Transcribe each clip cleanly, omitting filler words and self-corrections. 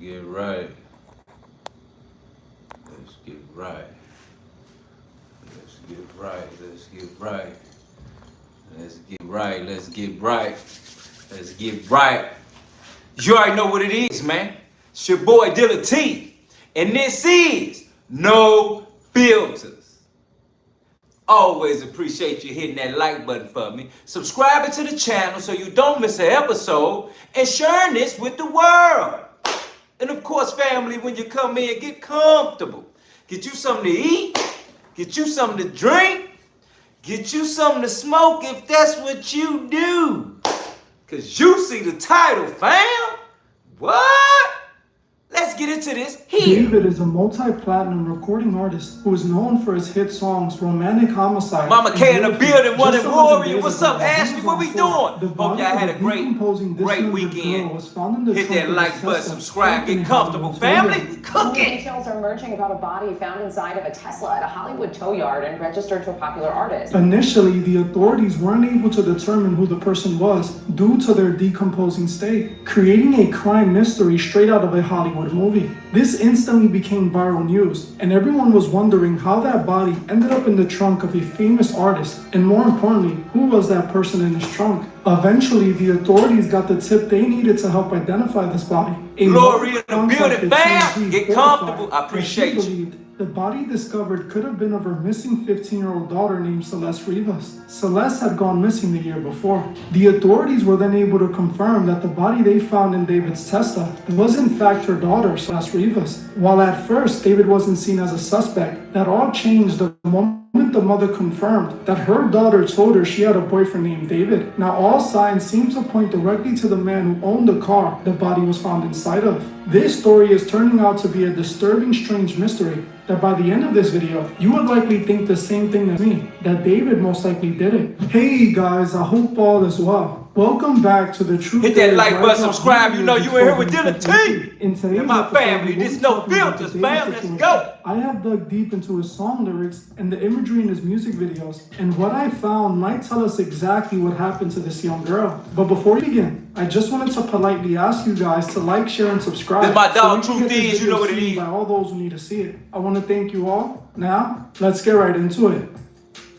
get right. Let's get right. Let's get right. Let's get right. Let's get right. Let's get right. Let's get right. You already know what it is, man. It's your boy Dilla T. And this is No Filters. Always appreciate you hitting that like button for me, subscribing to the channel so you don't miss an episode, and sharing this with the world. And of course, family, when you come in, get comfortable. Get you something to eat, get you something to drink, get you something to smoke if that's what you do. Cause you see the title, fam. What? Let's get into this here. David is a multi-platinum recording artist who is known for his hit songs Romantic Homicide. Mama K in the building, One and Warrior. What's up, Ashley? What we doing? Hope y'all had a great weekend. Hit that like button, subscribe, get comfortable, family. Cooking. Details are emerging about a body found inside of a Tesla at a Hollywood tow yard and registered to a popular artist. Initially, the authorities weren't able to determine who the person was due to their decomposing state, creating a crime mystery straight out of a Hollywood movie. This instantly became viral news, and everyone was wondering how that body ended up in the trunk of a famous artist, and more importantly, who was that person in his trunk. Eventually, the authorities got the tip they needed to help identify this body. Glory in the building, fam! Get comfortable. I appreciate you. The body discovered could have been of her missing 15-year-old daughter named Celeste Rivas. Celeste had gone missing the year before. The authorities were then able to confirm that the body they found in David's Tesla was in fact her daughter, Celeste Rivas. While at first David wasn't seen as a suspect, that all changed the moment the mother confirmed that her daughter told her she had a boyfriend named David. Now all signs seem to point directly to the man who owned the car the body was found inside of. This story is turning out to be a disturbing, strange mystery that by the end of this video, you would likely think the same thing as me, that David most likely did it. Hey guys, I hope all is well. Welcome back to the Truth. Hit that like button, subscribe. You know you in here with Dilla T. And my family. This No Filters, fam. Let's go. I have dug deep into his song lyrics and the imagery in his music videos, and what I found might tell us exactly what happened to this young girl. But before we begin, I just wanted to politely ask you guys to like, share, and subscribe. This is my dog, so Truth is, you know what it is. By all those who need to see it. I want to thank you all. Now, let's get right into it.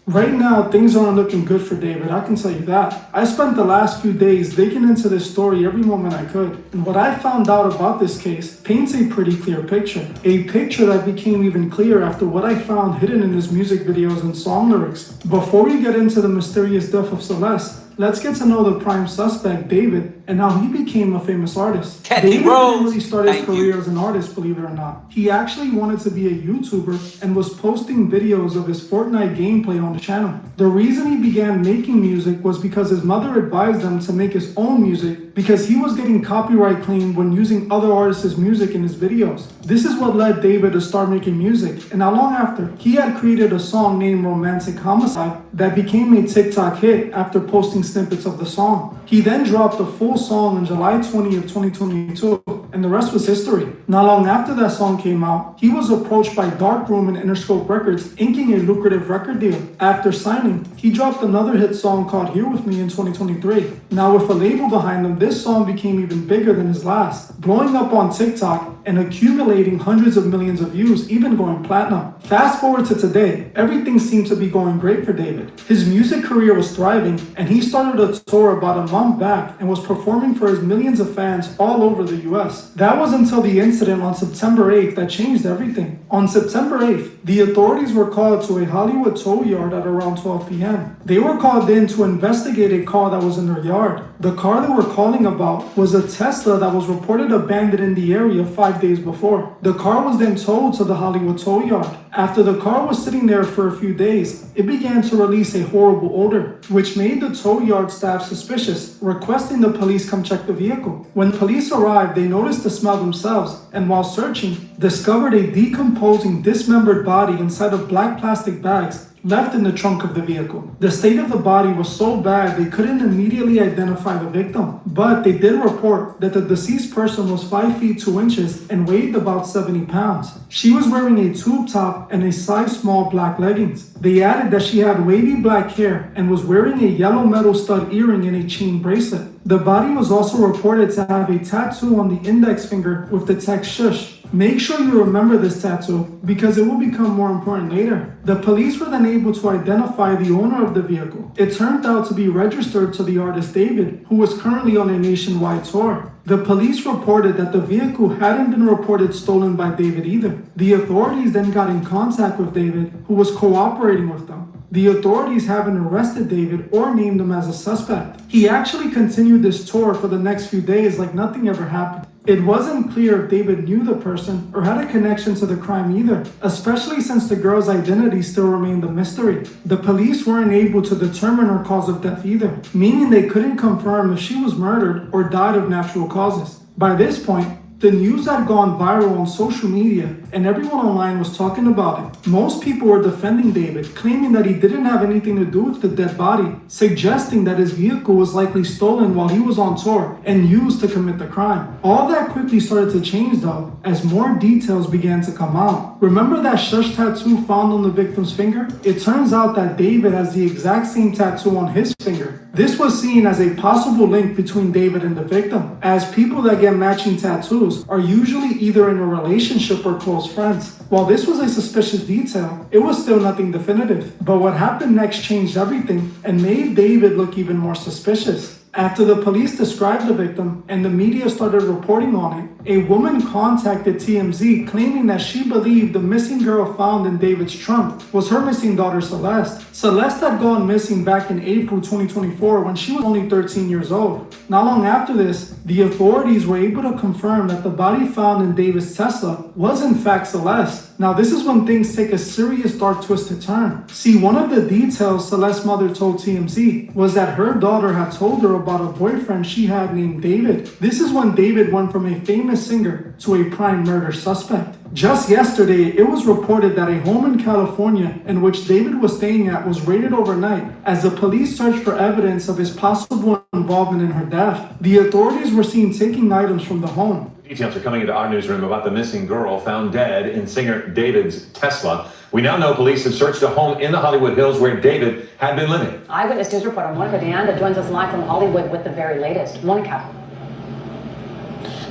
Right now, things aren't looking good for David, I can tell you that. I spent the last few days digging into this story every moment I could, and what I found out about this case paints a pretty clear picture. A picture that became even clearer after what I found hidden in his music videos and song lyrics. Before we get into the mysterious death of Celeste, let's get to know the prime suspect, David, and how he became a famous artist. David didn't really start his career as an artist, believe it or not. He actually wanted to be a YouTuber and was posting videos of his Fortnite gameplay on the channel. The reason he began making music was because his mother advised him to make his own music because he was getting copyright claimed when using other artists' music in his videos. This is what led David to start making music, and not long after, he had created a song named Romantic Homicide that became a TikTok hit after posting snippets of the song. He then dropped the full song on July 20 of 2022, and the rest was history. Not long after that song came out, he was approached by Darkroom and Interscope Records, inking a lucrative record deal. After signing, he dropped another hit song called Here With Me in 2023. Now with a label behind him, this song became even bigger than his last, blowing up on TikTok and accumulating hundreds of millions of views, even going platinum. Fast forward to today, everything seemed to be going great for David. His music career was thriving, and he started a tour about a month back and was performing for his millions of fans all over the US. That was until the incident on September 8th that changed everything. On September 8th, the authorities were called to a Hollywood tow yard at around 12 p.m. They were called in to investigate a car that was in their yard. The car they were calling about was a Tesla that was reported abandoned in the area 5 days before. The car was then towed to the Hollywood tow yard. After the car was sitting there for a few days, it began to release a horrible odor, which made the tow yard staff suspicious, requesting the police come check the vehicle. When police arrived, they noticed the smell themselves, and while searching, discovered a decomposing, dismembered body inside of black plastic bags left in the trunk of the vehicle. The state of the body was so bad they couldn't immediately identify the victim, but they did report that the deceased person was 5 feet 2 inches and weighed about 70 pounds. She was wearing a tube top and a size small black leggings. They added that she had wavy black hair and was wearing a yellow metal stud earring and a chain bracelet. The body was also reported to have a tattoo on the index finger with the text "shush." Make sure you remember this tattoo because it will become more important later. The police were then able to identify the owner of the vehicle. It turned out to be registered to the artist David, who was currently on a nationwide tour. The police reported that the vehicle hadn't been reported stolen by David either. The authorities then got in contact with David, who was cooperating with them. The authorities haven't arrested David or named him as a suspect. He actually continued this tour for the next few days like nothing ever happened. It wasn't clear if David knew the person or had a connection to the crime either, especially since the girl's identity still remained a mystery. The police weren't able to determine her cause of death either, meaning they couldn't confirm if she was murdered or died of natural causes. By this point, the news had gone viral on social media and everyone online was talking about it. Most people were defending David, claiming that he didn't have anything to do with the dead body, suggesting that his vehicle was likely stolen while he was on tour and used to commit the crime. All that quickly started to change though, as more details began to come out. Remember that shush tattoo found on the victim's finger? It turns out that David has the exact same tattoo on his finger. This was seen as a possible link between David and the victim, as people that get matching tattoos are usually either in a relationship or close friends. While this was a suspicious detail, it was still nothing definitive. But what happened next changed everything and made David look even more suspicious. After the police described the victim and the media started reporting on it, a woman contacted TMZ claiming that she believed the missing girl found in David's trunk was her missing daughter Celeste. Celeste had gone missing back in April 2024 when she was only 13 years old. Not long after this, the authorities were able to confirm that the body found in David's Tesla was in fact Celeste. Now this is when things take a serious dark twisted turn. See, one of the details Celeste's mother told TMZ was that her daughter had told her about a boyfriend she had named David. This is when David went from a famous singer to a prime murder suspect. Just yesterday, it was reported that a home in California in which David was staying at was raided overnight as the police searched for evidence of his possible involvement in her death. The authorities were seen taking items from the home. Details are coming into our newsroom about the missing girl found dead in singer David's Tesla. We now know police have searched a home in the Hollywood Hills where David had been living. Eyewitness News reporter Monica Deanda joins us live from Hollywood with the very latest. Monica.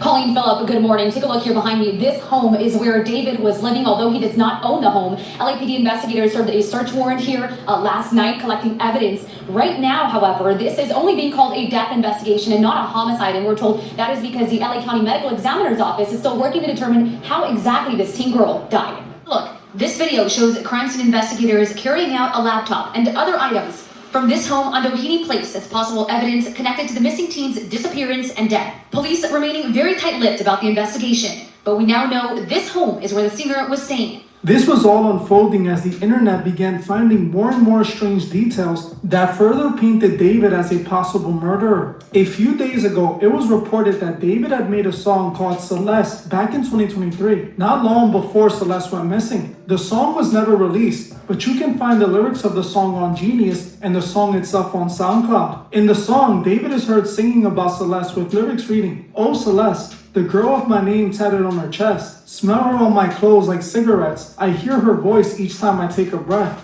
Colleen Phillip, good morning. Take a look here behind me. This home is where David was living, although he does not own the home. LAPD investigators served a search warrant here last night, collecting evidence. Right now, however, this is only being called a death investigation and not a homicide, and we're told that is because the LA County Medical Examiner's Office is still working to determine how exactly this teen girl died. Look, this video shows crime scene investigators carrying out a laptop and other items from this home on Doheny Place as possible evidence connected to the missing teen's disappearance and death. Police remaining very tight-lipped about the investigation, but we now know this home is where the singer was staying. This was all unfolding as the internet began finding more and more strange details that further painted David as a possible murderer. A few days ago, it was reported that David had made a song called Celeste back in 2023, not long before Celeste went missing. The song was never released, but you can find the lyrics of the song on Genius and the song itself on SoundCloud. In the song, David is heard singing about Celeste with lyrics reading, "Oh Celeste, the girl with my name tatted on her chest. Smell her on my clothes like cigarettes. I hear her voice each time I take a breath."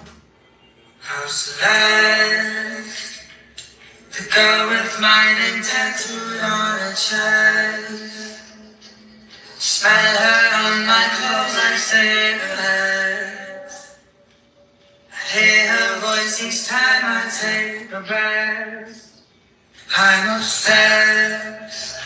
Oh Celeste, the girl with my name tattooed on her chest. Smell her on my clothes like cigarettes. I hear her voice each time I take a breath. I'm obsessed.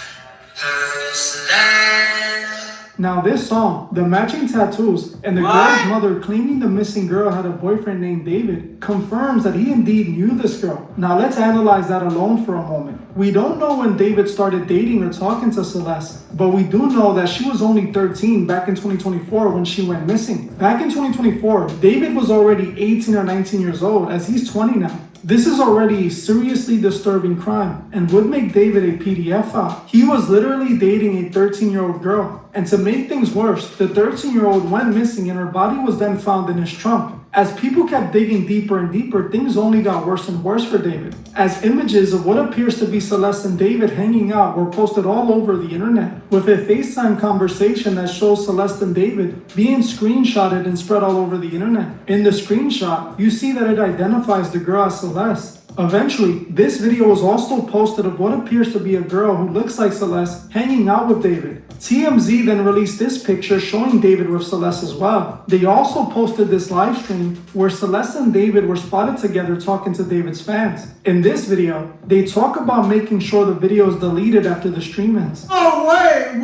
Now this song, the matching tattoos, and the girl's mother claiming the missing girl had a boyfriend named David confirms that he indeed knew this girl. Now let's analyze that alone for a moment. We don't know when David started dating or talking to Celeste, but we do know that she was only 13 back in 2024 when she went missing. Back in 2024, David was already 18 or 19 years old, as he's 20 now. This is already a seriously disturbing crime and would make David a PDF file. He was literally dating a 13-year-old girl. And to make things worse, the 13-year-old went missing and her body was then found in his trunk. As people kept digging deeper and deeper, things only got worse and worse for David, as images of what appears to be Celeste and David hanging out were posted all over the internet, with a FaceTime conversation that shows Celeste and David being screenshotted and spread all over the internet. In the screenshot, you see that it identifies the girl as Celeste. Eventually, this video was also posted of what appears to be a girl who looks like Celeste hanging out with David. TMZ then released this picture showing David with Celeste as well. They also posted this live stream where Celeste and David were spotted together talking to David's fans. In this video, they talk about making sure the video is deleted after the stream ends. Oh, wait.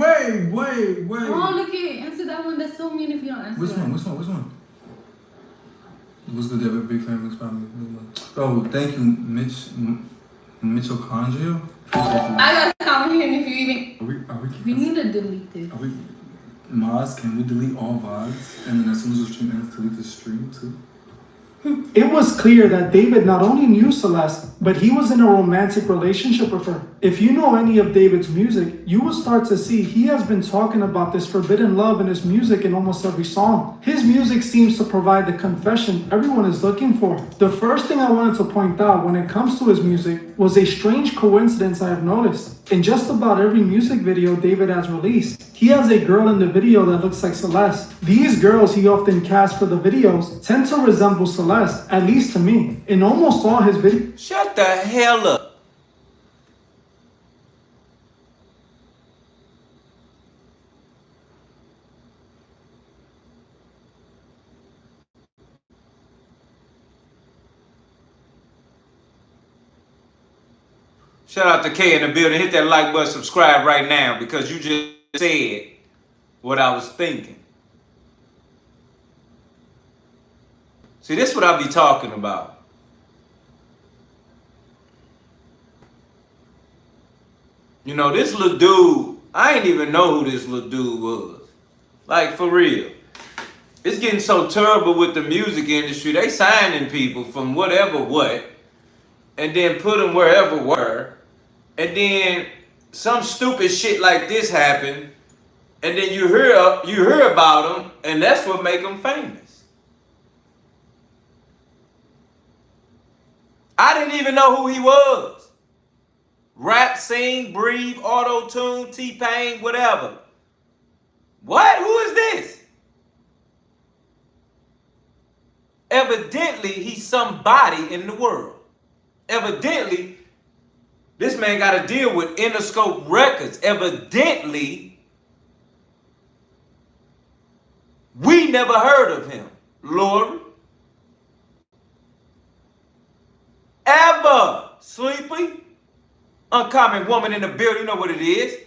Oh, look at answer that one. That's so mean if you don't answer Which that. one? What's good, David? Big fan, big spot. Oh, thank you, Mitochondria. I gotta comment here if you even. Are we We need to delete this. Maz, can we delete all VODs? And then as soon as the stream ends, delete the stream too? It was clear that David not only knew Celeste, but he was in a romantic relationship with her. If you know any of David's music, you will start to see he has been talking about this forbidden love in his music in almost every song. His music seems to provide the confession everyone is looking for. The first thing I wanted to point out when it comes to his music was a strange coincidence I have noticed. In just about every music video David has released, he has a girl in the video that looks like Celeste. These girls he often casts for the videos tend to resemble Celeste, at least to me. In almost all his videos. Shut the hell up. Shout out to K in the building. Hit that like button, subscribe right now, because you just said what I was thinking. See, this is what I be talking about. You know, this little dude, I ain't even know who this little dude was. Like, for real. It's getting so terrible with the music industry. They signing people from whatever what, and then put them wherever where. And then some stupid shit like this happen, and then you hear about them, and that's what make them famous. I didn't even know who he was. Rap, sing, breathe, auto-tune, T-Pain, whatever. What? Who is this? Evidently, he's somebody in the world. Evidently, this man got to deal with Interscope Records. Evidently, we never heard of him. Lori. Ever. Sleepy. Uncommon woman in the building. You know what it is.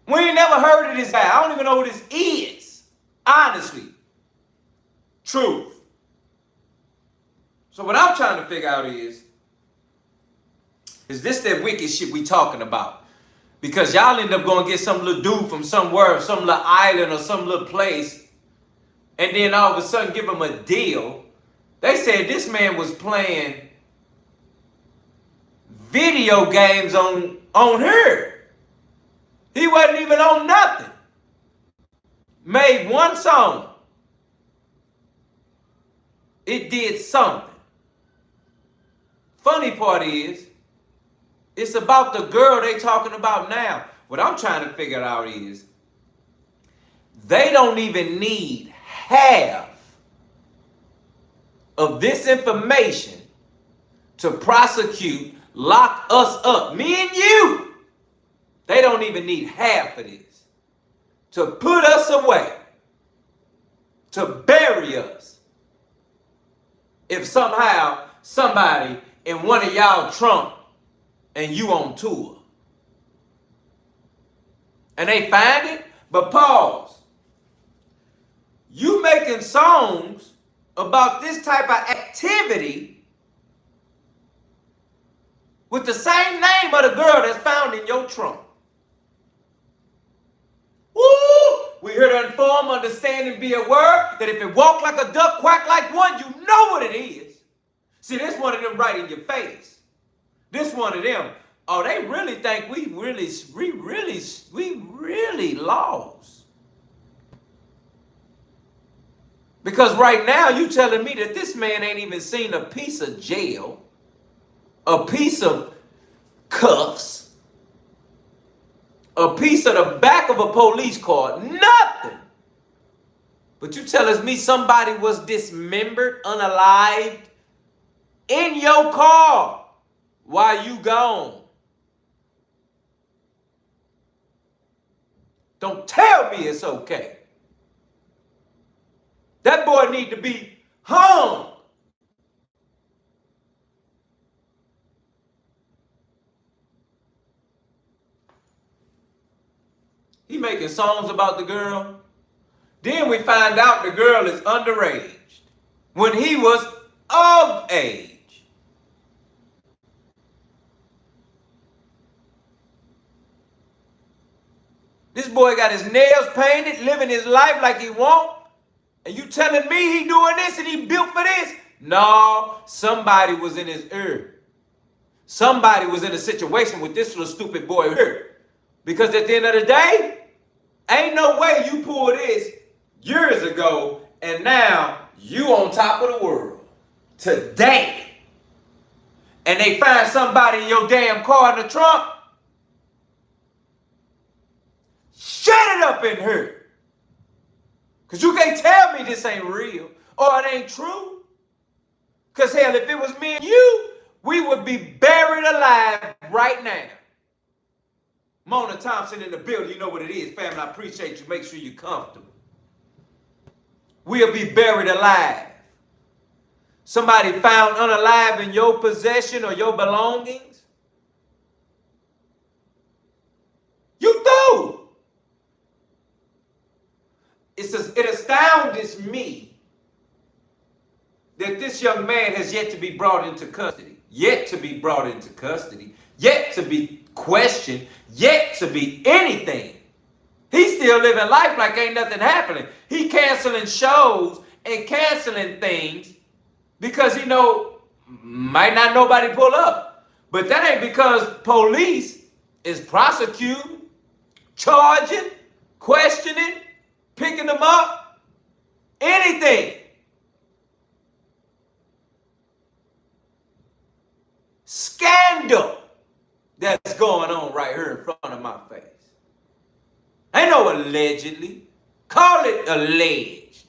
We ain't never heard of this guy. I don't even know who this is. Honestly. Truth. So what I'm trying to figure out is this that wicked shit we talking about? Because y'all end up going to get some little dude from somewhere, some little island or some little place, and then all of a sudden give him a deal. They said this man was playing video games on her. He wasn't even on nothing. Made one song. It did something. Funny part is, it's about the girl they talking about now. What I'm trying to figure out is, they don't even need half of this information to prosecute, lock us up, me and you. They don't even need half of this to put us away, to bury us. If somehow somebody in one of y'all Trump and you on tour and they find it, but pause. You making songs about this type of activity with the same name of the girl that's found in your trunk. Woo! We here to inform, understand, and be aware that if it walk like a duck, quack like one, you know what it is. See, this one of them right in your face. This one of them, oh, they really think we really lost. Because right now you telling me that this man ain't even seen a piece of jail, a piece of cuffs, a piece of the back of a police car, nothing. But you telling me somebody was dismembered, unalived, in your car while you gone. Don't tell me it's okay. That boy need to be hung. He making songs about the girl. Then we find out the girl is underage when he was of age. This boy got his nails painted, living his life like he want. And you telling me he doing this and he built for this? No, somebody was in his ear. Somebody was in a situation with this little stupid boy here. Because at the end of the day, ain't no way you pull this years ago and now you on top of the world. Today. And they find somebody in your damn car in the trunk. Shut it up in here. Because you can't tell me this ain't real or it ain't true. Because hell, if it was me and you, we would be buried alive right now. Mona Thompson in the building, you know what it is, family. I appreciate you. Make sure you're comfortable. We'll be buried alive. Somebody found unalive in your possession or your belongings. You do. It astounds me that this young man has yet to be brought into custody. Yet to be brought into custody. Yet to be questioned. Yet to be anything. He's still living life like ain't nothing happening. He canceling shows and canceling things because he know might not nobody pull up. But that ain't because police is prosecuting, charging, questioning, picking them up, anything. Scandal that's going on right here in front of my face. Ain't no allegedly. Call it alleged.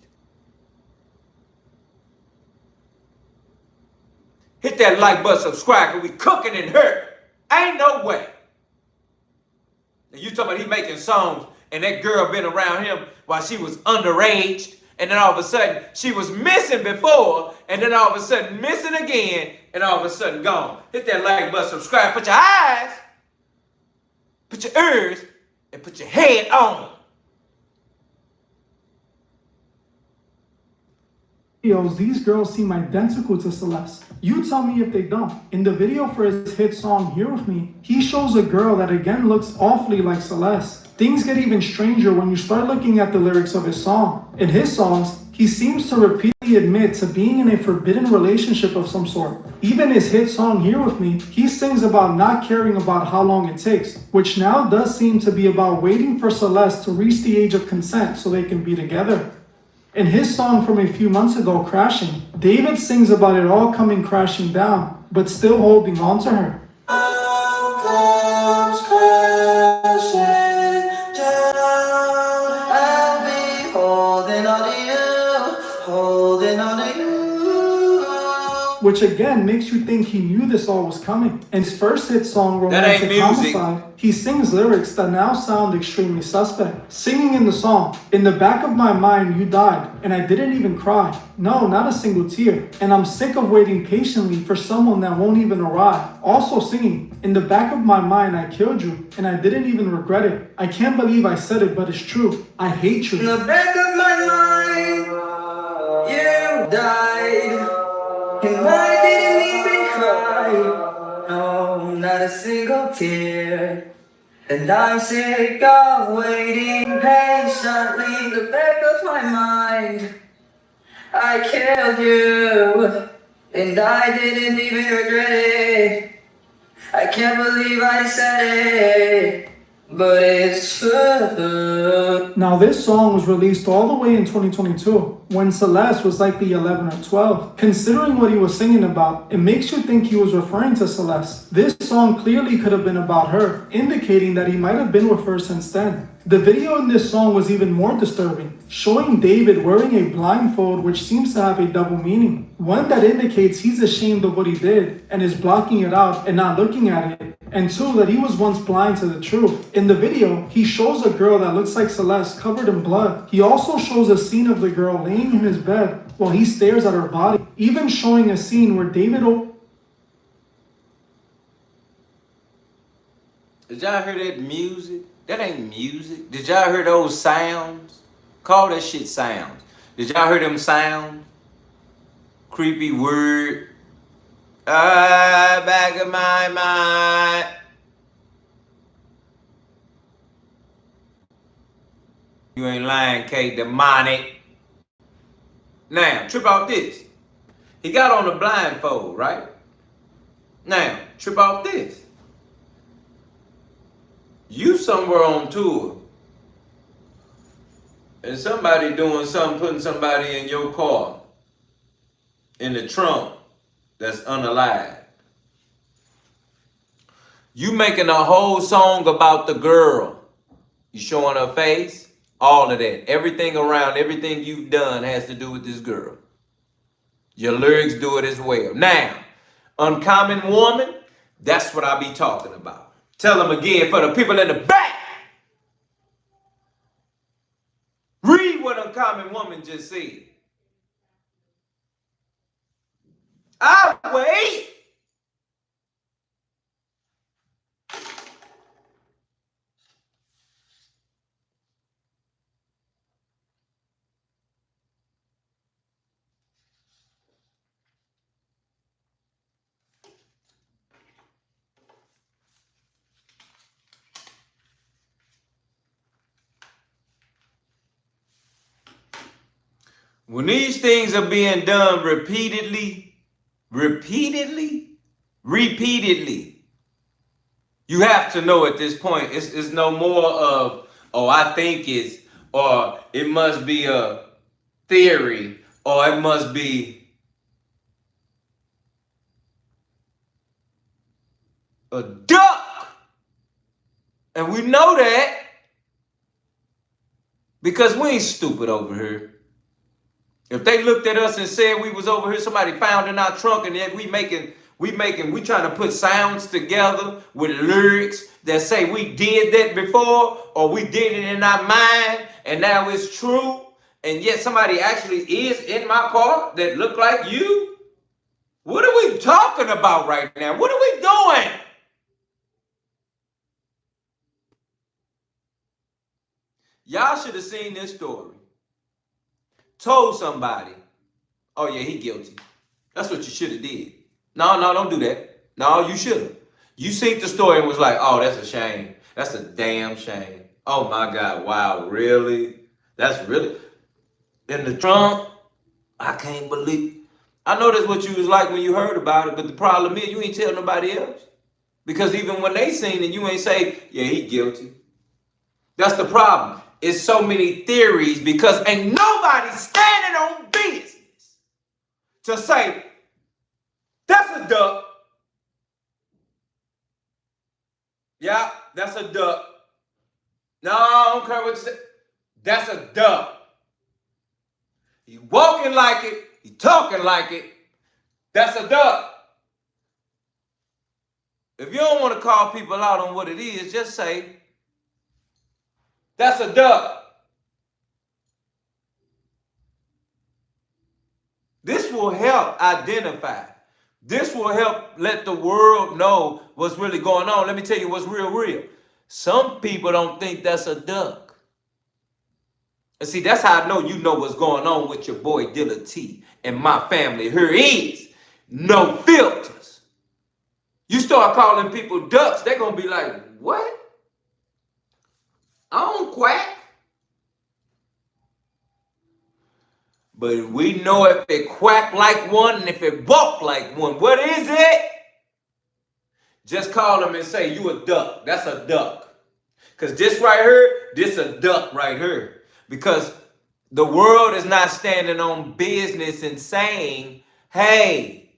Hit that like button, subscribe, because we cooking in here. Ain't no way. Now you talking about he making songs and that girl been around him while she was underage, and then all of a sudden she was missing before, and then all of a sudden missing again, and all of a sudden gone. Hit that like button, subscribe, put your eyes, put your ears, and put your head on. These girls seem identical to Celeste. You tell me if they don't. In the video for his hit song Here With Me, he shows a girl that again looks awfully like Celeste. Things get even stranger when you start looking at the lyrics of his song. In his songs, he seems to repeatedly admit to being in a forbidden relationship of some sort. Even his hit song Here With Me, he sings about not caring about how long it takes, which now does seem to be about waiting for Celeste to reach the age of consent so they can be together. In his song from a few months ago, Crashing, David sings about it all coming crashing down, but still holding on to her. All comes crashing down. I'll be holding on to you, holding on to you. Which again makes you think he knew this all was coming. In his first hit song, Romantic Homicide, he sings lyrics that now sound extremely suspect. Singing in the song, in the back of my mind you died, and I didn't even cry. No, not a single tear. And I'm sick of waiting patiently for someone that won't even arrive. Also singing, in the back of my mind I killed you, and I didn't even regret it. I can't believe I said it, but it's true. I hate you. In the back of my mind, you died. And I didn't even cry, no, not a single tear. And I'm sick of waiting patiently in the back of my mind. I killed you, and I didn't even regret it. I can't believe I said it, but it's true. Now, this song was released all the way in 2022, when Celeste was likely 11 or 12. Considering what he was singing about, it makes you think he was referring to Celeste. This song clearly could have been about her, indicating that he might have been with her since then. The video in this song was even more disturbing, showing David wearing a blindfold which seems to have a double meaning. One that indicates he's ashamed of what he did and is blocking it out and not looking at it, and two, that he was once blind to the truth. In the video, he shows a girl that looks like Celeste covered in blood. He also shows a scene of the girl laying in his bed while he stares at her body, even showing a scene where David... Did y'all hear that music? That ain't music. Did y'all hear those sounds? Call that shit sounds. Did y'all hear them sounds? Creepy word. Back of my mind. You ain't lying, K. Demonic. Now, trip off this. He got on the blindfold, right? Now, trip off this. You somewhere on tour. And somebody doing something, putting somebody in your car. In the trunk. That's unalived. You making a whole song about the girl. You showing her face. All of that. Everything around, everything you've done has to do with this girl. Your lyrics do it as well. Now, Uncommon Woman, that's what I be talking about. Tell them again for the people in the back. Read what Uncommon Woman just said. I wait. When these things are being done repeatedly, you have to know at this point, it's no more of, oh, I think it's, or it must be a theory, or it must be a duck. And we know that because we ain't stupid over here. If they looked at us and said we was over here, somebody found in our trunk, and yet we trying to put sounds together with lyrics that say we did that before, or we did it in our mind, and now it's true, and yet somebody actually is in my car that look like you. What are we talking about right now? What are we doing? Y'all should have seen this story. Told somebody, oh yeah, he guilty. That's what you should have did. No, don't do that. No, you should have. You seen the story and was like, oh, that's a shame. That's a damn shame. Oh my God, wow, really? That's really in the trunk? I can't believe. I know that's what you was like when you heard about it, but the problem is you ain't tell nobody else. Because even when they seen it, you ain't say, yeah, he guilty. That's the problem. It's so many theories because ain't nobody standing on business to say, that's a duck. Yeah, that's a duck. No, I don't care what you say. That's a duck. He walking like it. He talking like it. That's a duck. If you don't want to call people out on what it is, just say, that's a duck. This will help identify. This will help let the world know what's really going on. Let me tell you what's real. Some people don't think that's a duck. And see, that's how I know you know what's going on with your boy Dilla T and my family. Here is no filters. You start calling people ducks, they're going to be like, what? I don't quack. But we know if it quack like one and if it walk like one. What is it? Just call them and say, you a duck. That's a duck. Because this right here, this a duck right here. Because the world is not standing on business and saying, hey,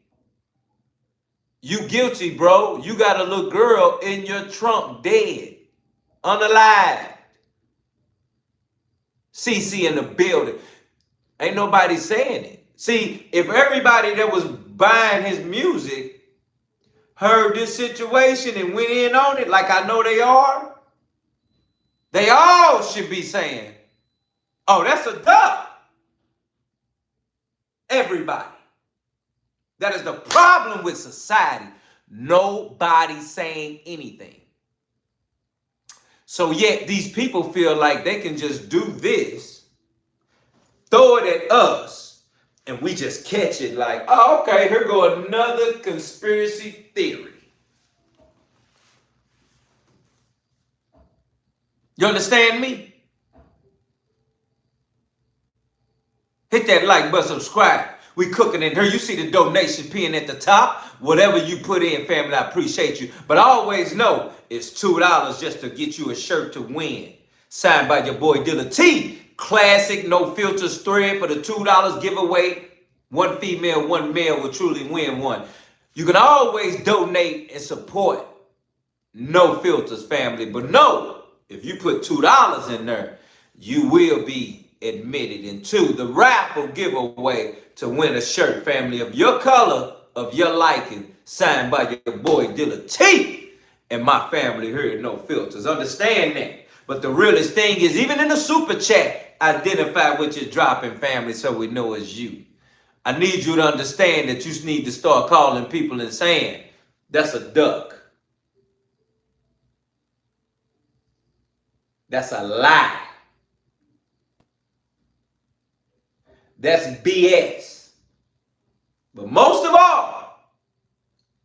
you guilty, bro. You got a little girl in your trunk dead, unalived. CC in the building. Ain't nobody saying it. See, if everybody that was buying his music heard this situation and went in on it like I know they all should be saying, oh, that's a duck. Everybody. That is the problem with society. Nobody saying anything. So yet these people feel like they can just do this, throw it at us, and we just catch it like, oh, okay, here go another conspiracy theory. You understand me? Hit that like button, subscribe. We cooking in here. You see the donation pin at the top. Whatever you put in, family, I appreciate you. But always know it's $2 just to get you a shirt to win. Signed by your boy Dilla T. Classic No Filters thread for the $2 giveaway. One female, one male will truly win one. You can always donate and support No Filters, family. But no, if you put $2 in there, you will be admitted into the raffle giveaway to win a shirt, family, of your color, of your liking, signed by your boy Dilla T and my family here at No Filters. Understand that. But the realest thing is, even in the super chat, identify what you're dropping, family, so we know it's you. I need you to understand that you need to start calling people and saying, that's a duck. That's a lie. That's BS. But most of all,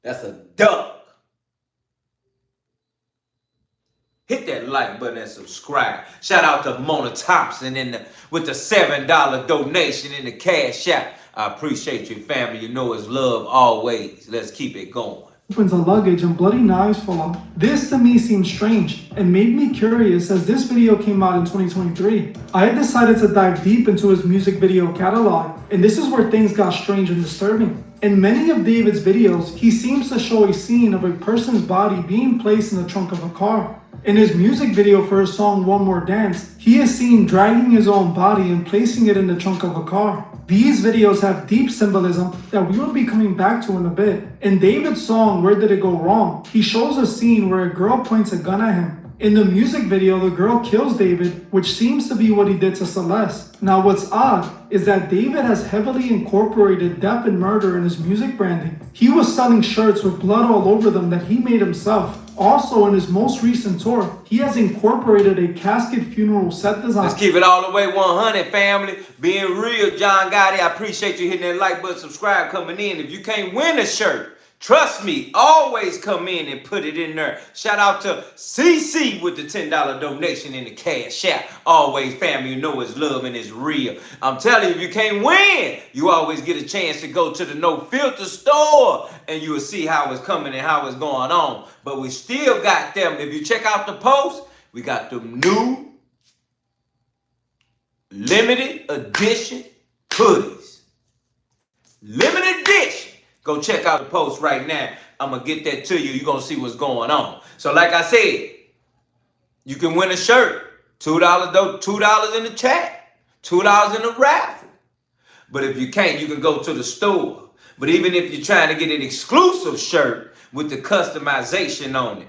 that's a duck. Hit that like button and subscribe. Shout out to Mona Thompson with the $7 donation in the cash app. I appreciate you, family. You know it's love always. Let's keep it going. Opens a luggage and bloody knives fall out. This to me seemed strange and made me curious as this video came out in 2023. I had decided to dive deep into his music video catalog, and this is where things got strange and disturbing. In many of David's videos, he seems to show a scene of a person's body being placed in the trunk of a car. In his music video for his song One More Dance, he is seen dragging his own body and placing it in the trunk of a car. These videos have deep symbolism that we will be coming back to in a bit. In David's song Where Did It Go Wrong, he shows a scene where a girl points a gun at him. In the music video, the girl kills David, which seems to be what he did to Celeste. Now what's odd is that David has heavily incorporated death and murder in his music branding. He was selling shirts with blood all over them that he made himself. Also, in his most recent tour, he has incorporated a casket funeral set design. Let's keep it all the way 100, family. Being real, John Gotti, I appreciate you hitting that like button, subscribe, coming in. If you can't win a shirt, trust me, always come in and put it in there. Shout out to CC with the $10 donation in the cash app. Always, family, you know it's love and it's real. I'm telling you, if you can't win, you always get a chance to go to the No Filter store and you will see how it's coming and how it's going on. But we still got them. If you check out the post, we got them new limited edition hoodies. Limited edition. Go check out the post right now. I'm going to get that to you. You're going to see what's going on. So like I said, you can win a shirt. $2 though, $2 in the chat. $2 in the raffle. But if you can't, you can go to the store. But even if you're trying to get an exclusive shirt with the customization on it,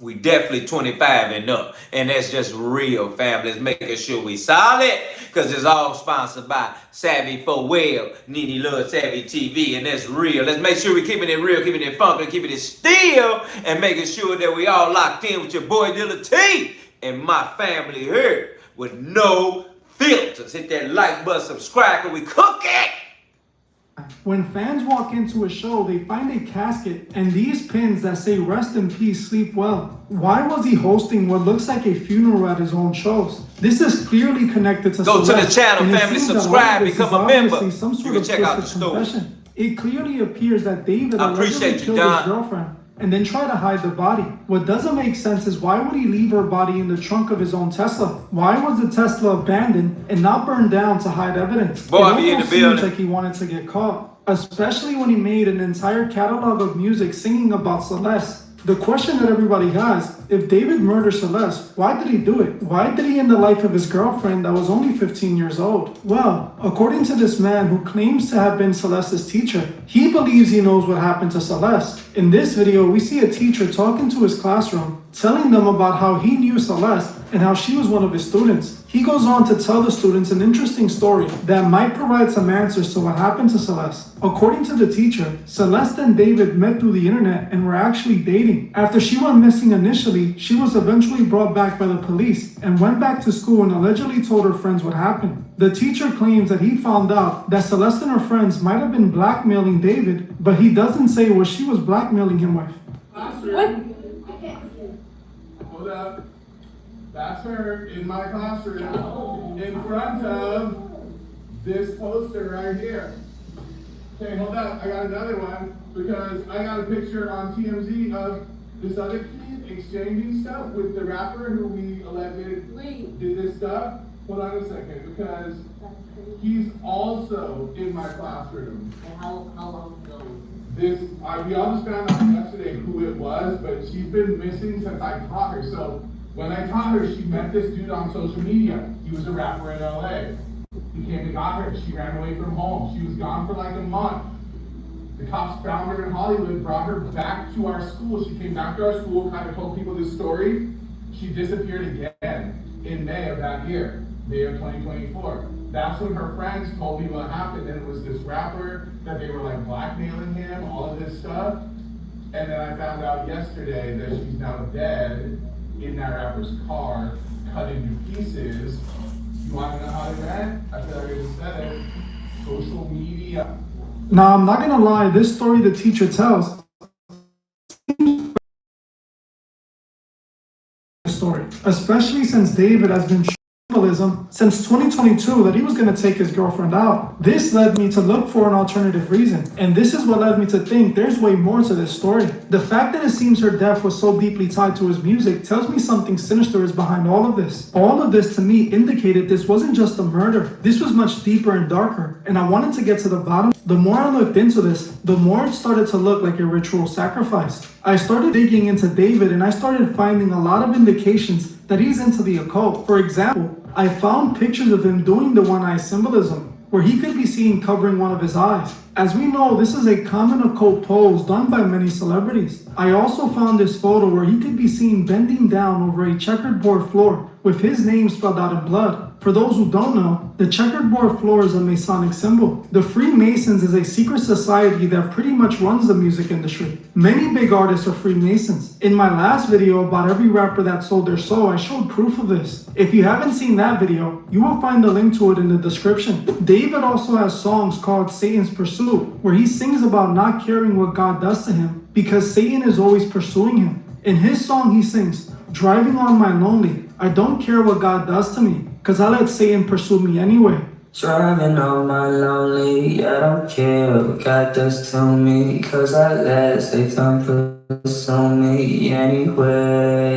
we definitely 25 and up. And that's just real, family. Let's making sure we solid. Because it's all sponsored by Savvy for Well, Nene Love Savvy TV. And that's real. Let's make sure we're keeping it real, keeping it funky, keeping it still. And making sure that we all locked in with your boy Dilla T and my family here with No Filters. Hit that like button, subscribe, and we cook it. When fans walk into a show, they find a casket and these pins that say rest in peace, sleep well. Why was he hosting what looks like a funeral at his own shows? This is clearly connected to Go Celeste, to the channel, family, subscribe, become a member. Some sort You can of check out the twisted store. confession. It clearly appears that David I allegedly appreciate you, killed Don. his girlfriend. and then try to hide the body. What doesn't make sense is why would he leave her body in the trunk of his own Tesla? Why was the Tesla abandoned and not burned down to hide evidence? Boy, I be in the building. Seems like he wanted to get caught, especially when he made an entire catalog of music singing about Celeste. The question that everybody has, if David murdered Celeste, why did he do it? Why did he end the life of his girlfriend that was only 15 years old? Well, according to this man who claims to have been Celeste's teacher, he believes he knows what happened to Celeste. In this video, we see a teacher talking to his classroom, telling them about how he knew Celeste and how she was one of his students. He goes on to tell the students an interesting story that might provide some answers to what happened to Celeste. According to the teacher, Celeste and David met through the internet and were actually dating. After she went missing initially, she was eventually brought back by the police and went back to school and allegedly told her friends what happened. The teacher claims that he found out that Celeste and her friends might have been blackmailing David, but he doesn't say what she was blackmailing him with. Classroom. Hold up. That's her in my classroom in front of this poster right here. Okay, hold up. I got another one because I got a picture on TMZ of this other kid exchanging stuff with the rapper who we alleged did this stuff. Hold on a second, because he's also in my classroom. And how long ago? We all just found out yesterday who it was, but she's been missing since I taught her. So when I taught her, she met this dude on social media. He was a rapper in LA. He came and got her. She ran away from home. She was gone for like a month. The cops found her in Hollywood, brought her back to our school. She came back to our school, kind of told people this story. She disappeared again in May of that year, May of 2024. That's when her friends told me what happened. And it was this rapper that they were like blackmailing him, all of this stuff. And then I found out yesterday that she's now dead in that rapper's car, cut into pieces. You want to know how they went? I feel like I just said it. Social media. Now, I'm not gonna lie, this story the teacher tells especially since David has been symbolism since 2022 that he was going to take his girlfriend out. This led me to look for an alternative reason, and this is what led me to think there's way more to this story. The fact that it seems her death was so deeply tied to his music tells me something sinister is behind all of this. All of this to me indicated this wasn't just a murder. This was much deeper and darker, and I wanted to get to the bottom. The more I looked into this, the more it started to look like a ritual sacrifice. I started digging into David and I started finding a lot of indications that he's into the occult. For example, I found pictures of him doing the one-eye symbolism, where he could be seen covering one of his eyes. As we know, this is a common occult pose done by many celebrities. I also found this photo where he could be seen bending down over a checkerboard floor with his name spelled out in blood. For those who don't know, the checkerboard floor is a Masonic symbol. The Freemasons is a secret society that pretty much runs the music industry. Many big artists are Freemasons. In my last video about every rapper that sold their soul, I showed proof of this. If you haven't seen that video, you will find the link to it in the description. David also has songs called Satan's Pursuit, where he sings about not caring what God does to him because Satan is always pursuing him. In his song, he sings, "Driving on my lonely, I don't care what God does to me, cause I let Satan pursue me anyway." Driving on my lonely, I don't care what God does to me, cause I let Satan pursue me anyway.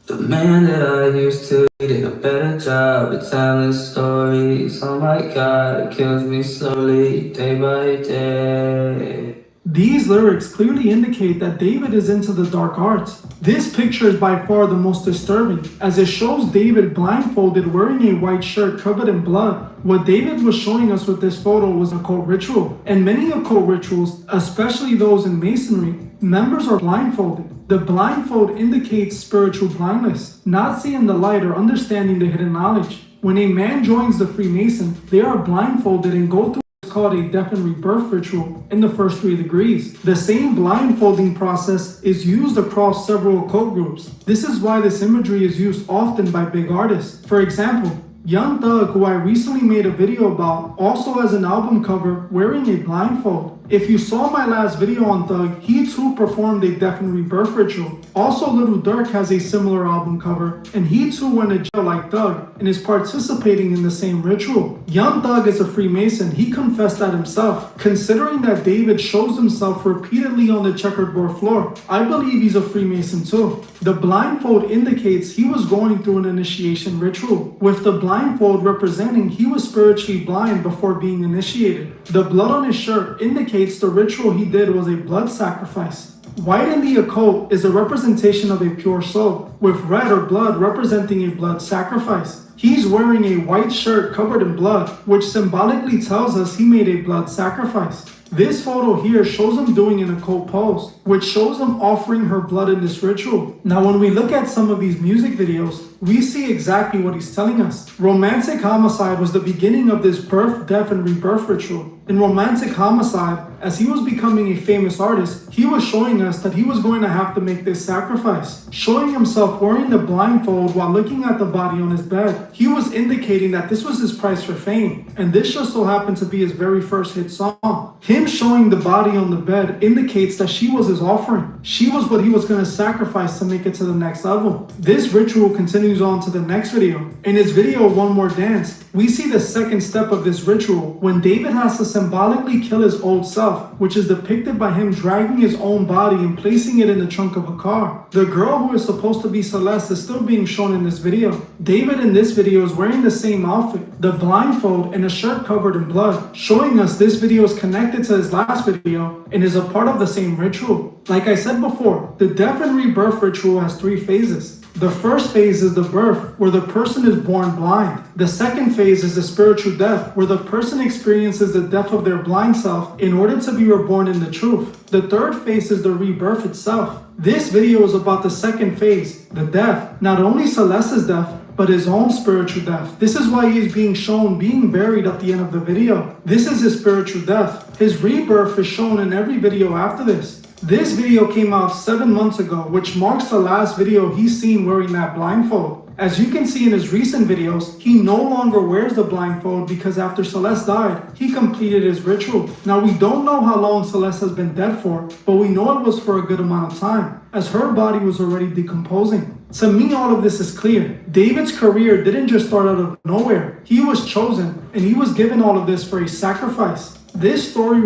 The man that I used to did a better job of telling stories. Oh my God, it kills me slowly, day by day. These lyrics clearly indicate that David is into the dark arts. This picture is by far the most disturbing, as it shows David blindfolded wearing a white shirt covered in blood. What David was showing us with this photo was an occult ritual. And many occult rituals, especially those in Masonry, members are blindfolded. The blindfold indicates spiritual blindness, not seeing the light or understanding the hidden knowledge. When a man joins the Freemason, they are blindfolded and go through called a death and rebirth ritual in the first 3 degrees. The same blindfolding process is used across several occult groups. This is why this imagery is used often by big artists. For example, Young Thug, who I recently made a video about, also has an album cover wearing a blindfold. If you saw my last video on Thug, he too performed a death and rebirth ritual. Also, Lil Durk has a similar album cover, and he too went to jail like Thug and is participating in the same ritual. Young Thug is a Freemason, he confessed that himself. Considering that David shows himself repeatedly on the checkerboard floor, I believe he's a Freemason too. The blindfold indicates he was going through an initiation ritual, with the blindfold representing he was spiritually blind before being initiated. The blood on his shirt indicates the ritual he did was a blood sacrifice. White in the occult is a representation of a pure soul, with red or blood representing a blood sacrifice. He's wearing a white shirt covered in blood, which symbolically tells us he made a blood sacrifice. This photo here shows him doing an occult pose, which shows him offering her blood in this ritual. Now when we look at some of these music videos, we see exactly what he's telling us. Romantic Homicide was the beginning of this birth, death, and rebirth ritual. In Romantic Homicide, as he was becoming a famous artist, he was showing us that he was going to have to make this sacrifice. Showing himself wearing the blindfold while looking at the body on his bed, he was indicating that this was his price for fame, and this just so happened to be his very first hit song. Him showing the body on the bed indicates that she was his offering. She was what he was going to sacrifice to make it to the next level. This ritual continues on to the next video. In his video, One More Dance, we see the second step of this ritual when David has to symbolically kill his old self, which is depicted by him dragging his own body and placing it in the trunk of a car. The girl who is supposed to be Celeste is still being shown in this video. David in this video is wearing the same outfit, the blindfold and a shirt covered in blood, showing us this video is connected to his last video and is a part of the same ritual. Like I said before, the death and rebirth ritual has 3 phases. The first phase is the birth, where the person is born blind. The second phase is the spiritual death, where the person experiences the death of their blind self in order to be reborn in the truth. The third phase is the rebirth itself. This video is about the second phase, the death. Not only Celeste's death, but his own spiritual death. This is why he is being shown being buried at the end of the video. This is his spiritual death. His rebirth is shown in every video after this. This video came out 7 months ago, which marks the last video he's seen wearing that blindfold. As you can see in his recent videos, he no longer wears the blindfold because after Celeste died, he completed his ritual. Now we don't know how long Celeste has been dead for, but we know it was for a good amount of time, as her body was already decomposing. To me, all of this is clear. David's career didn't just start out of nowhere. He was chosen, and he was given all of this for a sacrifice. This story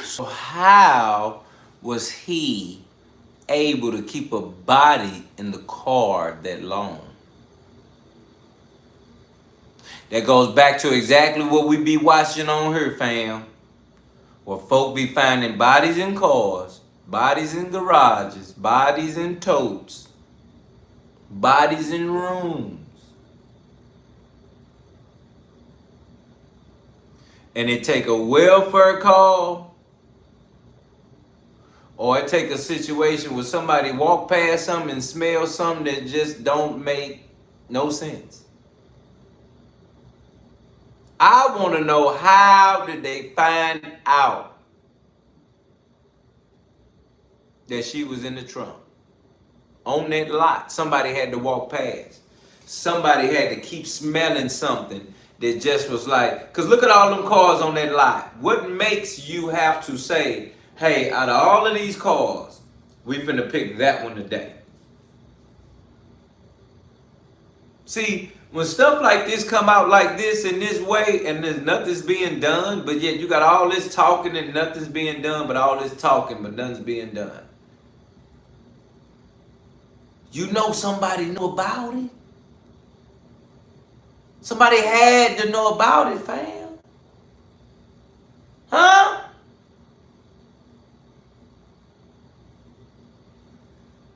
So how was he able to keep a body in the car that long? That goes back to exactly what we be watching on here, fam. Where folk be finding bodies in cars, bodies in garages, bodies in totes, bodies in rooms. And it take a welfare call, or it take a situation where somebody walk past something and smell something that just don't make no sense. I want to know, how did they find out that she was in the trunk on that lot? Somebody had to walk past. Somebody had to keep smelling something that just was like, because look at all them cars on that lot. What makes you have to say, hey, out of all of these cars, we finna pick that one today? See, when stuff like this come out like this in this way and there's nothing's being done, but yet you got all this talking and nothing's being done, but all this talking, but nothing's being done. You know somebody knew about it. Somebody had to know about it, fam. Huh?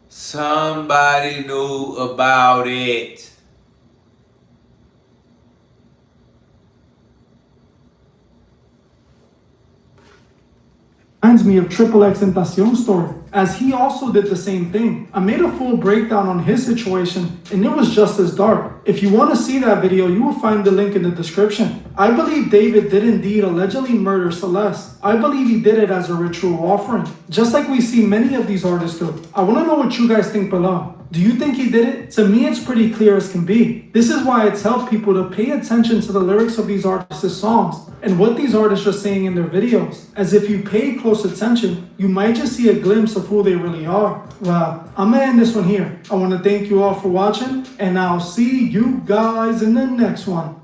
Somebody knew about it. Reminds me of Triple X Tentacion's story, as he also did the same thing. I made a full breakdown on his situation, and it was just as dark. If you want to see that video, you will find the link in the description. I believe David did indeed allegedly murder Celeste. I believe he did it as a ritual offering, just like we see many of these artists do. I want to know what you guys think below. Do you think he did it? To me, it's pretty clear as can be. This is why it's helped people to pay attention to the lyrics of these artists' songs and what these artists are saying in their videos. As if you pay close attention, you might just see a glimpse of who they really are. Well, I'm gonna end this one here. I wanna thank you all for watching, and I'll see you guys in the next one.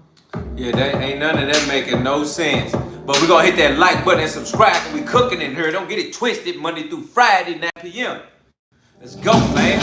Yeah, that ain't none of that making no sense. But we're gonna hit that like button and subscribe, and we cooking in here. Don't get it twisted, Monday through Friday, 9 p.m. Let's go, man.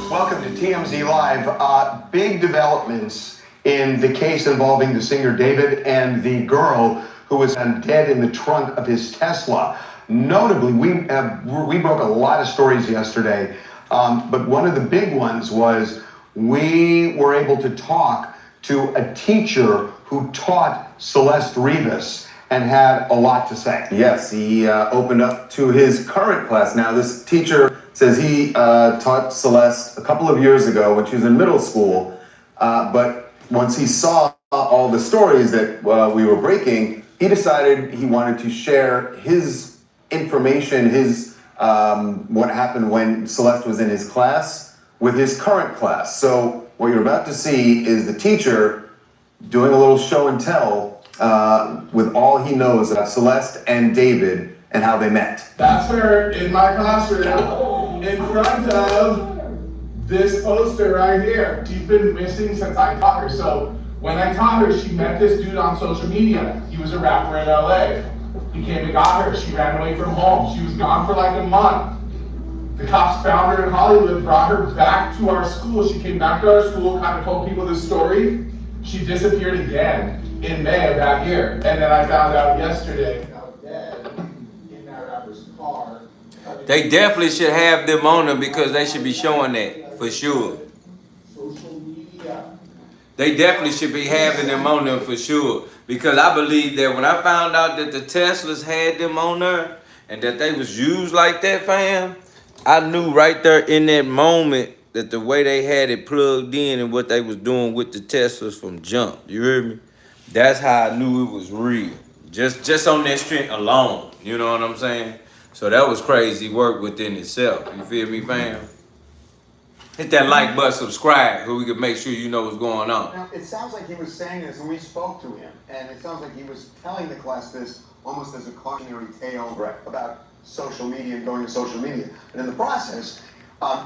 Welcome to TMZ Live. Big developments in the case involving the singer David and the girl who was found dead in the trunk of his Tesla. Notably, we broke a lot of stories yesterday, but one of the big ones was we were able to talk to a teacher who taught Celeste Rivas and had a lot to say. Yes, he opened up to his current class. Now, this teacher says he taught Celeste a couple of years ago when she was in middle school, but once he saw all the stories that we were breaking, he decided he wanted to share his information, what happened when Celeste was in his class with his current class. So what you're about to see is the teacher doing a little show and tell with all he knows about Celeste and David and how they met. That's her in my classroom in front of this poster right here. She's been missing since I taught her. So when I taught her, she met this dude on social media. He was a rapper in LA. He came and got her. She ran away from home. She was gone for like a month. The cops found her in Hollywood, brought her back to our school. She came back to our school, kind of told people this story. She disappeared again in May of that year. And then I found out yesterday, dead in that rapper's car. They definitely should have them on them because they should be showing that for sure. Social media. They definitely should be having them on them for sure. Because I believe that when I found out that the Teslas had them on there and that they was used like that, fam, I knew right there in that moment that the way they had it plugged in and what they was doing with the Teslas from jump. You hear me? That's how I knew it was real. Just on that strength alone. You know what I'm saying? So that was crazy work within itself. You feel me, fam? Hit that like button, subscribe, so we can make sure you know what's going on. Now, it sounds like he was saying this, and we spoke to him, and it sounds like he was telling the class this almost as a cautionary tale about social media and going to social media. And in the process,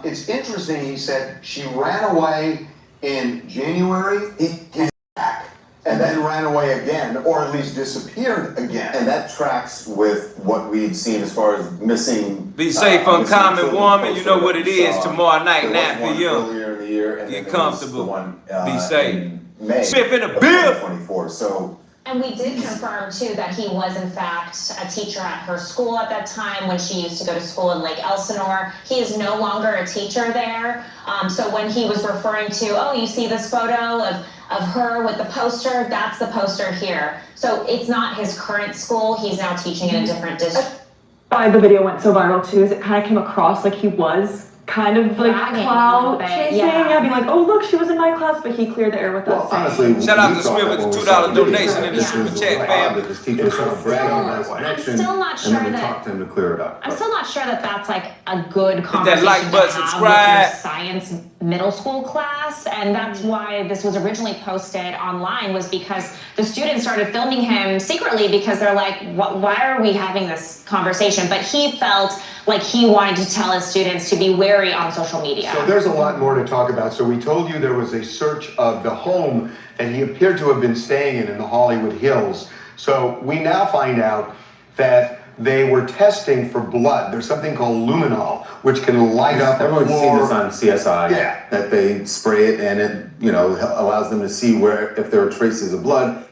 it's interesting, he said, she ran away in January, he came back, and then ran away again, or at least disappeared again. And that tracks with what we'd seen as far as missing. Be safe, uncommon woman. You know what it is. Tomorrow night, 9 p.m. Earlier in the year, and Get then there was comfortable. the one, Be safe. in May Smith in the of bill. 2024. So. And we did confirm too that he was in fact a teacher at her school at that time when she used to go to school in Lake Elsinore. He is no longer a teacher there. So when he was referring to, oh, you see this photo of her with the poster, that's the poster here. So it's not his current school. He's now teaching in a different district. Why the video went so viral too is it kind of came across like he was kind of like clout chasing. Yeah, being like, oh look, she was in my class, but he cleared the air with us. Honestly, shout out to Smith with the $2 donation in the super chat, fam. That this teacher sort of bragging on his connection, I'm still not sure and then we that- talked to him to clear it up. I'm still not sure that that's like a good conversation that like button, to have subscribe. with your science middle school class, and that's why this was originally posted online, was because the students started filming him secretly because they're like, why are we having this conversation? But he felt like he wanted to tell his students to be wary on social media. So there's a lot more to talk about. So we told you there was a search of the home that he appeared to have been staying in the Hollywood Hills. So we now find out that they were testing for blood. There's something called luminol, which can light up. Everyone's seen this on CSI. Yeah. That they spray it and it, allows them to see if there are traces of blood.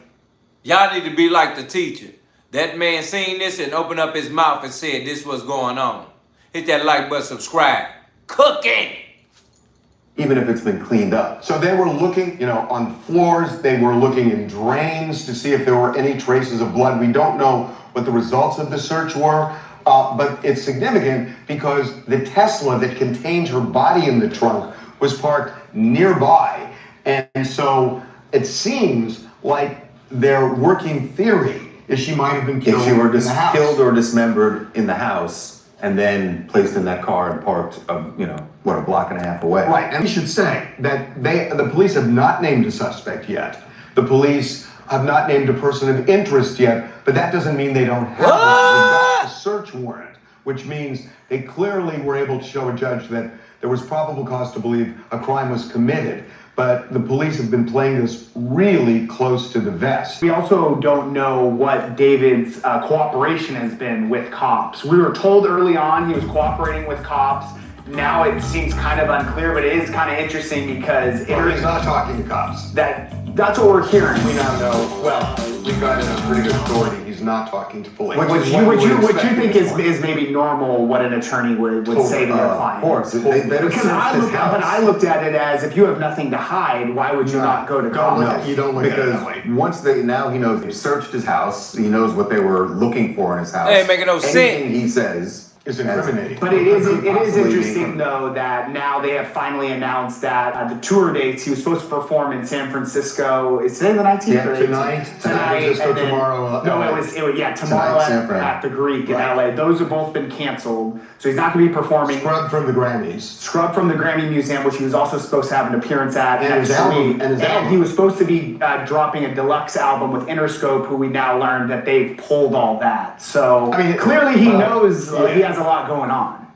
Y'all need to be like the teacher. That man seen this and opened up his mouth and said this was going on. Hit that like button, subscribe. Cooking! Even if it's been cleaned up. So they were looking, on floors, they were looking in drains to see if there were any traces of blood. We don't know what the results of the search were, but it's significant because the Tesla that contained her body in the trunk was parked nearby. And so it seems like their working theory is she might have been killed If she were in the house. killed or dismembered in the house and then placed in that car and parked, you know, what, a block and a half away. Right, and we should say that the police have not named a suspect yet. The police have not named a person of interest yet, but that doesn't mean they don't have one. They got a search warrant, which means they clearly were able to show a judge that there was probable cause to believe a crime was committed. But the police have been playing this really close to the vest. We also don't know what David's cooperation has been with cops. We were told early on he was cooperating with cops. Now it seems kind of unclear, but it is kind of interesting because he's not talking to cops. That's what we're hearing. We now know. Well, we've got a pretty good authority. He's not talking to police. Which you think is maybe normal what an attorney would say to their client? Of course. Because I looked at it as if you have nothing to hide, why would you not go to cops? You don't look at it that way. Because once now he knows they searched his house, he knows what they were looking for in his house. Ain't making no sense. Anything he says is incriminating. But it is interesting though that now they have finally announced that the tour dates he was supposed to perform in San Francisco. Is today the 19th? Yeah, tonight. San Francisco, tomorrow. No, it was tomorrow at the Greek in LA. Those have both been canceled, so he's not going to be performing. Scrubbed from the Grammys. Scrubbed from the Grammy Museum, which he was also supposed to have an appearance at next week. And he was supposed to be dropping a deluxe album with Interscope, who we now learned that they've pulled all that. So I mean, clearly he knows he has a lot going on.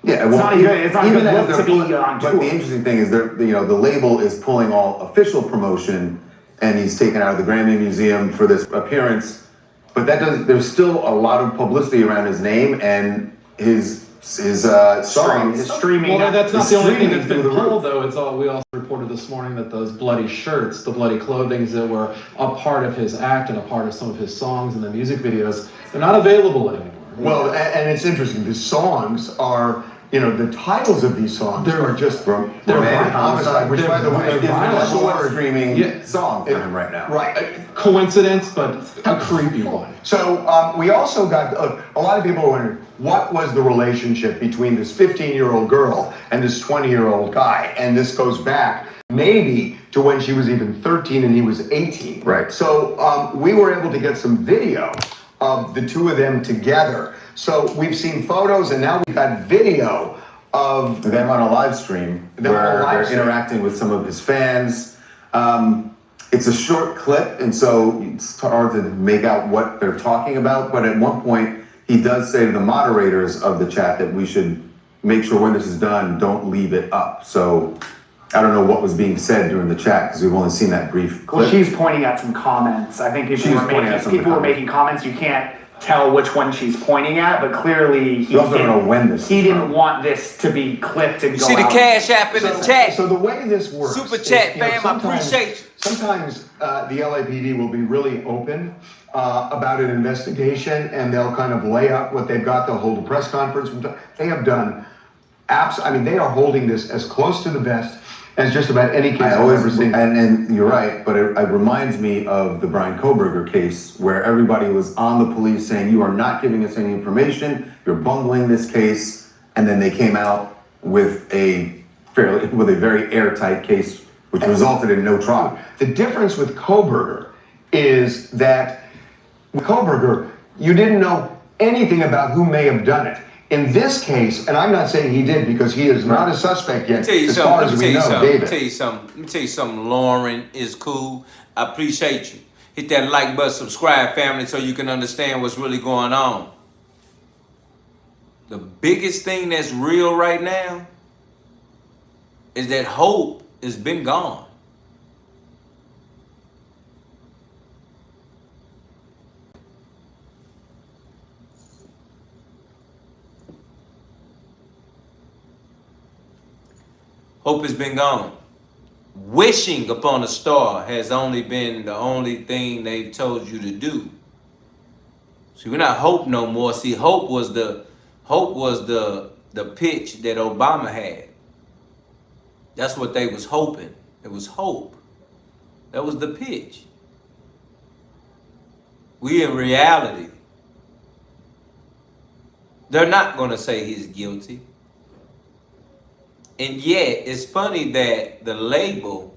Yeah, well, it's not good look to be on tour. But the interesting thing is, the label is pulling all official promotion, and he's taken out of the Grammy Museum for this appearance. But that doesn't. There's still a lot of publicity around his name and his songs. His streaming. Well, that's not the only thing that's been pulled, though. It's all we also reported this morning that those bloody shirts, the bloody clothing that were a part of his act and a part of some of his songs and the music videos, they're not available anymore. Well, and it's interesting. The songs are, the titles of these songs are just from Homicide, which, by the way, is a streaming song for him right now. Right. Coincidence, but a creepy one. So we also got a lot of people are wondering what was the relationship between this 15-year-old girl and this 20-year-old guy, and this goes back maybe to when she was even 13 and he was 18. Right. So we were able to get some video of the two of them together. So we've seen photos and now we've got video of them on a live stream where they're interacting with some of his fans. It's a short clip, and so it's hard to make out what they're talking about. But at one point, he does say to the moderators of the chat that we should make sure when this is done, don't leave it up. So I don't know what was being said during the chat because we've only seen that brief clip. Well, she's pointing at some comments. I think people were making comments. You can't tell which one she's pointing at, but clearly he didn't want this to be clipped and go see the out. Cash App in the chat. So the way this works, Super Chat, fam, I appreciate you. Sometimes the LAPD will be really open about an investigation, and they'll kind of lay out what they've got. They'll hold a press conference. They have done they are holding this as close to the vest as just about any case I've ever seen. And you're right, but it reminds me of the Brian Kohberger case where everybody was on the police saying, you are not giving us any information, you're bungling this case, and then they came out with a very airtight case, which resulted in no trial. The difference with Kohberger is that with Kohberger, you didn't know anything about who may have done it. In this case, and I'm not saying he did because he is not a suspect yet, as far as we know, David. Let me tell you something, Lauren is cool. I appreciate you. Hit that like button, subscribe, family, so you can understand what's really going on. The biggest thing that's real right now is that hope has been gone. Hope has been gone. Wishing upon a star has only been the only thing they've told you to do. See, we're not hope no more. See, hope was the pitch that Obama had. That's what they was hoping. It was hope. That was the pitch. We in reality. They're not going to say he's guilty. And yet, it's funny that the label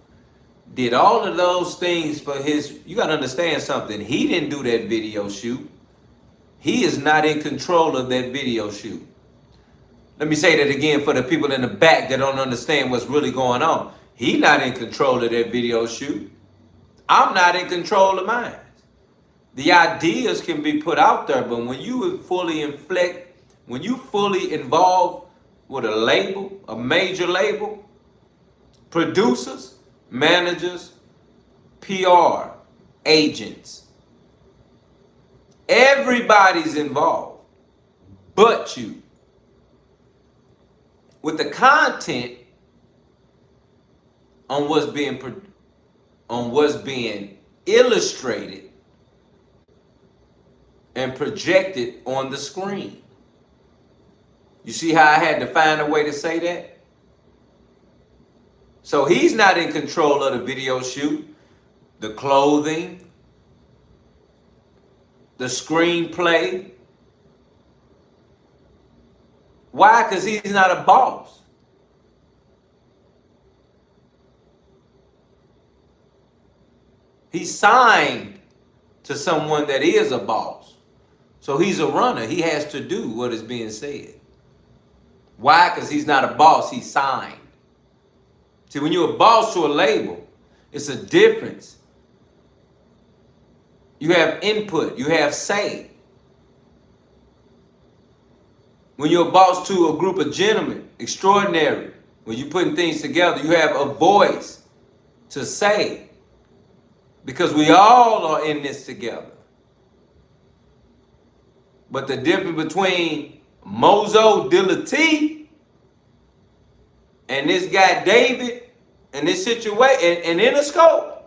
did all of those things for his, you gotta understand something. He didn't do that video shoot. He is not in control of that video shoot. Let me say that again for the people in the back that don't understand what's really going on. He not in control of that video shoot. I'm not in control of mine. The ideas can be put out there, but when you fully inflect, when you fully involved with a label, a major label, producers, managers, PR, agents, everybody's involved but you. With the content on what's being illustrated and projected on the screen. You see how I had to find a way to say that? So he's not in control of the video shoot, the clothing, the screenplay. Why? Because he's not a boss. He's signed to someone that is a boss. So he's a runner. He has to do what is being said. Why? Because he's not a boss. He's signed. See, when you're a boss to a label, it's a difference. You have input. You have say. When you're a boss to a group of gentlemen, extraordinary, when you're putting things together, you have a voice to say. Because we all are in this together. But the difference between Mozo Dealatofficial and this guy David and this situation and Interscope,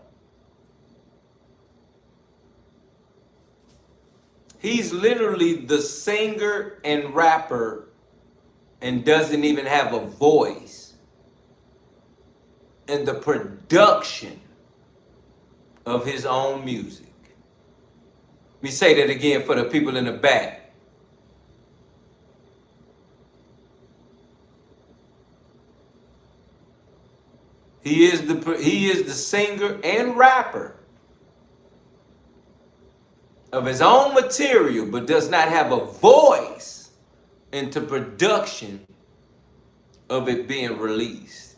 he's literally the singer and rapper and doesn't even have a voice in the production of his own music. Let me say that again for the people in the back. He is the singer and rapper of his own material, but does not have a voice into production of it being released.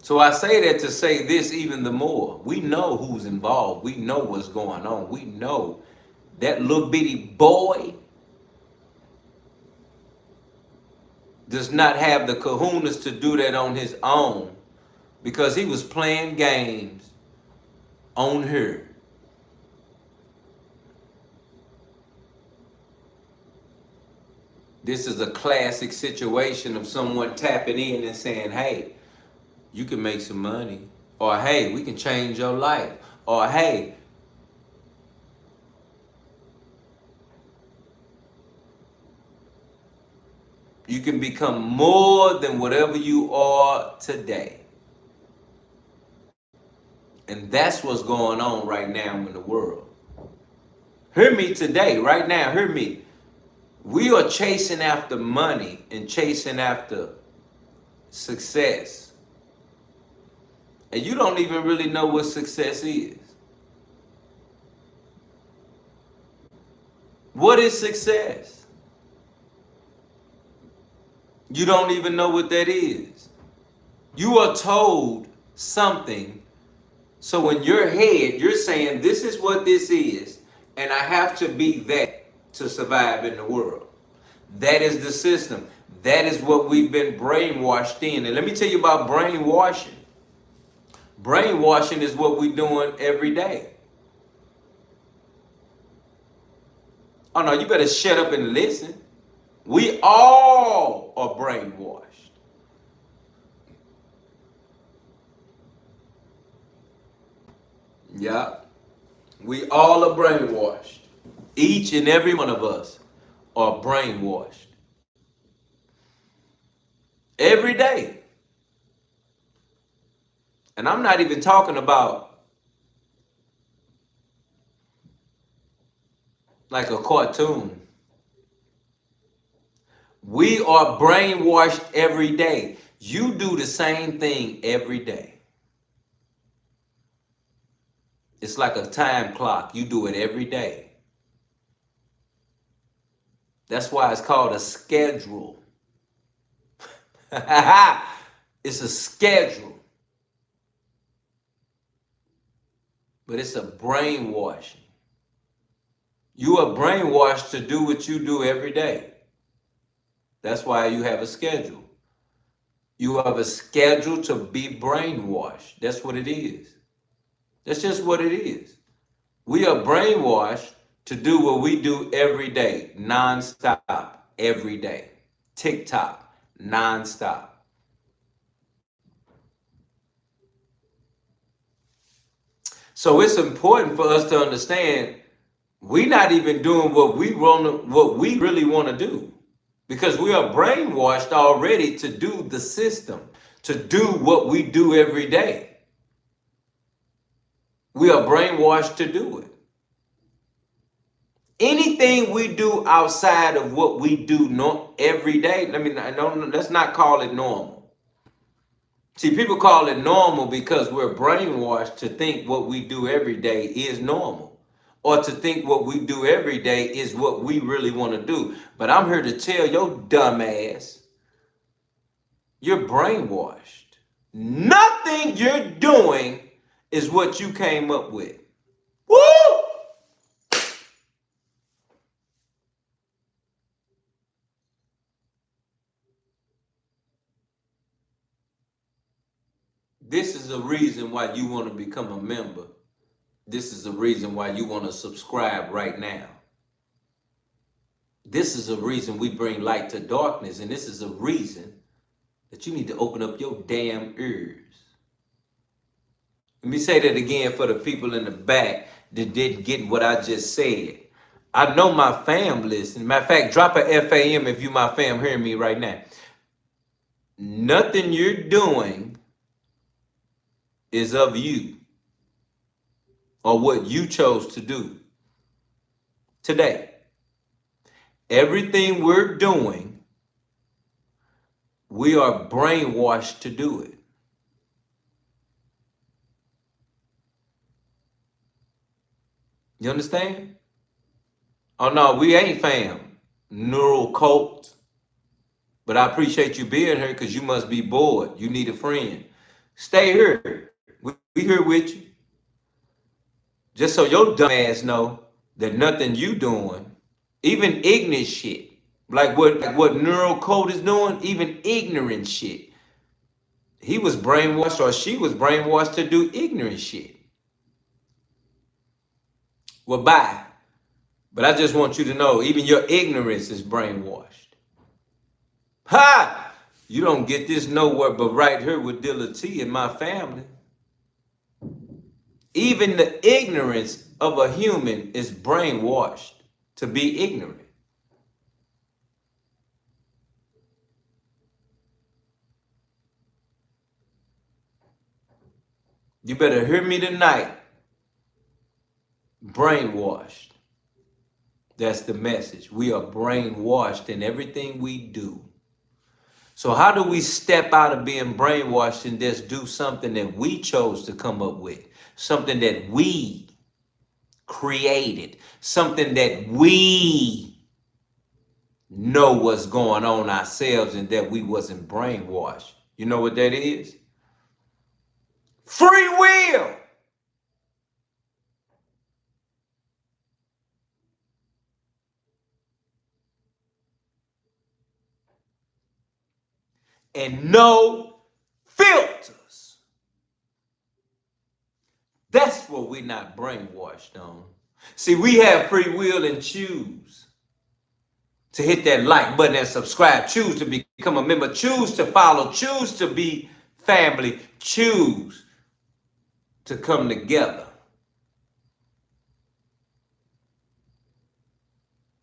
So I say that to say this even the more. We know who's involved. We know what's going on. We know that little bitty boy does not have the kahunas to do that on his own because he was playing games on her. This is a classic situation of someone tapping in and saying, hey, you can make some money. Or, hey, we can change your life. Or, hey, you can become more than whatever you are today. And that's what's going on right now in the world. Hear me today, right now, hear me. We are chasing after money and chasing after success. And you don't even really know what success is. What is success? You don't even know what that is. You are told something, so in your head, you're saying, this is what this is, and I have to be that to survive in the world. That is the system. That is what we've been brainwashed in. And let me tell you about brainwashing. Brainwashing is what we're doing every day. Oh no, you better shut up and listen. We all are brainwashed. Yeah, we all are brainwashed. Each and every one of us are brainwashed. Every day. And I'm not even talking about like a cartoon. We are brainwashed every day. You do the same thing every day. It's like a time clock. You do it every day. That's why it's called a schedule. It's a schedule. But it's a brainwashing. You are brainwashed to do what you do every day. That's why you have a schedule. You have a schedule to be brainwashed. That's what it is. That's just what it is. We are brainwashed to do what we do every day, nonstop, every day. TikTok, nonstop. So it's important for us to understand we're not even doing what we really want to do, because we are brainwashed already to do the system, to do what we do every day. We are brainwashed to do it. Anything we do outside of what we do every day, let's not call it normal. See, people call it normal because we're brainwashed to think what we do every day is normal, or to think what we do every day is what we really want to do. But I'm here to tell your dumb ass, you're brainwashed. Nothing you're doing is what you came up with. Woo! This is a reason why you want to become a member. This is a reason why you want to subscribe right now. This is a reason we bring light to darkness, and this is a reason that you need to open up your damn ears. Let me say that again for the people in the back that didn't get what I just said. I know my fam listen. Matter of fact, drop a FAM if you my fam hearing me right now. Nothing you're doing is of you or what you chose to do today. Everything we're doing, we are brainwashed to do it. You understand? Oh no, we ain't fam. Neural cult. But I appreciate you being here because you must be bored. You need a friend. Stay here. We here with you. Just so your dumb ass know that nothing you doing, even ignorant shit, like what neural code is doing, even ignorant shit. He was brainwashed or she was brainwashed to do ignorant shit. Well, bye. But I just want you to know, even your ignorance is brainwashed. Ha! You don't get this nowhere but right here with Dilla T and my family. Even the ignorance of a human is brainwashed to be ignorant. You better hear me tonight. Brainwashed. That's the message. We are brainwashed in everything we do. So how do we step out of being brainwashed and just do something that we chose to come up with? Something that we created. Something that we know what's going on ourselves and that we wasn't brainwashed. You know what that is? Free will. And no filters. That's what we're not brainwashed on. See, we have free will and choose to hit that like button and subscribe. Choose to become a member. Choose to follow. Choose to be family. Choose to come together.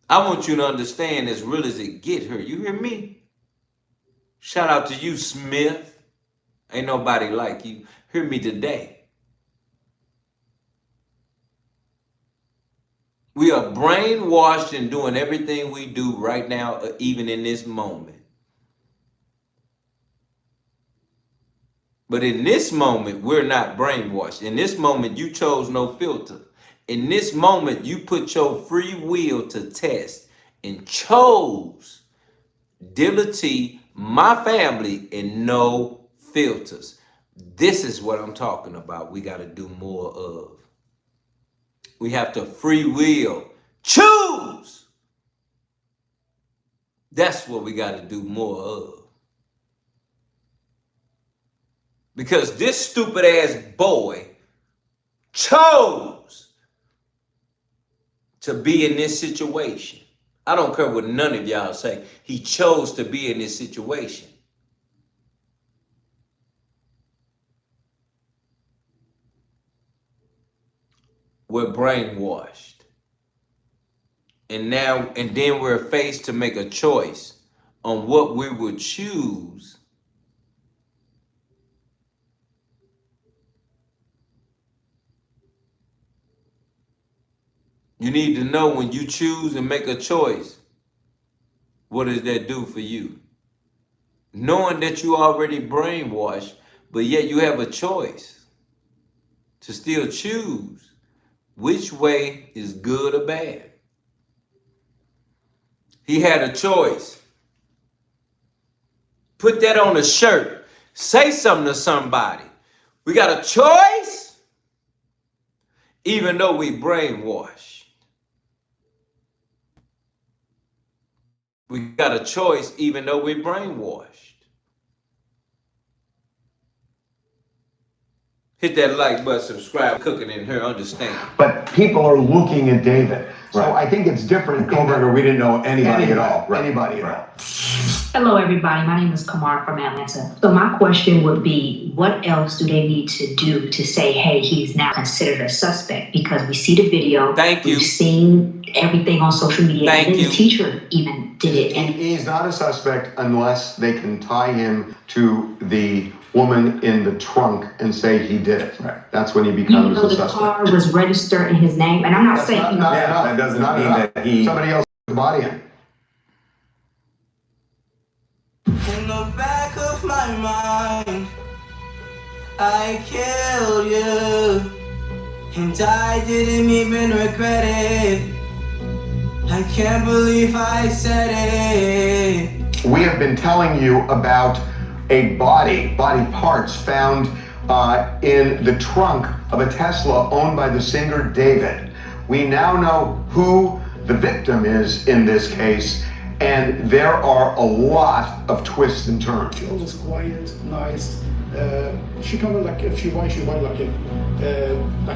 I want you to understand as real as it get here. You hear me? Shout out to you, Smith. Ain't nobody like you. Hear me today. We are brainwashed in doing everything we do right now, even in this moment. But in this moment, we're not brainwashed. In this moment, you chose no filter. In this moment, you put your free will to test and chose Dealatofficial, my family, and no filters. This is what I'm talking about. We got to do more of. We have to free will choose. That's what we got to do more of. Because this stupid ass boy chose to be in this situation. I don't care what none of y'all say. He chose to be in this situation. We're brainwashed. And then we're faced to make a choice on what we would choose. You need to know when you choose and make a choice, what does that do for you? Knowing that you already brainwashed, but yet you have a choice to still choose which way is good or bad. He had a choice. Put that on a shirt. Say something to somebody. We got a choice, even though we brainwashed. We got a choice even though we're brainwashed. Hit that like button, subscribe, cooking in here, understand. But people are looking at David. So I think it's different. Koberger, we didn't know anybody at all. Anybody at all. Hello, everybody. My name is Kamar from Atlanta. So my question would be, what else do they need to do to say, hey, he's now considered a suspect? Because we see the video. Thank you. We've seen everything on social media. Thank you. The teacher even did it. And He's not a suspect unless they can tie him to the woman in the trunk and say he did it. Right. That's when he becomes a the suspect. car was registered in his name. And I'm not saying, that doesn't mean that he... Somebody else put the body in. In the back of my mind, I killed you, and I didn't even regret it. I can't believe I said it. We have been telling you about a body parts found in the trunk of a Tesla owned by the singer David. We now know who the victim is in this case, and there are a lot of twists and turns. She was quiet, nice. She come like if she buy like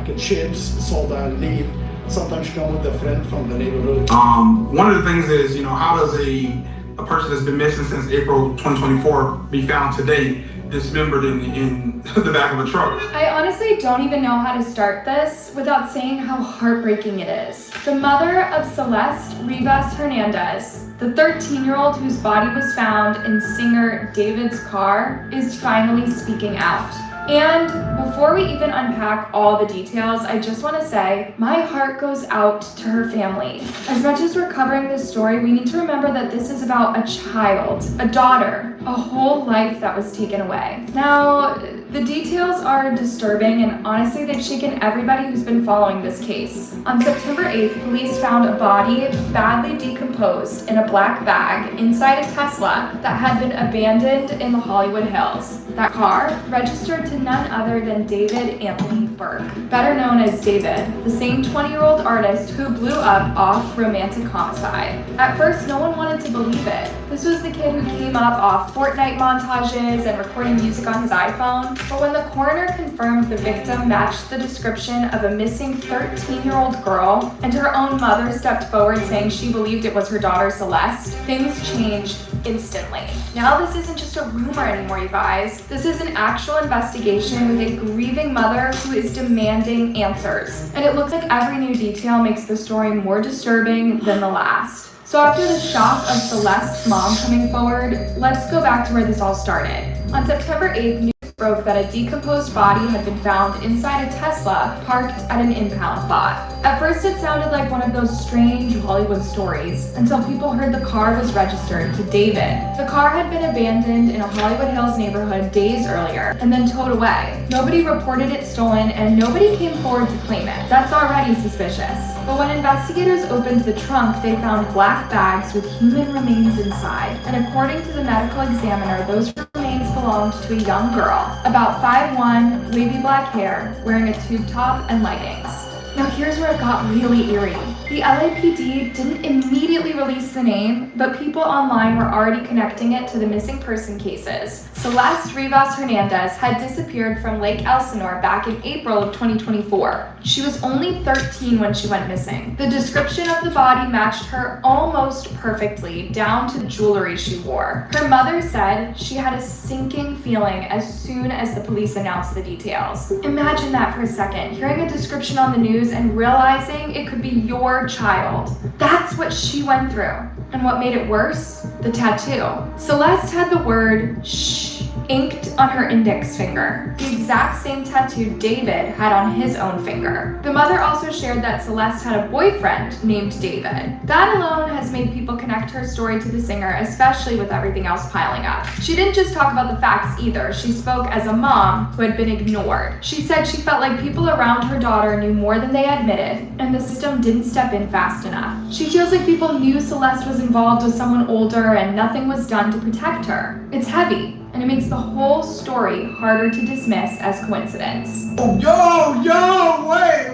a chips, soda, and leave. Sometimes she come with a friend from the neighborhood. One of the things is, how does a person that's been missing since April 2024 be found today dismembered in the back of a truck? I honestly don't even know how to start this without saying how heartbreaking it is. The mother of Celeste Rivas Hernandez, the 13-year-old whose body was found in singer David's car, is finally speaking out. And before we even unpack all the details, I just want to say my heart goes out to her family. As much as we're covering this story, we need to remember that this is about a child, a daughter, a whole life that was taken away. Now, the details are disturbing, and honestly, they've shaken everybody who's been following this case. On September 8th, police found a body badly decomposed in a black bag inside a Tesla that had been abandoned in the Hollywood Hills. That car registered to none other than David Anthony Burke, better known as David, the same 20-year-old artist who blew up off Romantic Homicide. At first, no one wanted to believe it. This was the kid who came up off Fortnite montages and recording music on his iPhone. But when the coroner confirmed the victim matched the description of a missing 13-year-old girl, and her own mother stepped forward saying she believed it was her daughter Celeste, things changed instantly. Now this isn't just a rumor anymore, you guys. This is an actual investigation with a grieving mother who is demanding answers. And it looks like every new detail makes the story more disturbing than the last. So after the shock of Celeste's mom coming forward, let's go back to where this all started. On September 8th, news broke that a decomposed body had been found inside a Tesla parked at an impound lot. At first it sounded like one of those strange Hollywood stories until people heard the car was registered to David. The car had been abandoned in a Hollywood Hills neighborhood days earlier and then towed away. Nobody reported it stolen and nobody came forward to claim it. That's already suspicious. But when investigators opened the trunk, they found black bags with human remains inside. And according to the medical examiner, those remains belonged to a young girl, about 5'1", wavy black hair, wearing a tube top and leggings. Now here's where it got really eerie. The LAPD didn't immediately release the name, but people online were already connecting it to the missing person cases. Celeste Rivas Hernandez had disappeared from Lake Elsinore back in April of 2024. She was only 13 when she went missing. The description of the body matched her almost perfectly, down to jewelry she wore. Her mother said she had a sinking feeling as soon as the police announced the details. Imagine that for a second, hearing a description on the news and realizing it could be your child. That's what she went through. And what made it worse? The tattoo. Celeste had the word shh inked on her index finger, the exact same tattoo David had on his own finger. The mother also shared that Celeste had a boyfriend named David. That alone has made people connect her story to the singer, especially with everything else piling up. She didn't just talk about the facts either. She spoke as a mom who had been ignored. She said she felt like people around her daughter knew more than they admitted, and the system didn't step in fast enough. She feels like people knew Celeste was involved with someone older and nothing was done to protect her. It's heavy, and it makes the whole story harder to dismiss as coincidence. Yo, wait.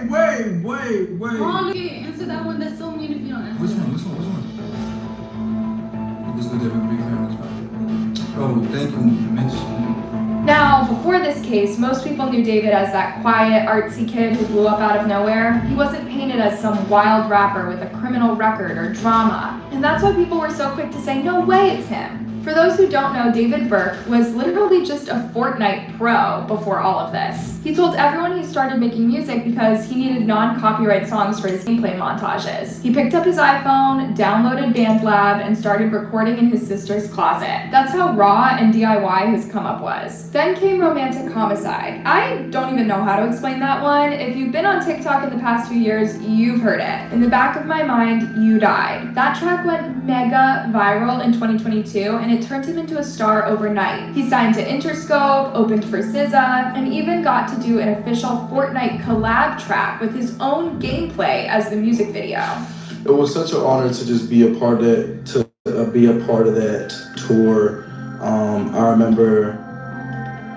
Oh, okay, answer that one. That's so mean if you don't answer. Which one? What's the David big family spot? Oh, thank you, Mitch. Now, before this case, most people knew David as that quiet, artsy kid who blew up out of nowhere. He wasn't painted as some wild rapper with a criminal record or drama. And that's why people were so quick to say, no way, it's him. For those who don't know, David Burke was literally just a Fortnite pro before all of this. He told everyone he started making music because he needed non-copyright songs for his gameplay montages. He picked up his iPhone, downloaded BandLab, and started recording in his sister's closet. That's how raw and DIY his come-up was. Then came Romantic Homicide. I don't even know how to explain that one. If you've been on TikTok in the past few years, you've heard it. In the back of my mind, you died. That track went mega viral in 2022, and it turned him into a star overnight. He signed to Interscope, opened for SZA, and even got to do an official Fortnite collab track with his own gameplay as the music video. It was such an honor to just be a part of that, tour. I remember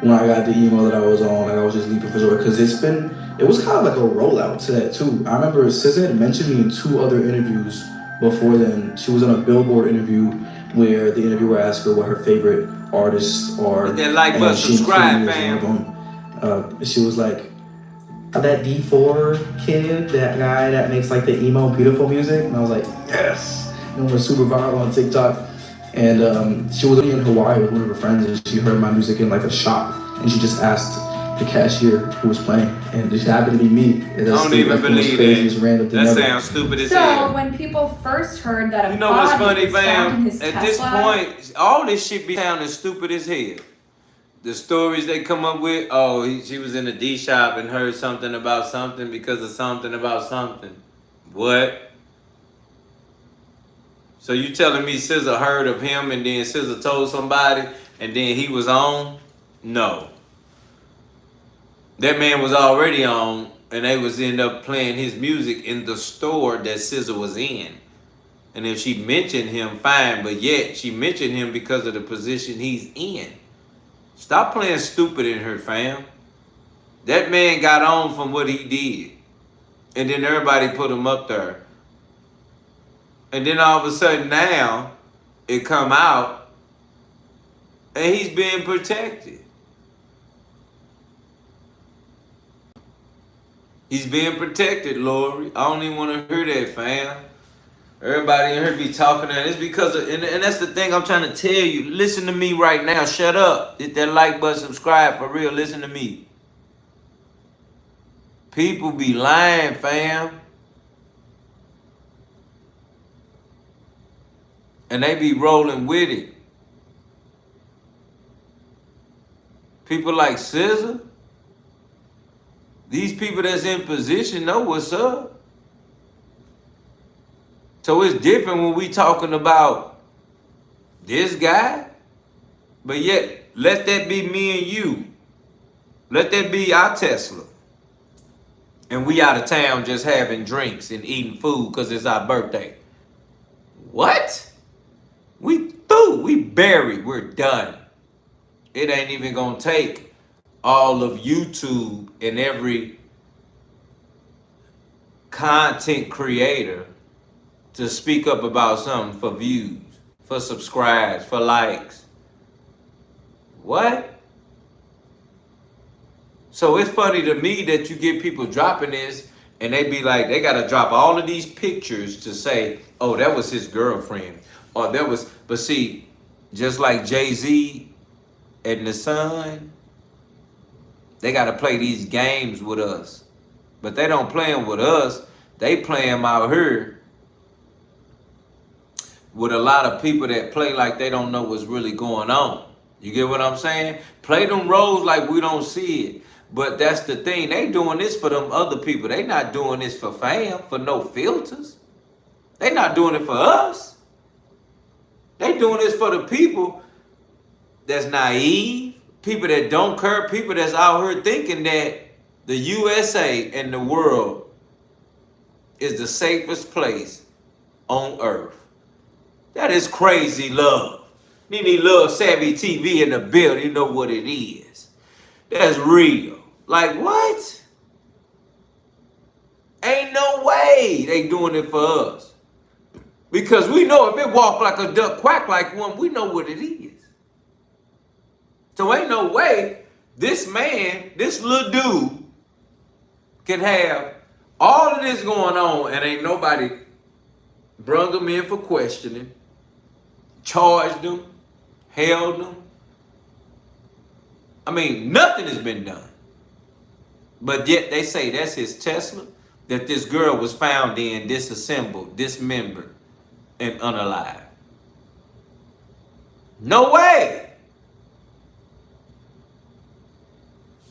when I got the email that I was on, and I was just leaping for joy because it was kind of like a rollout to that too. I remember SZA had mentioned me in 2 other interviews before then. She was on a Billboard interview where the interviewer asked her what her favorite artists are. Hit that like button, subscribe, fam. She was like, that D4 kid, that guy that makes like the emo beautiful music. And I was like, yes. And we're super viral on TikTok. And she was in Hawaii with one of her friends, and she heard my music in like a shop, and she just asked the cashier who was playing, and it happened to be me. I don't even believe that. That sounds stupid as hell. So when people first heard that a you know what's body funny, was found in his fam? At Tesla, this point, all this shit be sounding stupid as hell. The stories they come up with, she was in a D shop and heard something about something because of something about something. What? So you telling me SZA heard of him and then SZA told somebody and then he was on? No. That man was already on and they was end up playing his music in the store that SZA was in. And if she mentioned him, fine, but yet she mentioned him because of the position he's in. Stop playing stupid in her, fam. That man got on from what he did. And then everybody put him up there. And then all of a sudden now, it come out, and he's being protected. He's being protected, Lori. I don't even want to hear that, fam. Everybody in here be talking that. It's because of, and that's the thing I'm trying to tell you. Listen to me right now. Shut up. Hit that like button, subscribe for real. Listen to me. People be lying, fam. And they be rolling with it. People like SZA. These people that's in position know what's up. So it's different when we talking about this guy. But yet, let that be me and you. Let that be our Tesla. And we out of town just having drinks and eating food because it's our birthday. What? We through. We buried. We're done. It ain't even going to take all of YouTube and every content creator to speak up about something for views, for subscribes, for likes. What? So it's funny to me that you get people dropping this and they be like, they got to drop all of these pictures to say, oh, that was his girlfriend. Or that was, but see, just like Jay-Z and the Sun, they got to play these games with us. But they don't play them with us. They play them out here with a lot of people that play like they don't know what's really going on. You get what I'm saying? Play them roles like we don't see it. But that's the thing. They doing this for them other people. They not doing this for fam, for no filters. They not doing it for us. They doing this for the people that's naive, people that don't care, people that's out here thinking that the USA and the world is the safest place on earth. That is crazy love. Nene Love Savvy TV in the building, you know what it is. That's real. Like what? Ain't no way they doing it for us. Because we know if it walk like a duck, quack like one, we know what it is. So ain't no way this man, this little dude, can have all of this going on and ain't nobody brung him in for questioning, charged him, held him. I mean, nothing has been done. But yet they say that's his Tesla that this girl was found in, disassembled, dismembered, and unalived. No way.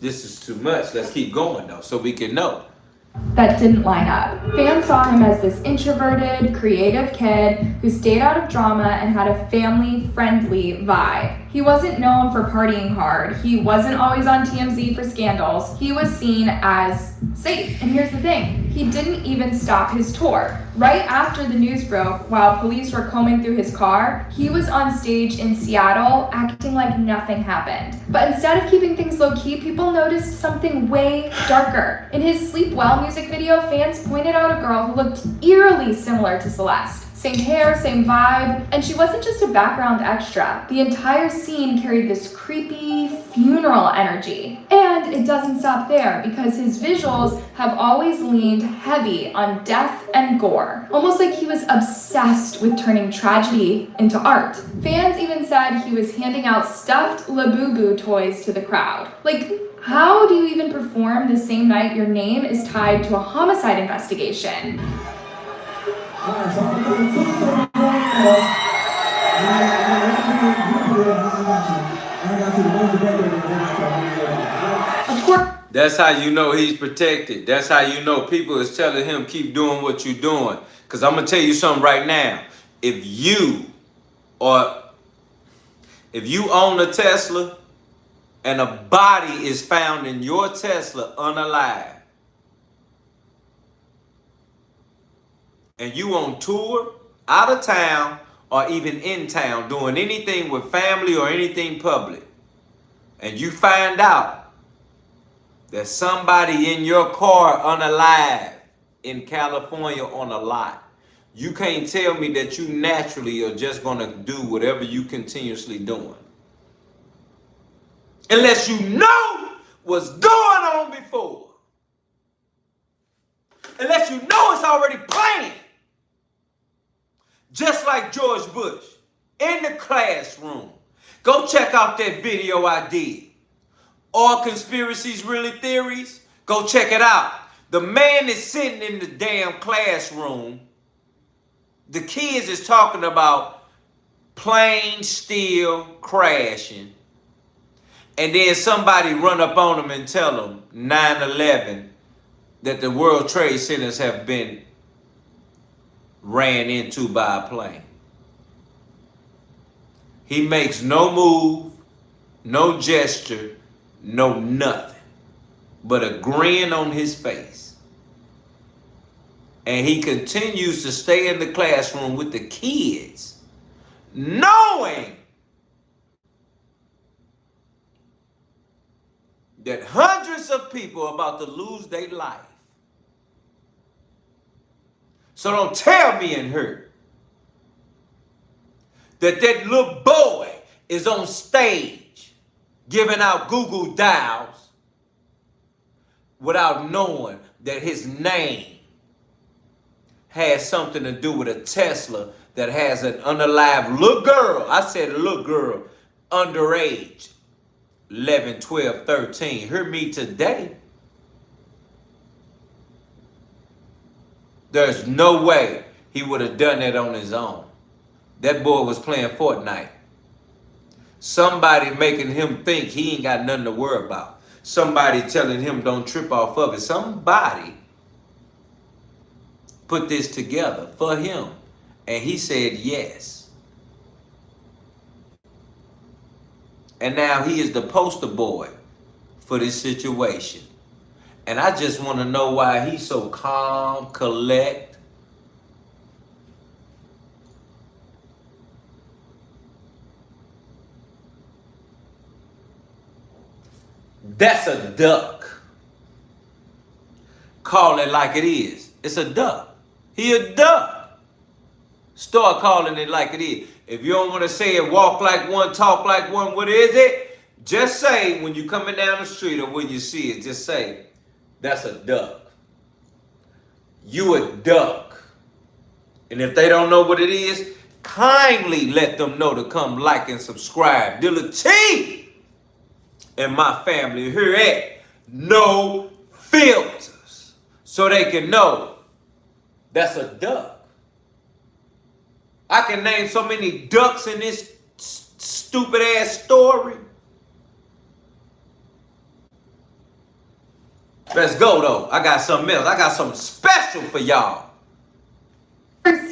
This is too much. Let's keep going though, so we can know. That didn't line up. Fans saw him as this introverted, creative kid who stayed out of drama and had a family-friendly vibe. He wasn't known for partying hard. He wasn't always on TMZ for scandals. He was seen as safe. And here's the thing, he didn't even stop his tour. Right after the news broke, while police were combing through his car, he was on stage in Seattle acting like nothing happened. But instead of keeping things low-key, people noticed something way darker. In his Sleep Well music video, fans pointed out a girl who looked eerily similar to Celeste. Same hair, same vibe, and she wasn't just a background extra. The entire scene carried this creepy funeral energy. And it doesn't stop there, because his visuals have always leaned heavy on death and gore. Almost like he was obsessed with turning tragedy into art. Fans even said he was handing out stuffed Labubu toys to the crowd. Like, how do you even perform the same night your name is tied to a homicide investigation? Of course. That's how you know he's protected. That's how you know people is telling him keep doing what you're doing. Because I'm going to tell you something right now. If you own a Tesla and a body is found in your Tesla unalive, and you on tour, out of town, or even in town, doing anything with family or anything public, and you find out that somebody in your car unalive in California on a lot, you can't tell me that you naturally are just gonna do whatever you continuously doing. Unless you know what's going on before. Unless you know it's already planned. Just like George Bush in the classroom. Go check out that video I did. All conspiracies, really theories? Go check it out. The man is sitting in the damn classroom. The kids is talking about planes still crashing. And then somebody run up on them and tell them 9/11 that the World Trade Centers have been ran into by a plane. He makes no move, no gesture, no nothing, but a grin on his face. And he continues to stay in the classroom with the kids, knowing that hundreds of people are about to lose their life. So don't tell me and her that little boy is on stage giving out Google Dials without knowing that his name has something to do with a Tesla that has an unalived little girl. I said a little girl, underage, 11, 12, 13. Hear me today. There's no way he would have done that on his own. That boy was playing Fortnite. Somebody making him think he ain't got nothing to worry about. Somebody telling him don't trip off of it. Somebody put this together for him. And he said yes. And now he is the poster boy for this situation. And I just want to know why he's so calm, collect. That's a duck. Call it like it is. It's a duck. He a duck. Start calling it like it is. If you don't want to say it, walk like one, talk like one, what is it? Just say when you're coming down the street or when you see it, just say, that's a duck. You a duck. And if they don't know what it is, kindly let them know to come like and subscribe. Dealatofficial and my family here at No Filters, so they can know that's a duck. I can name so many ducks in this stupid ass story. Let's go though. I got something else. I got something special for y'all.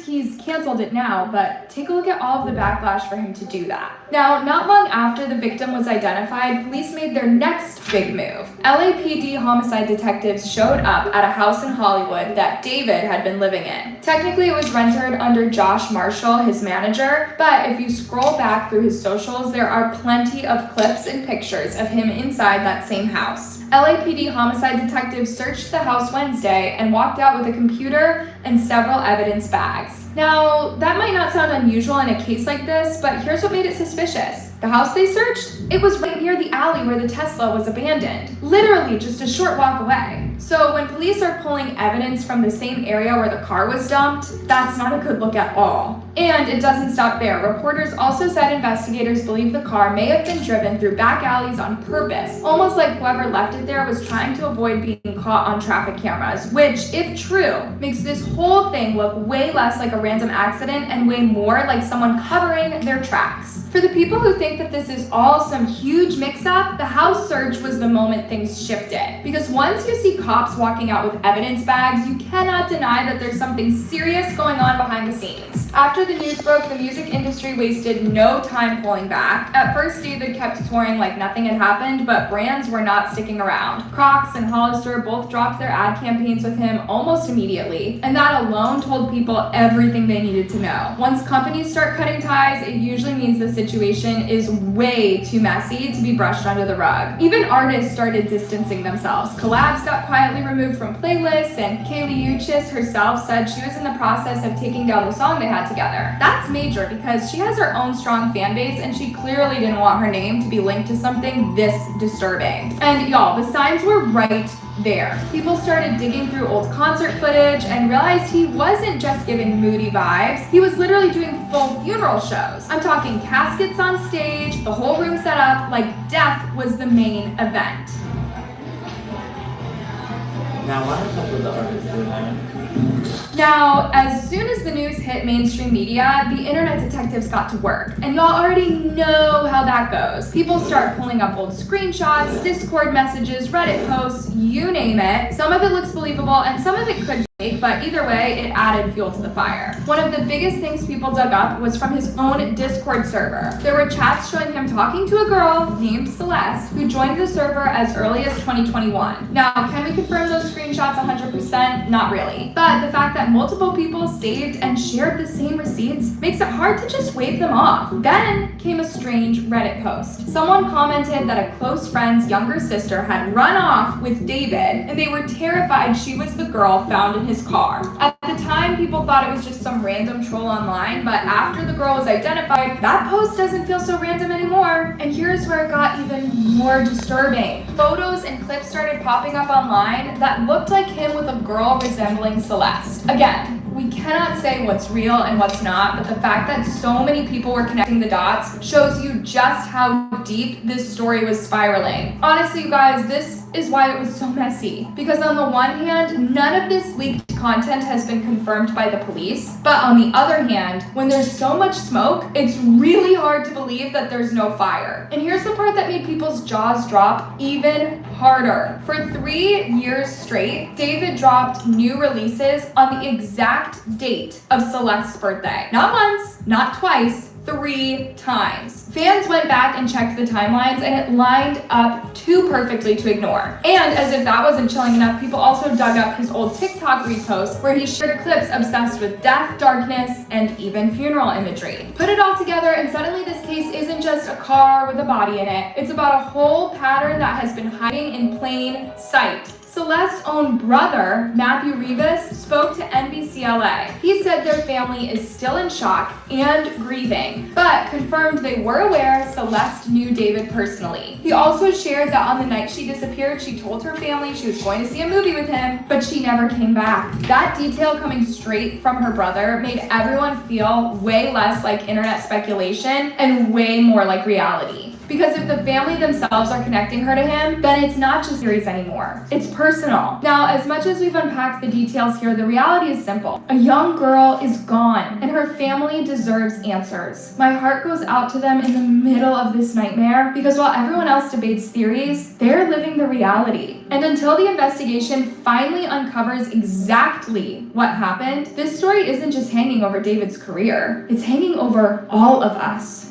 He's canceled it now, but take a look at all of the backlash for him to do that. Now, not long after the victim was identified, police made their next big move. LAPD homicide detectives showed up at a house in Hollywood that David had been living in. Technically, it was rented under Josh Marshall, his manager, but if you scroll back through his socials, there are plenty of clips and pictures of him inside that same house. LAPD homicide detectives searched the house Wednesday and walked out with a computer and several evidence bags. Now, that might not sound unusual in a case like this, but here's what made it suspicious. The house they searched, it was right near the alley where the Tesla was abandoned, literally just a short walk away. So when police are pulling evidence from the same area where the car was dumped, that's not a good look at all. And it doesn't stop there. Reporters also said investigators believe the car may have been driven through back alleys on purpose, almost like whoever left it there was trying to avoid being caught on traffic cameras, which, if true, makes this whole thing look way less like a random accident and way more like someone covering their tracks. For the people who think that this is all some huge mix-up, the house search was the moment things shifted. Because once you see cops walking out with evidence bags, you cannot deny that there's something serious going on behind the scenes. After the news broke, the music industry wasted no time pulling back. At first, David kept touring like nothing had happened, but brands were not sticking around. Crocs and Hollister both dropped their ad campaigns with him almost immediately, and that alone told people everything they needed to know. Once companies start cutting ties, it usually means the situation is way too messy to be brushed under the rug. Even artists started distancing themselves. Collabs got quietly removed from playlists, and Kaylee Uchis herself said she was in the process of taking down the song they had together. That's major because she has her own strong fan base, and she clearly didn't want her name to be linked to something this disturbing. And y'all, the signs were right there. People started digging through old concert footage and realized he wasn't just giving moody vibes, he was literally doing full funeral shows. I'm talking caskets on stage, the whole room set up like death was the main event. Now, why are a couple of the artists doing that? Now, as soon as the news hit mainstream media, the internet detectives got to work. And y'all already know how that goes. People start pulling up old screenshots, Discord messages, Reddit posts, you name it. Some of it looks believable and some of it could be fake, but either way, it added fuel to the fire. One of the biggest things people dug up was from his own Discord server. There were chats showing him talking to a girl named Celeste who joined the server as early as 2021. Now, can we confirm those screenshots 100%? Not really. But the fact that multiple people saved and shared the same receipts makes it hard to just wave them off. Then came a strange Reddit post. Someone commented that a close friend's younger sister had run off with David and they were terrified she was the girl found in his car. At the time, people thought it was just some random troll online, but after the girl was identified, that post doesn't feel so random anymore. And here's where it got even more disturbing. Photos and clips started popping up online that looked like him with a girl resembling Celeste. Again, we cannot say what's real and what's not, but the fact that so many people were connecting the dots shows you just how deep this story was spiraling. Honestly, you guys, this is why it was so messy. Because on the one hand, none of this leaked content has been confirmed by the police, but on the other hand, when there's so much smoke, it's really hard to believe that there's no fire. And here's the part that made people's jaws drop even harder. For 3 years straight, David dropped new releases on the exact date of Celeste's birthday. Not once, not twice, 3 times. Fans went back and checked the timelines and it lined up too perfectly to ignore. And as if that wasn't chilling enough, people also dug up his old TikTok reposts where he shared clips obsessed with death, darkness, and even funeral imagery. Put it all together and suddenly this case isn't just a car with a body in it. It's about a whole pattern that has been hiding in plain sight. Celeste's own brother, Matthew Rivas, spoke to NBCLA. He said their family is still in shock and grieving, but confirmed they were aware Celeste knew David personally. He also shared that on the night she disappeared, she told her family she was going to see a movie with him, but she never came back. That detail coming straight from her brother made everyone feel way less like internet speculation and way more like reality. Because if the family themselves are connecting her to him, then it's not just theories anymore. It's personal. Now, as much as we've unpacked the details here, the reality is simple. A young girl is gone, and her family deserves answers. My heart goes out to them in the middle of this nightmare, because while everyone else debates theories, they're living the reality. And until the investigation finally uncovers exactly what happened, this story isn't just hanging over David's career. It's hanging over all of us.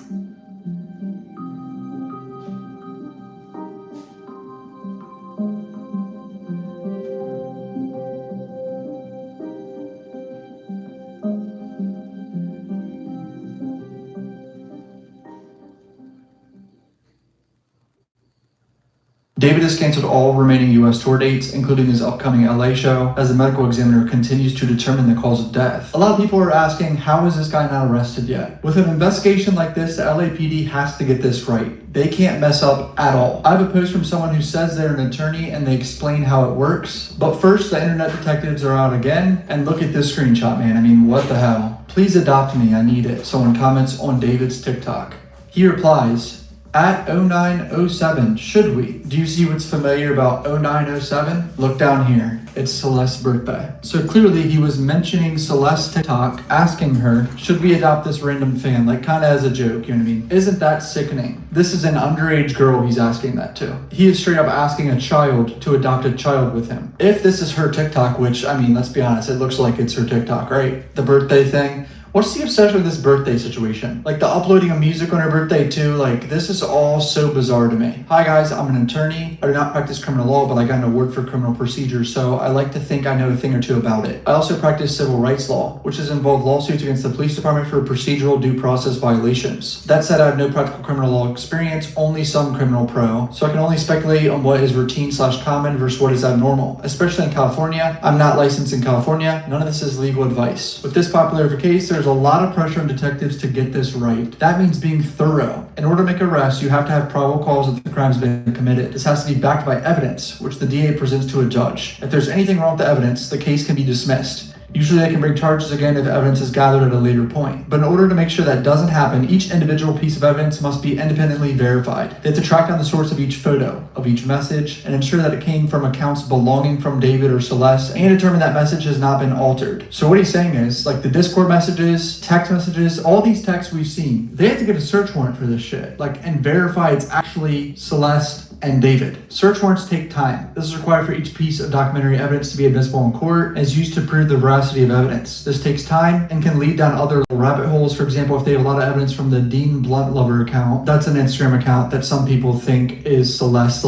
David has canceled all remaining US tour dates, including his upcoming LA show, as the medical examiner continues to determine the cause of death. A lot of people are asking, how is this guy not arrested yet? With an investigation like this, the LAPD has to get this right. They can't mess up at all. I have a post from someone who says they're an attorney and they explain how it works. But first, the internet detectives are out again, and look at this screenshot, man. I mean, what the hell? Please adopt me, I need it. Someone comments on David's TikTok. He replies, at 0907, should we? Do you see what's familiar about 0907? Look down here. It's Celeste's birthday. So clearly he was mentioning Celeste's TikTok, asking her, should we adopt this random fan? Like kind of as a joke, you know what I mean? Isn't that sickening? This is an underage girl he's asking that to. He is straight up asking a child to adopt a child with him. If this is her TikTok, which, I mean, let's be honest, it looks like it's her TikTok, right? The birthday thing. What's the obsession with this birthday situation? Like the uploading of music on her birthday too, like this is all so bizarre to me. Hi guys, I'm an attorney. I do not practice criminal law, but I got an award for criminal procedure, so I like to think I know a thing or two about it. I also practice civil rights law, which has involved lawsuits against the police department for procedural due process violations. That said, I have no practical criminal law experience, only some criminal pro, so I can only speculate on what is routine/common versus what is abnormal. Especially in California, I'm not licensed in California. None of this is legal advice. With this popular of a case, there's a lot of pressure on detectives to get this right. That means being thorough. In order to make arrests, you have to have probable cause that the crime's been committed. This has to be backed by evidence, which the DA presents to a judge. If there's anything wrong with the evidence, the case can be dismissed. Usually they can bring charges again if evidence is gathered at a later point. But in order to make sure that doesn't happen, each individual piece of evidence must be independently verified. They have to track down the source of each photo, of each message, and ensure that it came from accounts belonging from David or Celeste, and determine that message has not been altered. So what he's saying is, like the Discord messages, text messages, all these texts we've seen, they have to get a search warrant for this shit, like, and verify it's actually Celeste and David. Search warrants take time. This is required for each piece of documentary evidence to be admissible in court and is used to prove the veracity of evidence. This takes time and can lead down other rabbit holes. For example, if they have a lot of evidence from the Dean Blunt Lover account, that's an Instagram account that some people think is Celeste's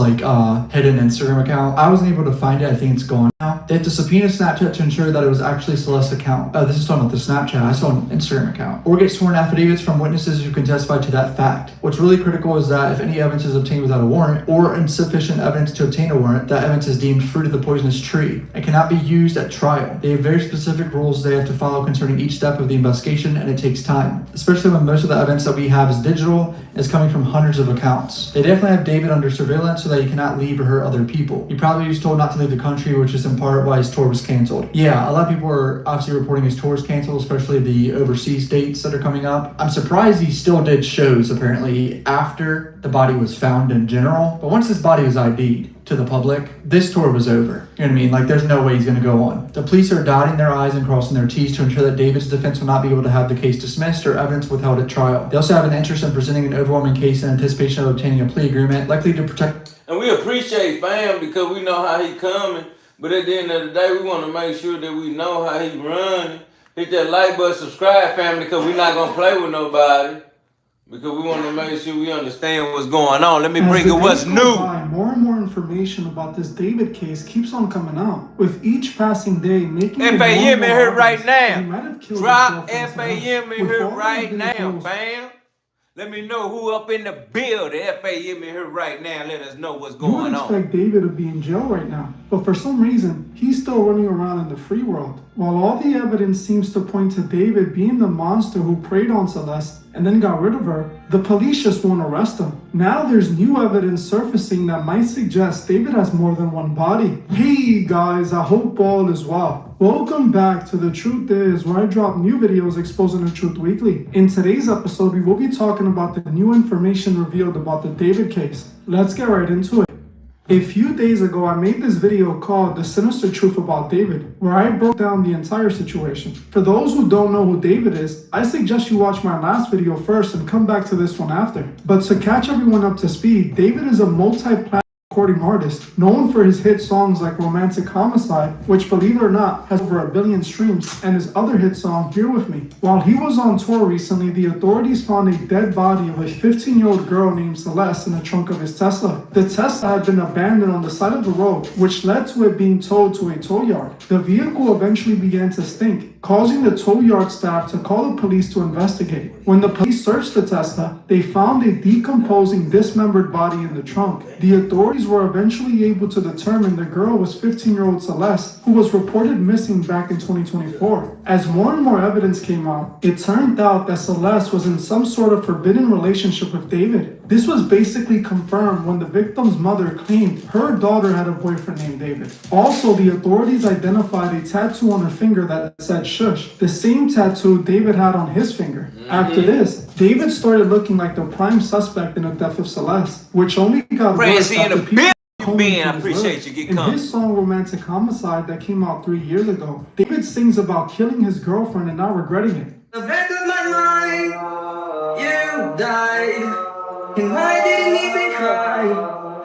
hidden Instagram account. I wasn't able to find it. I think it's gone now. They have to subpoena Snapchat to ensure that it was actually Celeste's account. This is talking about the Snapchat. I saw an Instagram account. Or get sworn affidavits from witnesses who can testify to that fact. What's really critical is that if any evidence is obtained without a warrant or insufficient evidence to obtain a warrant, that evidence is deemed fruit of the poisonous tree and cannot be used at trial. They have very specific rules they have to follow concerning each step of the investigation, and it takes time, especially when most of the evidence that we have is digital and is coming from hundreds of accounts. They definitely have David under surveillance so that he cannot leave or hurt other people. He probably was told not to leave the country, which is in part why his tour was canceled. Yeah, a lot of people are obviously reporting his tour is canceled, especially the overseas dates that are coming up. I'm surprised he still did shows apparently after the body was found in general, but once this body was ID'd to the public, this tour was over. You know what I mean? Like, there's no way he's going to go on. The police are dotting their I's and crossing their T's to ensure that David's defense will not be able to have the case dismissed or evidence withheld at trial. They also have an interest in presenting an overwhelming case in anticipation of obtaining a plea agreement, likely to protect. And we appreciate fam because we know how he coming. But at the end of the day, we want to make sure that we know how he running. Hit that like button, subscribe, family, because we're not going to play with nobody. Because we want to make sure we understand what's going on. Let me bring you what's new. More and more information about this David case keeps on coming out. With each passing day, making FAM in here right now. Drop FAM in here right now, fam. Let me know who up in the building. FAM in here right now. Let us know what's going on. You would expect David to be in jail right now, but for some reason, he's still running around in the free world. While all the evidence seems to point to David being the monster who preyed on Celeste and then got rid of her, the police just won't arrest him. Now there's new evidence surfacing that might suggest David has more than one body. Hey guys, I hope all is well. Welcome back to The Truth Is, where I drop new videos exposing the truth weekly. In today's episode, we will be talking about the new information revealed about the David case. Let's get right into it. A few days ago, I made this video called The Sinister Truth About David, where I broke down the entire situation. For those who don't know who David is, I suggest you watch my last video first and come back to this one after. But to catch everyone up to speed, David is a multi-platinum recording artist, known for his hit songs like Romantic Homicide, which, believe it or not, has over 1 billion streams, and his other hit song, Here With Me. While he was on tour recently, the authorities found a dead body of a 15-year-old girl named Celeste in the trunk of his Tesla. The Tesla had been abandoned on the side of the road, which led to it being towed to a tow yard. The vehicle eventually began to stink, causing the tow yard staff to call the police to investigate. When the police searched the Tesla, they found a decomposing, dismembered body in the trunk. The authorities were eventually able to determine the girl was 15-year-old Celeste, who was reported missing back in 2024. As more and more evidence came out, it turned out that Celeste was in some sort of forbidden relationship with David. This was basically confirmed when the victim's mother claimed her daughter had a boyfriend named David. Also, the authorities identified a tattoo on her finger that said shush, the same tattoo David had on his finger. After this, David started looking like the prime suspect in the death of Celeste, which only got worse after people I appreciate you getting in his song Romantic Homicide that came out 3 years ago, David sings about killing his girlfriend and not regretting it. The back of my mind, you died. And I didn't even cry,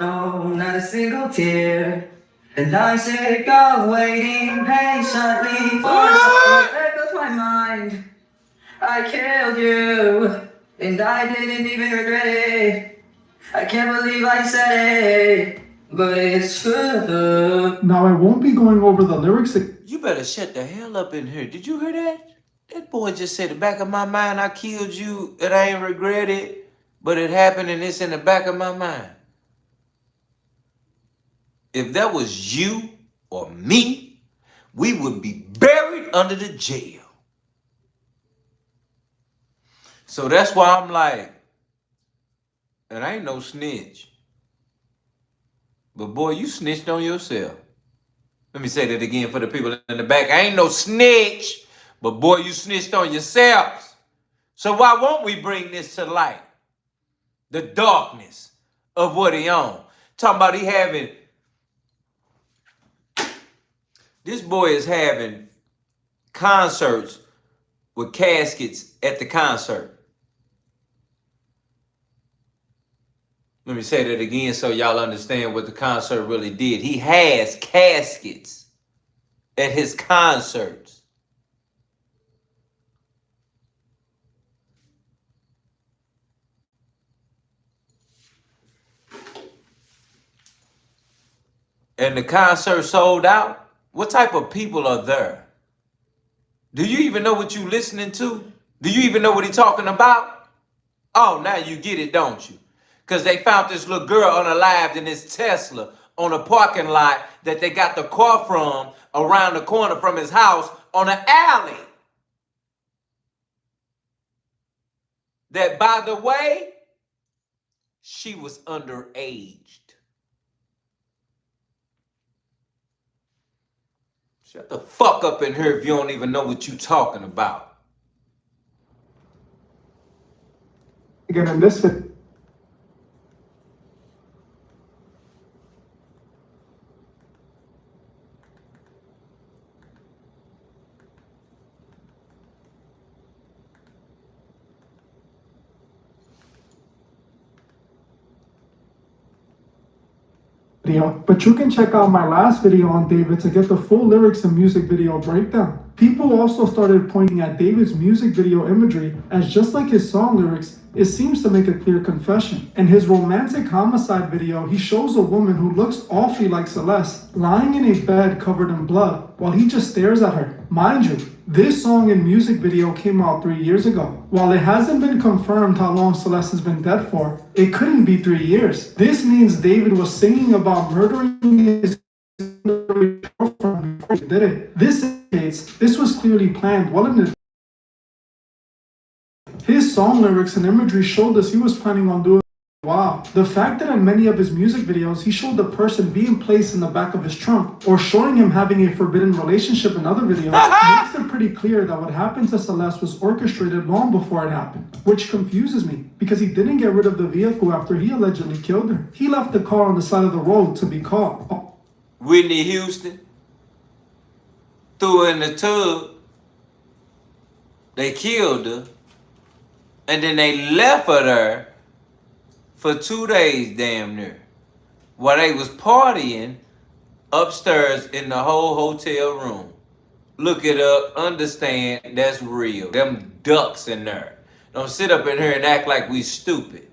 no, not a single tear. And I'm sick of waiting patiently for the back of my mind. I killed you, and I didn't even regret it. I can't believe I said it, but it's true. Now I won't be going over the lyrics. You better shut the hell up in here. Did you hear that? That boy just said, the back of my mind, I killed you, and I ain't regret it. But it happened and it's in the back of my mind. If that was you or me, we would be buried under the jail. So that's why I'm like, and I ain't no snitch. But boy, you snitched on yourself. Let me say that again for the people in the back. I ain't no snitch, but boy, you snitched on yourselves. So why won't we bring this to light? The darkness of what he owned. Talking about he having, this boy is having concerts with caskets at the concert. Let me say that again so y'all understand what the concert really did. He has caskets at his concerts. And the concert sold out? What type of people are there? Do you even know what you're listening to? Do you even know what he's talking about? Oh, now you get it, don't you? Because they found this little girl unalived in this Tesla on a parking lot that they got the car from around the corner from his house on an alley. That, by the way, she was underage. Shut the fuck up in here if you don't even know what you're talking about. Again, in this video. But you can check out my last video on David to get the full lyrics and music video breakdown. People also started pointing at David's music video imagery as just like his song lyrics, it seems to make a clear confession. In his romantic homicide video, he shows a woman who looks awfully like Celeste lying in a bed covered in blood while he just stares at her. Mind you, this song and music video came out 3 years ago. While it hasn't been confirmed how long Celeste has been dead for, it couldn't be 3 years. This means David was singing about murdering his girlfriend before he did it. This indicates this was clearly planned well in advance. His song lyrics and imagery showed us he was planning on doing. Wow. The fact that in many of his music videos, he showed the person being placed in the back of his trunk or showing him having a forbidden relationship in other videos makes it pretty clear that what happened to Celeste was orchestrated long before it happened, which confuses me because he didn't get rid of the vehicle after he allegedly killed her. He left the car on the side of the road to be caught. Whitney Houston threw her in the tub. They killed her. And then they left her there for 2 days, damn near, while they was partying upstairs in the whole hotel room. Look it up, understand, that's real. Them ducks in there. Don't sit up in here and act like we stupid.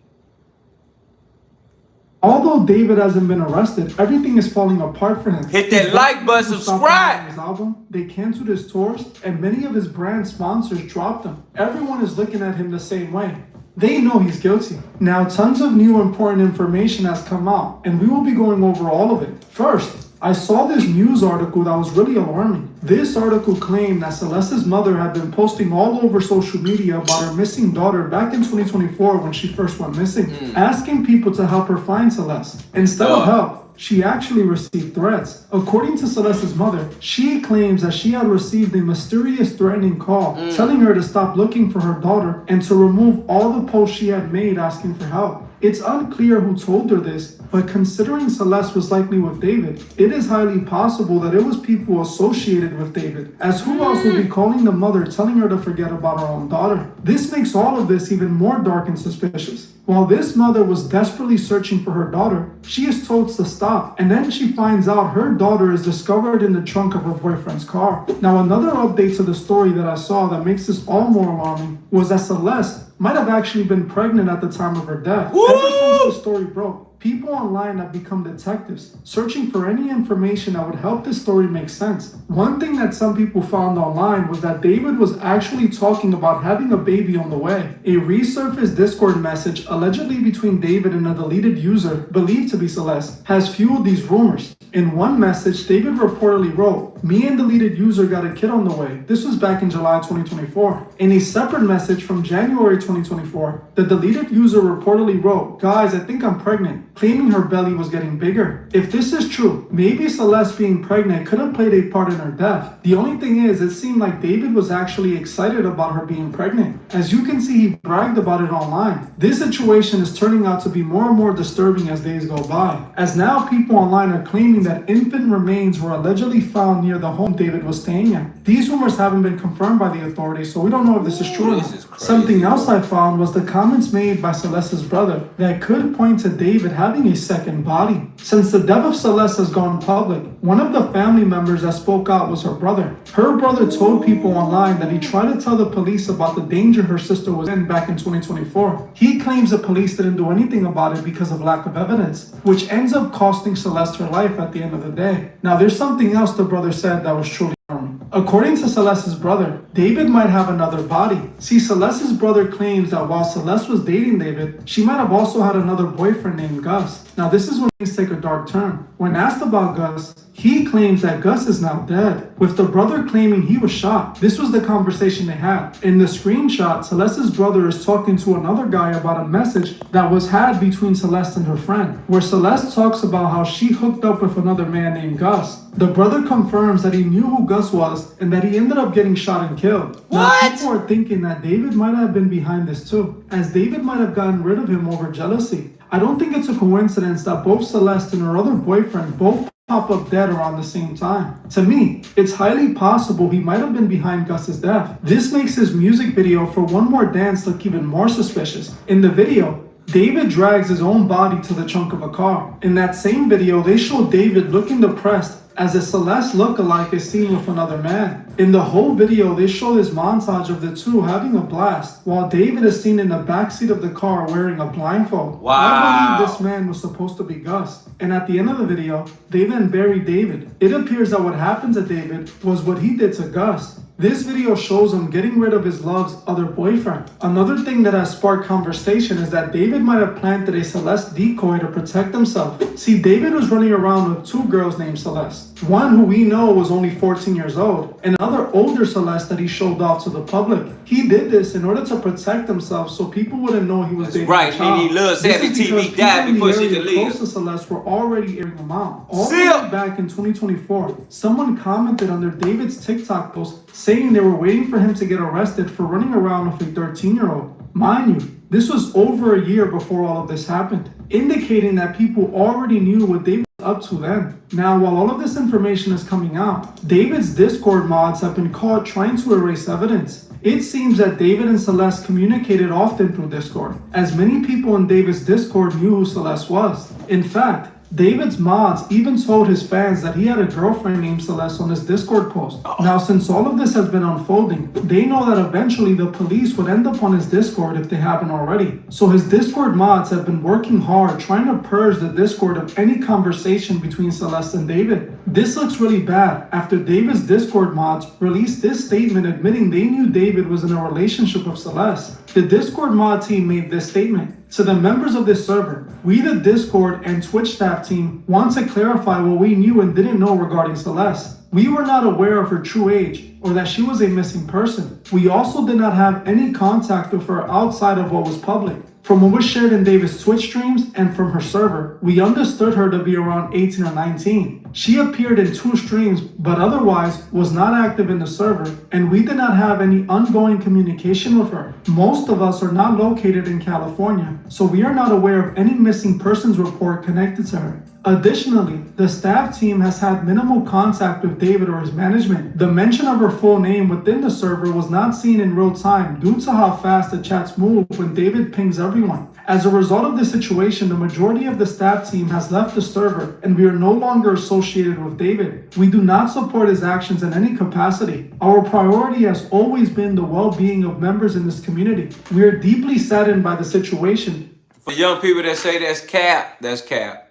Although David hasn't been arrested, everything is falling apart for him. Hit that like button, subscribe. His album, they canceled his tours, and many of his brand sponsors dropped him. Everyone is looking at him the same way. They know he's guilty. Now, tons of new important information has come out, and we will be going over all of it. First, I saw this news article that was really alarming. This article claimed that Celeste's mother had been posting all over social media about her missing daughter back in 2024 when she first went missing, asking people to help her find Celeste. Instead of help, she actually received threats. According to Celeste's mother, she claims that she had received a mysterious threatening call telling her to stop looking for her daughter and to remove all the posts she had made asking for help. It's unclear who told her this, but considering Celeste was likely with David, it is highly possible that it was people associated with David, as who else would be calling the mother telling her to forget about her own daughter? This makes all of this even more dark and suspicious. While this mother was desperately searching for her daughter, she is told to stop, and then she finds out her daughter is discovered in the trunk of her boyfriend's car. Now, another update to the story that I saw that makes this all more alarming was that Celeste might have actually been pregnant at the time of her death. Ever since the story broke, people online have become detectives, searching for any information that would help this story make sense. One thing that some people found online was that David was actually talking about having a baby on the way. A resurfaced Discord message allegedly between David and a deleted user, believed to be Celeste, has fueled these rumors. In one message, David reportedly wrote, "Me and deleted user got a kid on the way." This was back in July 2024. In a separate message from January 2024, the deleted user reportedly wrote, "Guys, I think I'm pregnant. claiming her belly was getting bigger. If this is true, maybe Celeste being pregnant could have played a part in her death. The only thing is, it seemed like David was actually excited about her being pregnant. As you can see, he bragged about it online. This situation is turning out to be more and more disturbing as days go by, as now people online are claiming that infant remains were allegedly found near the home David was staying at. These rumors haven't been confirmed by the authorities, so we don't know if this is true or not. Something else I found was the comments made by Celeste's brother that could point to David having a second body. Since the death of Celeste has gone public, one of the family members that spoke out was her brother. Her brother told people online that he tried to tell the police about the danger her sister was in back in 2024. He claims the police didn't do anything about it because of lack of evidence, which ends up costing Celeste her life at the end of the day. Now, there's something else the brother said that was truly alarming. According to Celeste's brother, David might have another body. See, Celeste's brother claims that while Celeste was dating David, she might have also had another boyfriend named Gus. Now, this is when things take a dark turn. When asked about Gus, he claims that Gus is now dead, with the brother claiming he was shot. This was the conversation they had. In the screenshot, Celeste's brother is talking to another guy about a message that was had between Celeste and her friend, where Celeste talks about how she hooked up with another man named Gus. The brother confirms that he knew who Gus was and that he ended up getting shot and killed. Now, people are thinking that David might have been behind this too, as David might have gotten rid of him over jealousy. I don't think it's a coincidence that both Celeste and her other boyfriend both pop up dead around the same time. To me, it's highly possible he might have been behind Gus's death. This makes his music video for One More Dance look even more suspicious. In the video, David drags his own body to the trunk of a car. In that same video, they show David looking depressed as a Celeste lookalike is seen with another man. In the whole video, they show this montage of the two having a blast, while David is seen in the backseat of the car wearing a blindfold. Wow. I believe this man was supposed to be Gus. And at the end of the video, they then bury David. It appears that what happened to David was what he did to Gus. This video shows him getting rid of his love's other boyfriend. Another thing that has sparked conversation is that David might have planted a Celeste decoy to protect himself. See, David was running around with two girls named Celeste. One who we know was only 14 years old, and another older Celeste that he showed off to the public. He did this in order to protect himself so people wouldn't know he was dating right, a child. and he loves This having is because TV died people before in the she area could leave. close to Celeste were already airing him out. All the way back in 2024, someone commented under David's TikTok post saying they were waiting for him to get arrested for running around with a 13-year-old. Mind you, this was over a year before all of this happened, indicating that people already knew what David was up to then. Now, while all of this information is coming out, David's Discord mods have been caught trying to erase evidence. It seems that David and Celeste communicated often through Discord, as many people in David's Discord knew who Celeste was. In fact, David's mods even told his fans that he had a girlfriend named Celeste on his Discord post. Now, since all of this has been unfolding, they know that eventually the police would end up on his Discord if they haven't already. So his Discord mods have been working hard trying to purge the Discord of any conversation between Celeste and David. This looks really bad after David's Discord mods released this statement admitting they knew David was in a relationship with Celeste. The Discord mod team made this statement. To the members of this server, we, the Discord and Twitch staff team, want to clarify what we knew and didn't know regarding Celeste. We were not aware of her true age or that she was a missing person. We also did not have any contact with her outside of what was public. From what was shared in David's Twitch streams and from her server, we understood her to be around 18 or 19. She appeared in 2 streams, but otherwise was not active in the server, and we did not have any ongoing communication with her. Most of us are not located in California, so we are not aware of any missing persons report connected to her. Additionally, the staff team has had minimal contact with David or his management. The mention of her full name within the server was not seen in real time due to how fast the chats move when David pings everyone. As a result of this situation, the majority of the staff team has left the server and we are no longer associated with David. We do not support his actions in any capacity. Our priority has always been the well-being of members in this community. We are deeply saddened by the situation. For young people that say that's cap, that's cap.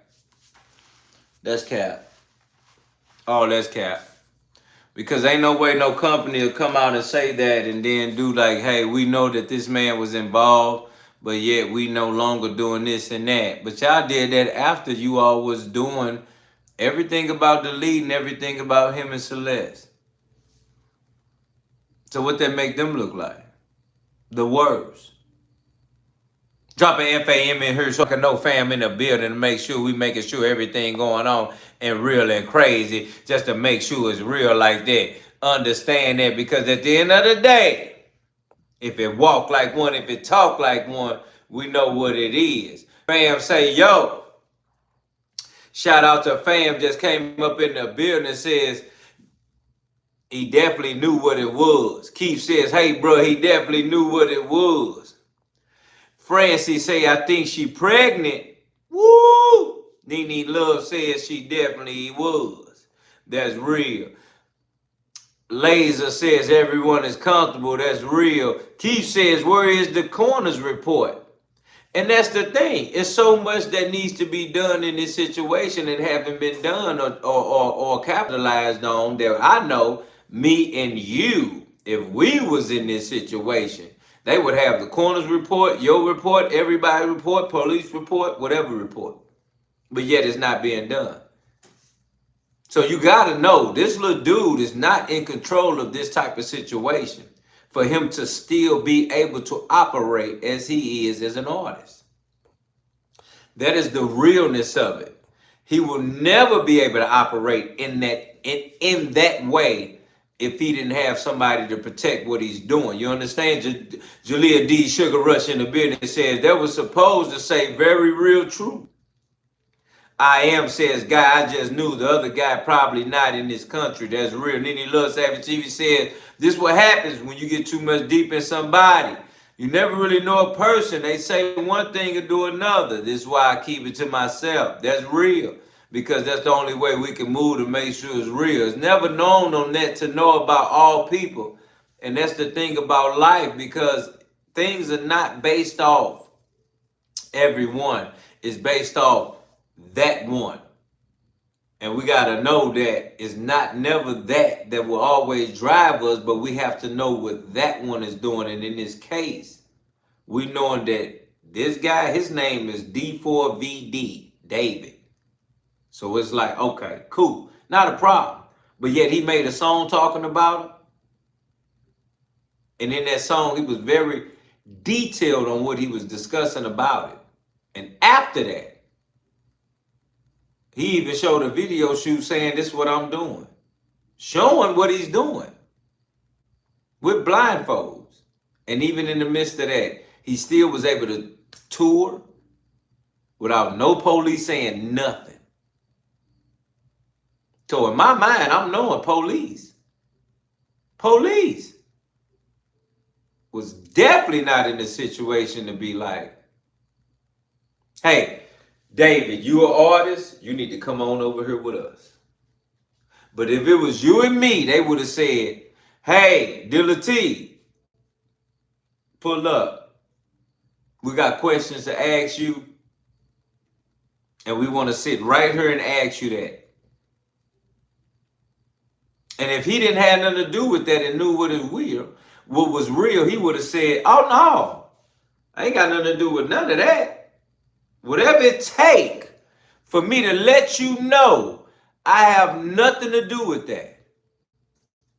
That's cap. Oh, that's cap. Because ain't no way no company will come out and say that and then do like, hey, we know that this man was involved, but yet we no longer doing this and that. But y'all did that after you all was doing everything about deleting everything about him and Celeste. So what that make them look like? The worst. Dropping FAM in here so I can know fam in the building to make sure we making sure everything going on and real and crazy just to make sure it's real like that. Understand that because at the end of the day, if it walk like one, if it talk like one, we know what it is. Fam say, yo, shout out to fam just came up in the building and says, he definitely knew what it was. Keith says, hey, bro, he definitely knew what it was. Francie say, I think she pregnant. Woo! Nene Love says she definitely was. That's real. Laser says everyone is comfortable. That's real. Keith says, where is the coroner's report? And that's the thing. It's so much that needs to be done in this situation that haven't been done or capitalized on that I know me and you, if we was in this situation, they would have the coroner's report, your report, everybody's report, police report, whatever report. But yet it's not being done. So you got to know this little dude is not in control of this type of situation for him to still be able to operate as he is as an artist. That is the realness of it. He will never be able to operate in that way if he didn't have somebody to protect what he's doing. You understand? Jalea D. Sugar Rush in the building says that was supposed to say very real truth. I am says, guy, I just knew the other guy probably not in this country. That's real. Nene Love Savage TV says, this what happens when you get too much deep in somebody. You never really know a person. They say one thing and do another. This is why I keep it to myself. That's real. Because that's the only way we can move to make sure it's real. It's never known on that to know about all people. And that's the thing about life, because things are not based off everyone. It's based off that one. And we got to know that it's not never that will always drive us, but we have to know what that one is doing. And in this case, we knowing that this guy, his name is D4VD, David. So it's like, okay, cool, not a problem. But yet he made a song talking about it. And in that song, he was very detailed on what he was discussing about it. And after that, he even showed a video shoot saying, this is what I'm doing. Showing what he's doing with blindfolds. And even in the midst of that, he still was able to tour without no police saying nothing. So in my mind, I'm knowing police was definitely not in a situation to be like, hey, David, you an artist, you need to come on over here with us. But if it was you and me, they would have said, hey, Dealatofficial, pull up. We got questions to ask you, and we want to sit right here and ask you that. And if he didn't have nothing to do with that and knew what was real, he would have said, oh no, I ain't got nothing to do with none of that. Whatever it take for me to let you know I have nothing to do with that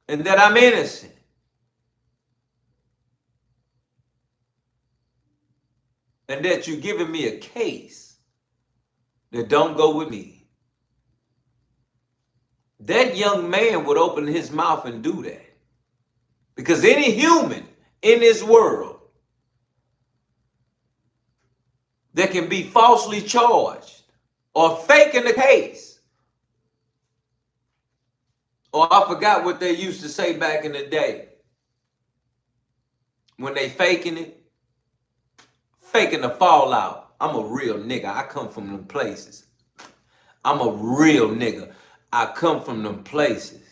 and that I'm innocent. And that you're giving me a case that don't go with me. That young man would open his mouth and do that. Because any human in this world that can be falsely charged or faking the case, or I forgot what they used to say back in the day, when they faking the fallout. I'm a real nigga. I come from them places. I'm a real nigga. I come from them places.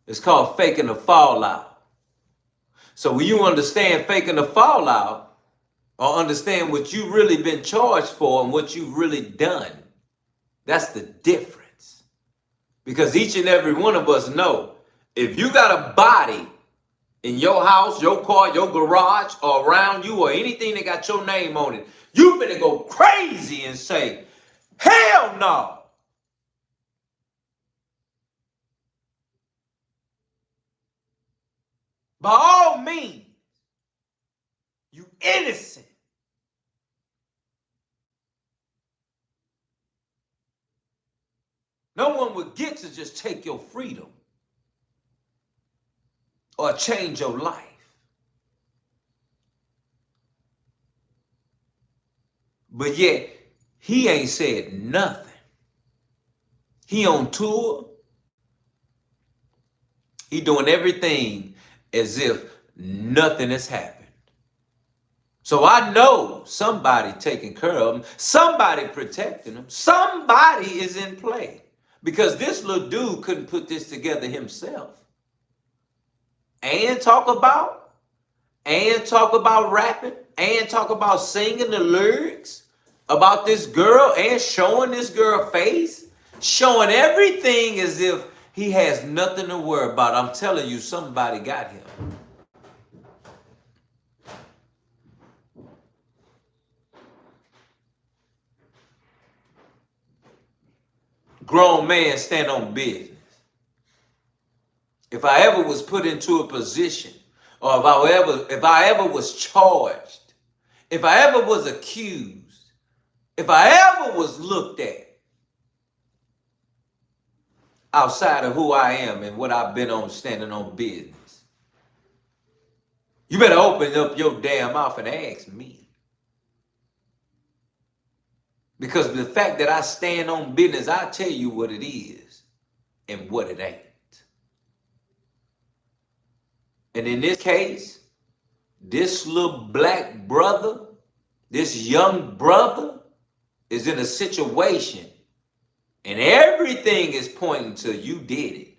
It's called faking the fallout. So when you understand faking the fallout, or understand what you really been charged for and what you've really done, that's the difference. Because each and every one of us know, if you got a body in your house, your car, your garage, or around you, or anything that got your name on it, you better go crazy and say, hell no. By all means, you innocent. No one would get to just take your freedom or change your life. But yet, he ain't said nothing. He on tour. He doing everything as if nothing has happened. So I know somebody taking care of him, somebody protecting him, somebody is in play. Because this little dude couldn't put this together himself. And talk about rapping, and talk about singing the lyrics about this girl, and showing this girl face, showing everything as if he has nothing to worry about. I'm telling you, somebody got him. Grown man stand on business. If I ever was put into a position, or if I ever was charged, if I ever was accused, if I ever was looked at outside of who I am and what I've been on standing on business, you better open up your damn mouth and ask me. Because the fact that I stand on business, I tell you what it is and what it ain't. And in this case, this little black brother, this young brother is in a situation and everything is pointing to you did it.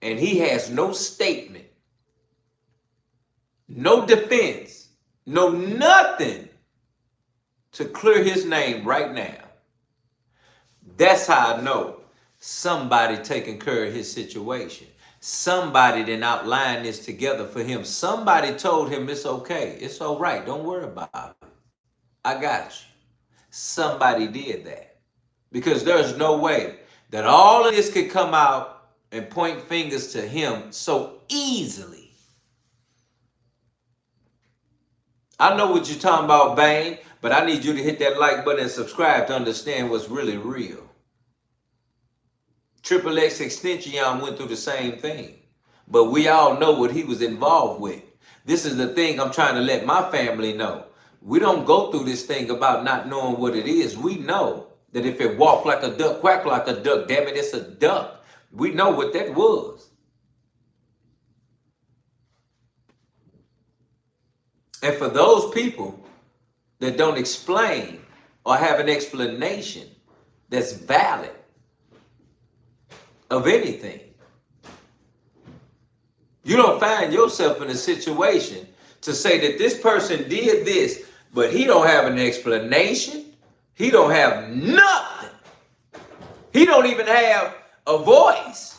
And he has no statement, no defense, no nothing to clear his name right now. That's how I know somebody taking care of his situation. Somebody then outlined this together for him. Somebody told him it's okay. It's all right. Don't worry about it. I got you. Somebody did that. Because there's no way that all of this could come out and point fingers to him so easily. I know what you're talking about, Bane, but I need you to hit that like button and subscribe to understand what's really real. Triple X Extension went through the same thing, but we all know what he was involved with. This is the thing I'm trying to let my family know. We don't go through this thing about not knowing what it is. We know that if it walk like a duck, quack like a duck, damn it, it's a duck. We know what that was. And for those people that don't explain or have an explanation that's valid of anything, you don't find yourself in a situation to say that this person did this, but he don't have an explanation. He don't have nothing. He don't even have a voice.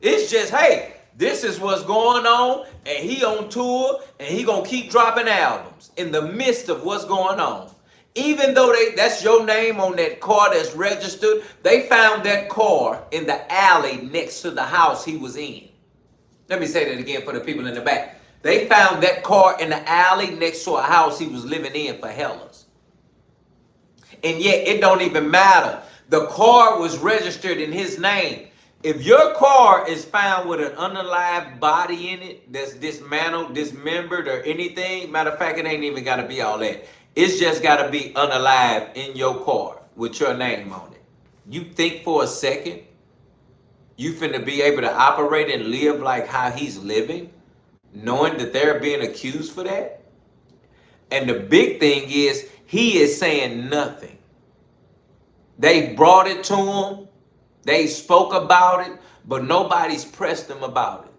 It's just, hey, this is what's going on, and he on tour, and he gonna keep dropping albums in the midst of what's going on. Even though that's your name on that car that's registered, they found that car in the alley next to the house he was in. Let me say that again for the people in the back. They found that car in the alley next to a house he was living in for hellas. And yet it don't even matter. The car was registered in his name. If your car is found with an unalived body in it that's dismantled, dismembered, or anything, matter of fact, it ain't even got to be all that. It's just got to be unalived in your car with your name on it. You think for a second you finna be able to operate and live like how he's living, knowing that they're being accused for that? And the big thing is, he is saying nothing. They brought it to him. They spoke about it, but nobody's pressed him about it.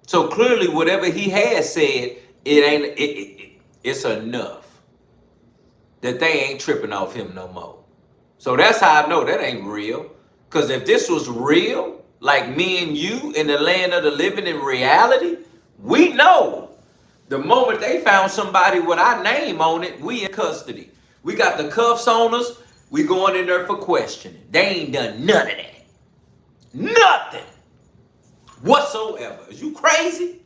So clearly, whatever he has said, it's enough that they ain't tripping off him no more. So that's how I know that ain't real. Because if this was real, like me and you in the land of the living in reality, we know the moment they found somebody with our name on it, we in custody. We got the cuffs on us. We going in there for questioning. They ain't done none of that. Nothing whatsoever. Is you crazy?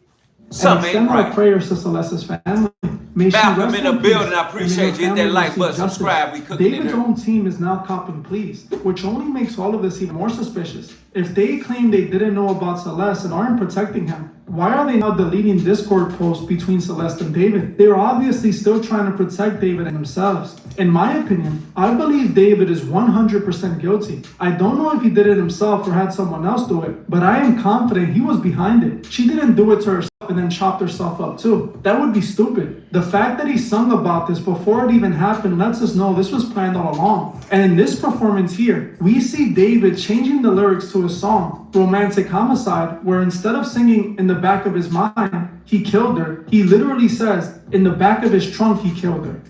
And extend our prayers to Celeste's family. May she Malcolm rest in the in building. peace, I appreciate and may you. her Hit that family like receive button, justice. subscribe. We cooking in David's here. own team is now copping pleas, which only makes all of this even more suspicious. If they claim they didn't know about Celeste and aren't protecting him, why are they now deleting Discord posts between Celeste and David? They are obviously still trying to protect David and themselves. In my opinion, I believe David is 100% guilty. I don't know if he did it himself or had someone else do it, but I am confident he was behind it. She didn't do it to herself and then chopped herself up too. That would be stupid. The fact that he sung about this before it even happened lets us know this was planned all along. And in this performance here, we see David changing the lyrics to his song, Romantic Homicide, where instead of singing in the back of his mind, he killed her, he literally says, in the back of his trunk, he killed her.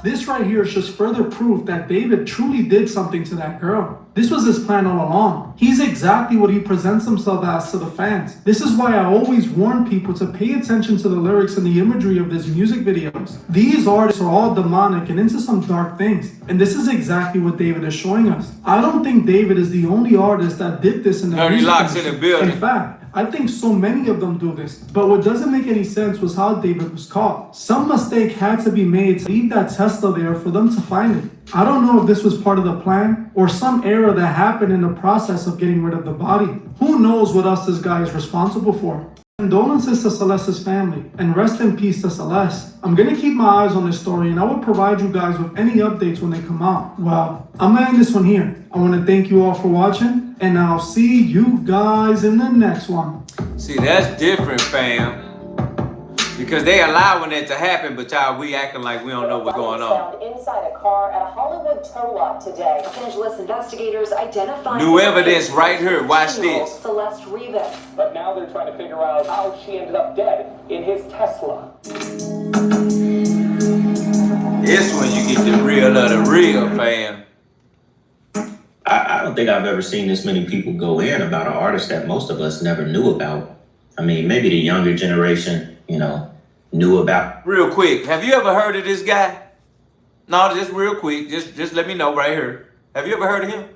This right here is just further proof that David truly did something to that girl. This was his plan all along. He's exactly what he presents himself as to the fans. This is why I always warn people to pay attention to the lyrics and the imagery of his music videos. These artists are all demonic and into some dark things. And this is exactly what David is showing us. I don't think David is the only artist that did this in the Dirty music Locks in industry. the building. In fact, I think so many of them do this. But what doesn't make any sense was how David was caught. Some mistake had to be made to leave that Tesla there for them to find it. I don't know if this was part of the plan or some error that happened in the process of getting rid of the body. Who knows what else this guy is responsible for? Condolences to Celeste's family, and rest in peace to Celeste. I'm gonna keep my eyes on this story, and I will provide you guys with any updates when they come out. Well, I'm gonna end this one here. I wanna thank you all for watching, and I'll see you guys in the next one. See, that's different, fam. Because they allowing it to happen, but y'all, we acting like we don't know what's going on. Found inside a car at a Hollywood tow lot today. Los Angeles investigators identified New evidence right here. Watch this. Celeste Rivas. But now they're trying to figure out how she ended up dead in his Tesla. This one you get the real of the real, fam. I don't think I've ever seen this many people go in about an artist that most of us never knew about. I mean, maybe the younger generation, you know, knew about. Real quick, have you ever heard of this guy? No, just real quick, just let me know right here. Have you ever heard of him?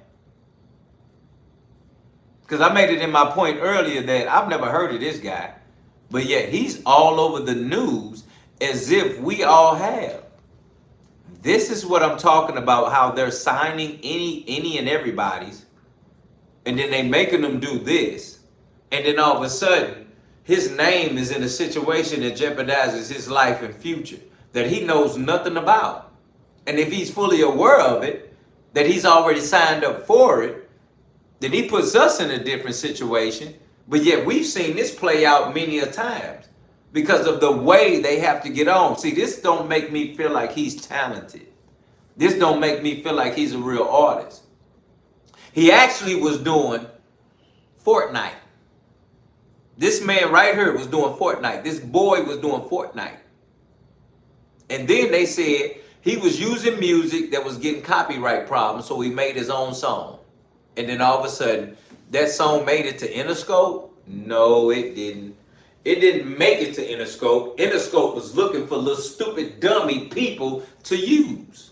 Because I made it in my point earlier that I've never heard of this guy, but yet he's all over the news as if we all have. This is what I'm talking about, how they're signing any and everybody's, and then they making them do this, and then all of a sudden, his name is in a situation that jeopardizes his life and future that he knows nothing about. And if he's fully aware of it, that he's already signed up for it, then he puts us in a different situation. But yet we've seen this play out many a times because of the way they have to get on. See, this don't make me feel like he's talented. This don't make me feel like he's a real artist. He actually was doing Fortnite. This man right here was doing Fortnite. This boy was doing Fortnite. And then they said he was using music that was getting copyright problems, so he made his own song. And then all of a sudden, that song made it to Interscope? No, it didn't. It didn't make it to Interscope. Interscope was looking for little stupid dummy people to use.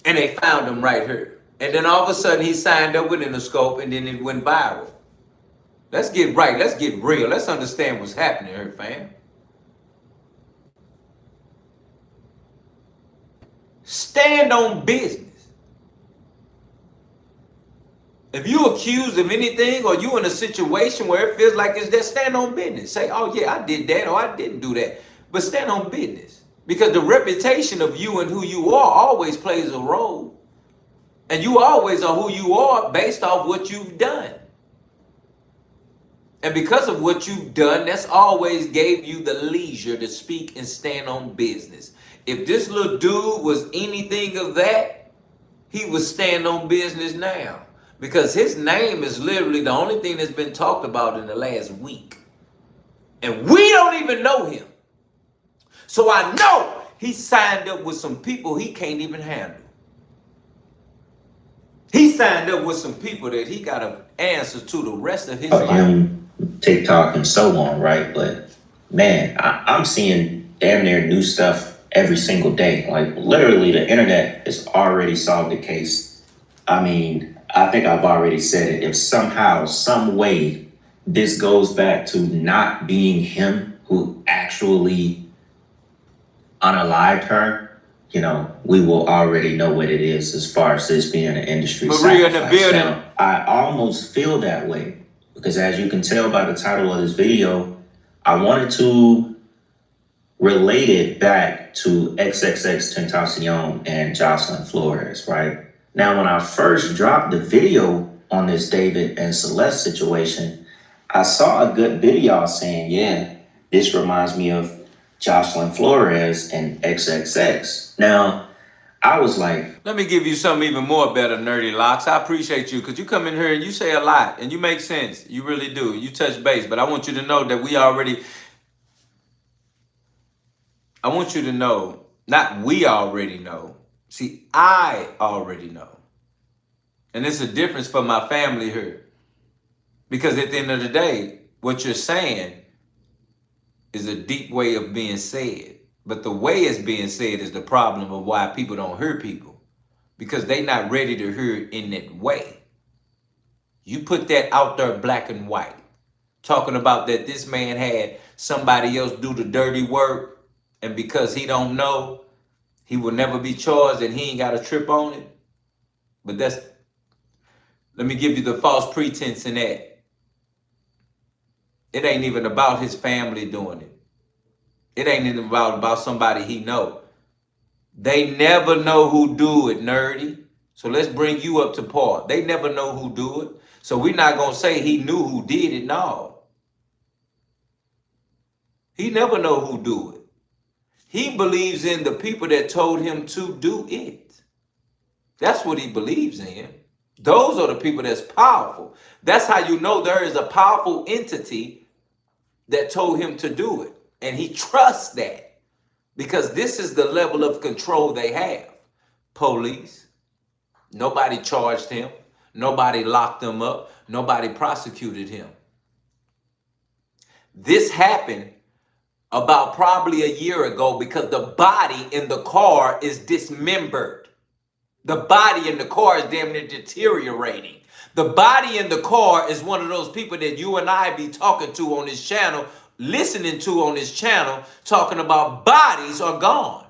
And they found him right here. And then all of a sudden, he signed up with Interscope, and then it went viral. Let's get right. Let's get real. Let's understand what's happening here, fam. Stand on business. If you're accused of anything or you're in a situation where it feels like it's that, stand on business. Say, oh yeah, I did that or I didn't do that. But stand on business. Because the reputation of you and who you are always plays a role. And you always are who you are based off what you've done. And because of what you've done, that's always gave you the leisure to speak and stand on business. If this little dude was anything of that, he would stand on business now. Because his name is literally the only thing that's been talked about in the last week. And we don't even know him. So I know he signed up with some people he can't even handle. He signed up with some people that he got to answer to the rest of his life. TikTok and so on, right? But man, I'm seeing damn near new stuff every single day. Like literally the internet has already solved the case. I mean, I think I've already said it. If somehow, some way, this goes back to not being him who actually unalived her, you know, we will already know what it is as far as this being an industry Maria in the sacrifice. building. Now, I almost feel that way because as you can tell by the title of this video, I wanted to relate it back to XXX Tentacion and Jocelyn Flores, right? Now, when I first dropped the video on this David and Celeste situation, I saw a good bit of y'all saying, yeah, this reminds me of Jocelyn Flores and XXX. Now, I was like, let me give you something even more better, Nerdy Locks. I appreciate you because you come in here and you say a lot and you make sense. You really do. You touch base. But I want you to know that I want you to know, not we already know. See, I already know. And it's a difference for my family here. Because at the end of the day, what you're saying is a deep way of being said. But the way it's being said is the problem of why people don't hear people. Because they not ready to hear it in that way. You put that out there black and white. Talking about that this man had somebody else do the dirty work. And because he don't know, he will never be charged and he ain't got a trip on it. But let me give you the false pretense in that. It ain't even about his family doing it. It ain't even about somebody he know. They never know who do it, Nerdy. So let's bring you up to par. They never know who do it. So we're not going to say he knew who did it. No. He never know who do it. He believes in the people that told him to do it. That's what he believes in. Those are the people that's powerful. That's how you know there is a powerful entity that told him to do it. And he trusts that because this is the level of control they have. Police. Nobody charged him. Nobody locked him up. Nobody prosecuted him. This happened about probably a year ago because the body in the car is dismembered. The body in the car is damn near deteriorating. The body in the car is one of those people that you and I be talking to on this channel, listening to on this channel, talking about bodies are gone.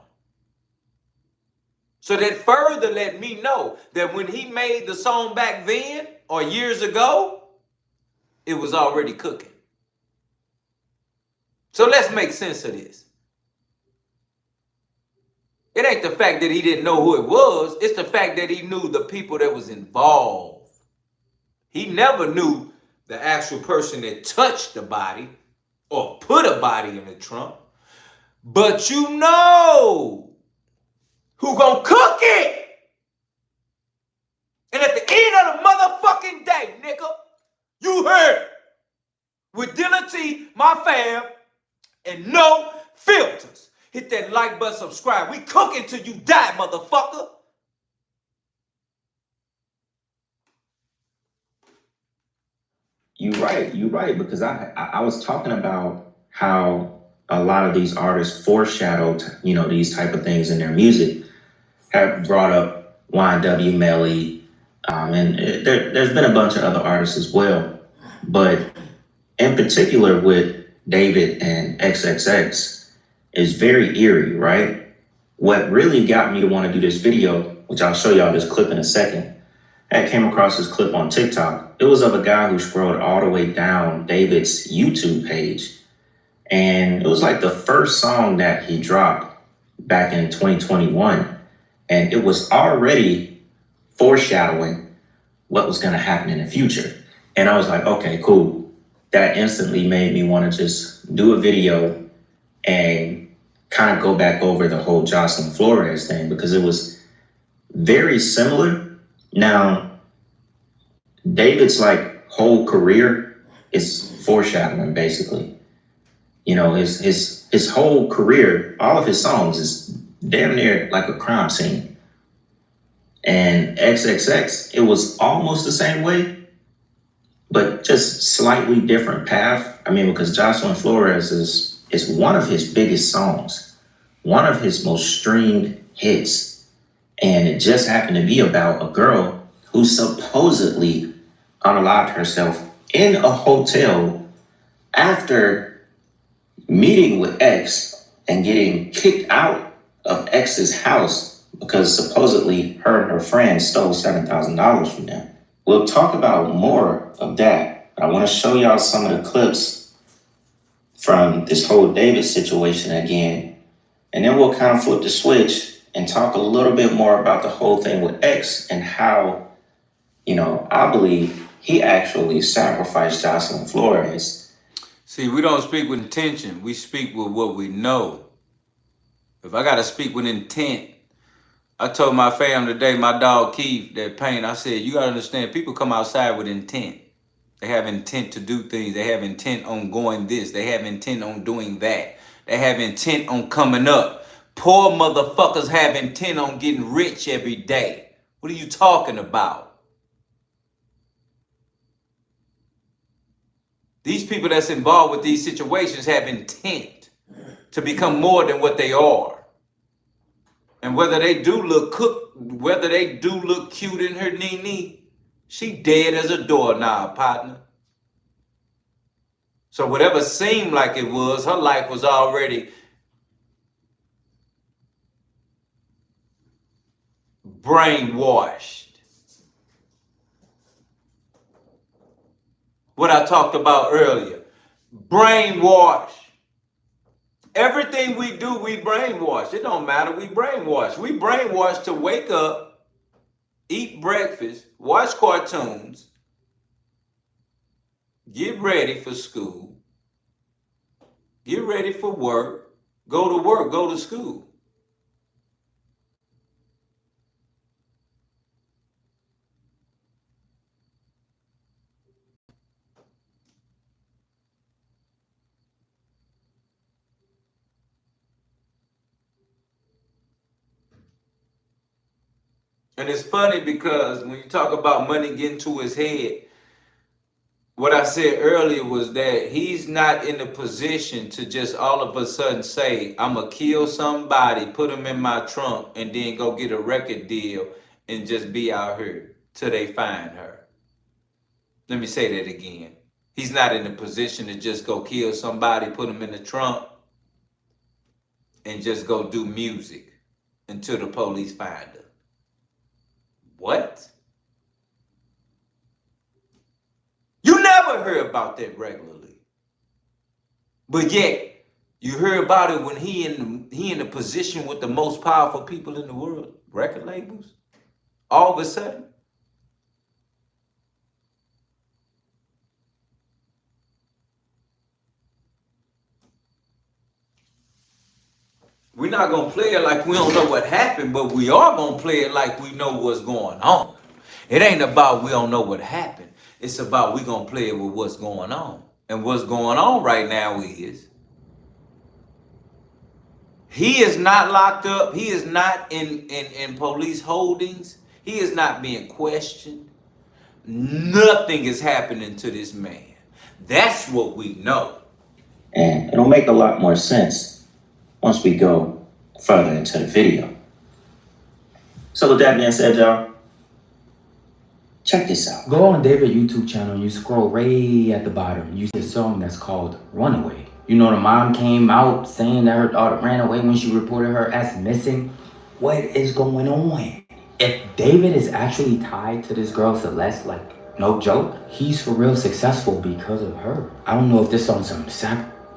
So that further let me know that when he made the song back then or years ago, it was already cooking. So let's make sense of this. It ain't the fact that he didn't know who it was. It's the fact that he knew the people that was involved. He never knew the actual person that touched the body or put a body in the trunk. But you know who gonna cook it. And at the end of the motherfucking day, nigga, you heard with Dealatofficial, my fam, and no filters. Hit that like button, subscribe. We cooking till you die, motherfucker. you're right, because I was talking about how a lot of these artists foreshadowed, you know, these type of things in their music. Have brought up YNW Melly, and there's been a bunch of other artists as well. But in particular with David and XXX is very eerie, right? What really got me to want to do this video, which I'll show y'all this clip in a second, I came across this clip on TikTok. It was of a guy who scrolled all the way down David's YouTube page. And it was like the first song that he dropped back in 2021. And it was already foreshadowing what was going to happen in the future. And I was like, okay, cool. That instantly made me want to just do a video and kind of go back over the whole Jocelyn Flores thing because it was very similar. Now, David's like whole career is foreshadowing basically. You know, his whole career, all of his songs is damn near like a crime scene. And XXX, it was almost the same way, but just slightly different path. I mean, because Jocelyn Flores is one of his biggest songs. one of his most streamed hits. And it just happened to be about a girl who supposedly unalived herself in a hotel after meeting with X and getting kicked out of X's house because supposedly her and her friend stole $7,000 from them. We'll talk about more of that. I want to show y'all some of the clips from this whole David situation again. And then we'll kind of flip the switch and talk a little bit more about the whole thing with X and how, you know, I believe he actually sacrificed Jocelyn Flores. See, we don't speak with intention. We speak with what we know. If I got to speak with intent, I told my fam today, my dog Keith, that pain, I said, you got to understand, people come outside with intent. They have intent to do things. They have intent on going this. They have intent on doing that. They have intent on coming up. Poor motherfuckers have intent on getting rich every day. What are you talking about? These people that's involved with these situations have intent to become more than what they are. And whether they do look cute in her Nene, she dead as a doorknob, partner. So whatever seemed like it was, her life was already brainwashed. What I talked about earlier, brainwashed. Everything we do, we brainwash. It don't matter, we brainwash. We brainwash to wake up, eat breakfast, watch cartoons, get ready for school, get ready for work, go to school. And it's funny because when you talk about money getting to his head, what I said earlier was that he's not in a position to just all of a sudden say, I'm going to kill somebody, put them in my trunk, and then go get a record deal and just be out here till they find her. Let me say that again. He's not in a position to just go kill somebody, put them in the trunk, and just go do music until the police find her. What? You never hear about that regularly. But yet, you hear about it when he in a position with the most powerful people in the world, record labels. All of a sudden. We're not going to play it like we don't know what happened, but we are going to play it like we know what's going on. It ain't about we don't know what happened. It's about we going to play it with what's going on. And what's going on right now is he is not locked up. He is not in police holdings. He is not being questioned. Nothing is happening to this man. That's what we know. And it'll make a lot more sense once we go further into the video. So with that being said, y'all, check this out. Go on David's YouTube channel and you scroll right at the bottom. You see a song that's called Runaway. You know, the mom came out saying that her daughter ran away when she reported her as missing. What is going on? If David is actually tied to this girl Celeste, like no joke, he's for real successful because of her. I don't know if this on some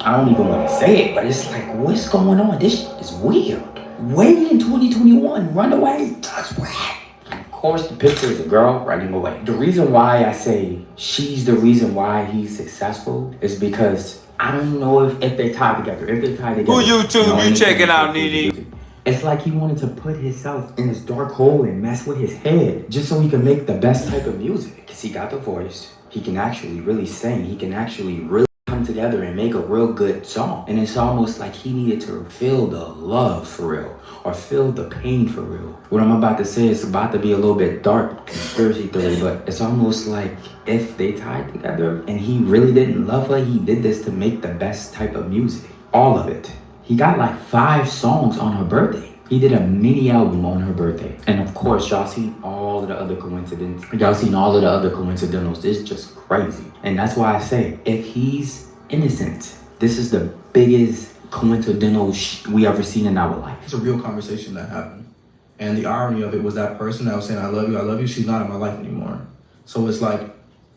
I don't even want to say it, but it's like, what's going on? This shit is weird. Way in 2021, Runaway does what? Of course, the picture is a girl running away. The reason why I say she's the reason why he's successful is because I don't know if they're tied together. If they're tied together. Who YouTube you checking out, Nene? It's like he wanted to put himself in this dark hole and mess with his head just so he can make the best type of music. Because he got the voice. He can actually really sing. He can actually really come together and make a real good song. And it's almost like he needed to feel the love for real, or feel the pain for real. What I'm about to say is about to be a little bit dark conspiracy theory, but it's almost like if they tied together and he really didn't love her, he did this to make the best type of music. All of it. He got like 5 songs on her birthday. He did a mini album on her birthday. And of course, y'all seen all of the other coincidences. Y'all seen all of the other coincidentals. It's just crazy. And that's why I say, if he's innocent, this is the biggest coincidental we ever seen in our life. It's a real conversation that happened. And the irony of it was that person that was saying, I love you, she's not in my life anymore. So it's like,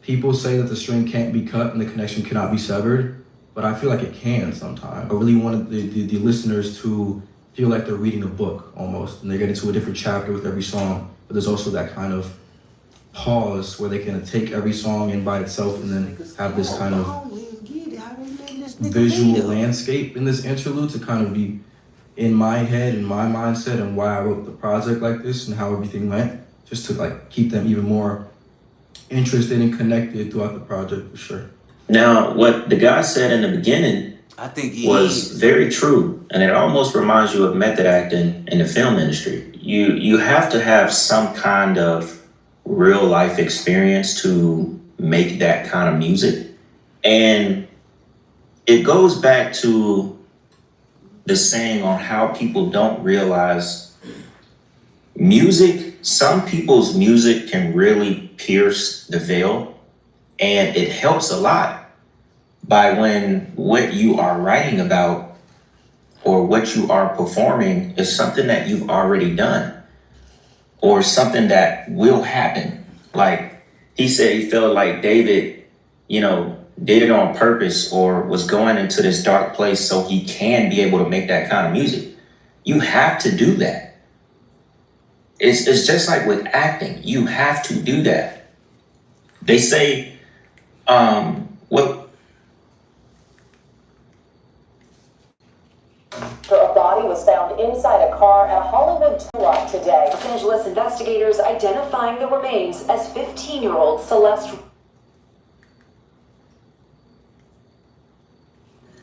people say that the string can't be cut and the connection cannot be severed, but I feel like it can sometimes. I really wanted the listeners to feel like they're reading a book almost, and they get into a different chapter with every song, but there's also that kind of pause where they can take every song in by itself and then have this kind of visual landscape in this interlude to kind of be in my head and my mindset and why I wrote the project like this and how everything went, just to like keep them even more interested and connected throughout the project for sure. Now, what the guy said in the beginning I think was very true, and it almost reminds you of method acting in the film industry. You have to have some kind of real life experience to make that kind of music. And it goes back to the saying on how people don't realize music, some people's music can really pierce the veil, and it helps a lot by when what you are writing about or what you are performing is something that you've already done or something that will happen. Like he said, he felt like David, did it on purpose or was going into this dark place so he can be able to make that kind of music. You have to do that. It's just like with acting. You have to do that. They say, A body was found inside a car at a Hollywood tow lot today. Los Angeles investigators identifying the remains as 15-year-old Celeste.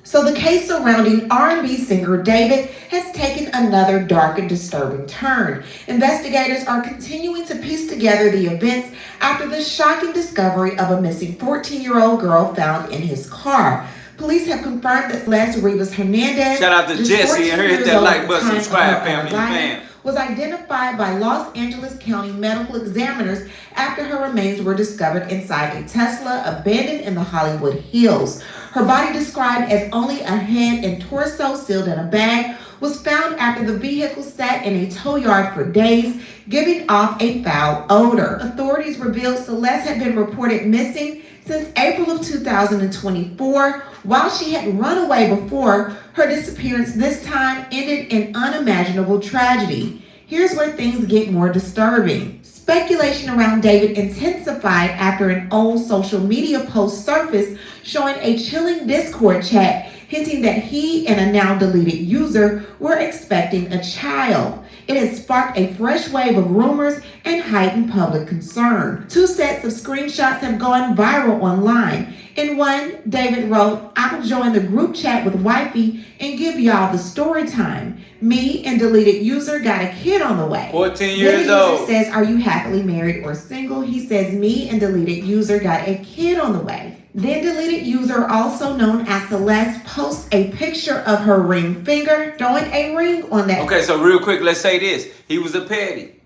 So the case surrounding R&B singer David has taken another dark and disturbing turn. Investigators are continuing to piece together the events after the shocking discovery of a missing 14-year-old girl found in his car. Police have confirmed that Celeste Rivas Hernandez, shout out to Jesse and her, hit that like button, subscribe, family, fam. Was identified by Los Angeles County medical examiners after her remains were discovered inside a Tesla abandoned in the Hollywood Hills. Her body, described as only a head and torso sealed in a bag, was found after the vehicle sat in a tow yard for days, giving off a foul odor. Authorities revealed Celeste had been reported missing since April of 2024. While she had run away before, her disappearance this time ended in unimaginable tragedy. Here's where things get more disturbing. Speculation around David intensified after an old social media post surfaced showing a chilling Discord chat hinting that he and a now deleted user were expecting a child. It has sparked a fresh wave of rumors and heightened public concern. 2 sets of screenshots have gone viral online. In one, David wrote, "I'll join the group chat with wifey and give y'all the story time. Me and deleted user got a kid on the way." 14 years old. Says, "Are you happily married or single?" He says, "Me and deleted user got a kid on the way." Then deleted user, also known as Celeste, posts a picture of her ring finger, throwing a ring on that. Okay, so real quick, let's say this. He was a petty.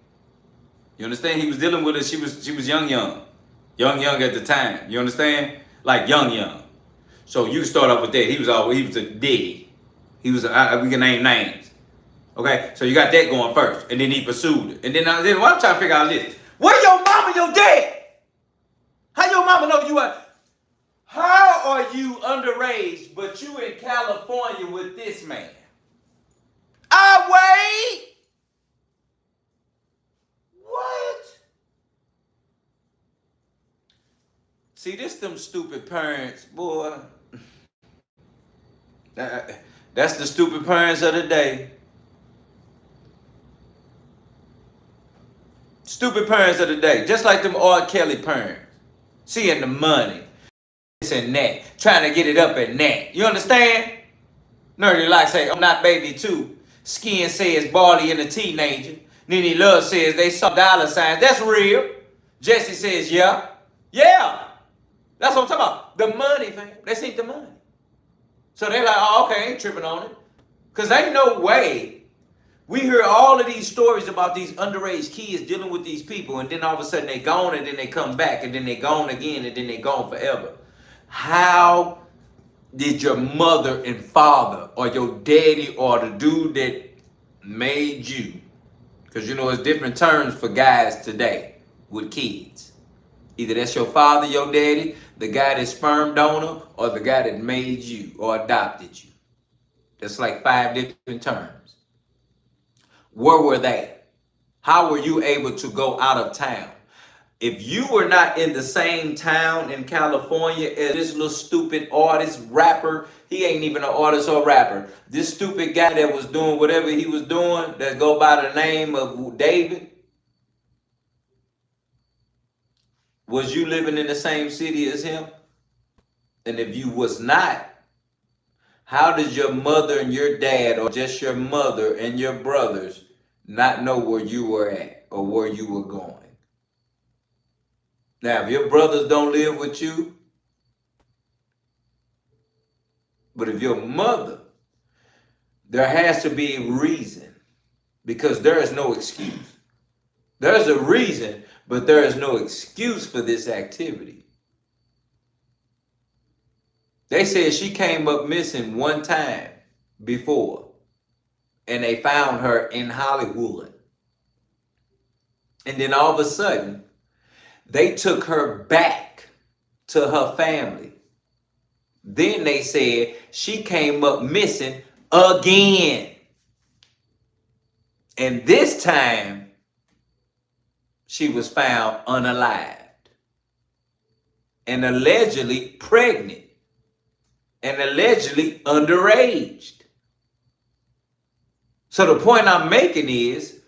You understand? He was dealing with her. She was young at the time. You understand? Like young. So you start off with that. He was a diddy. He was we can name names. Okay, so you got that going first, and then he pursued it. And then what I'm trying to figure out is this: where your mama, your dad? How your mama know you are? How are you underage, but you in California with this man? Wait. What? See, this them stupid parents, boy. That's the stupid parents of the day. Stupid parents of the day. Just like them R. Kelly parents. Seeing the money. This and that. Trying to get it up at that. You understand? Nerdy like say, I'm not baby too. Skin says Barley and a teenager. Nene Love says they saw dollar signs. That's real. Jesse says, yeah. Yeah. That's what I'm talking about. The money, fam. They see the money. So they're like, oh, okay, ain't tripping on it. Because ain't no way. We hear all of these stories about these underage kids dealing with these people, and then all of a sudden they gone, and then they come back, and then they gone again, and then they gone forever. How did your mother and father, or your daddy, or the dude that made you, because you know it's different terms for guys today with kids. Either that's your father, your daddy, the guy that sperm donor, or the guy that made you or adopted you. That's like 5 different terms. Where were they? How were you able to go out of town? If you were not in the same town in California as this little stupid artist, rapper, he ain't even an artist or rapper. This stupid guy that was doing whatever he was doing that go by the name of David, was you living in the same city as him? And if you was not, how did your mother and your dad, or just your mother and your brothers, not know where you were at or where you were going? Now, if your brothers don't live with you, but if your mother, there has to be a reason, because there is no excuse. There's a reason, but there is no excuse for this activity. They said she came up missing one time before, and they found her in Hollywood. And then all of a sudden, they took her back to her family. Then they said she came up missing again. And this time, she was found unalived and allegedly pregnant and allegedly underage. So the point I'm making is,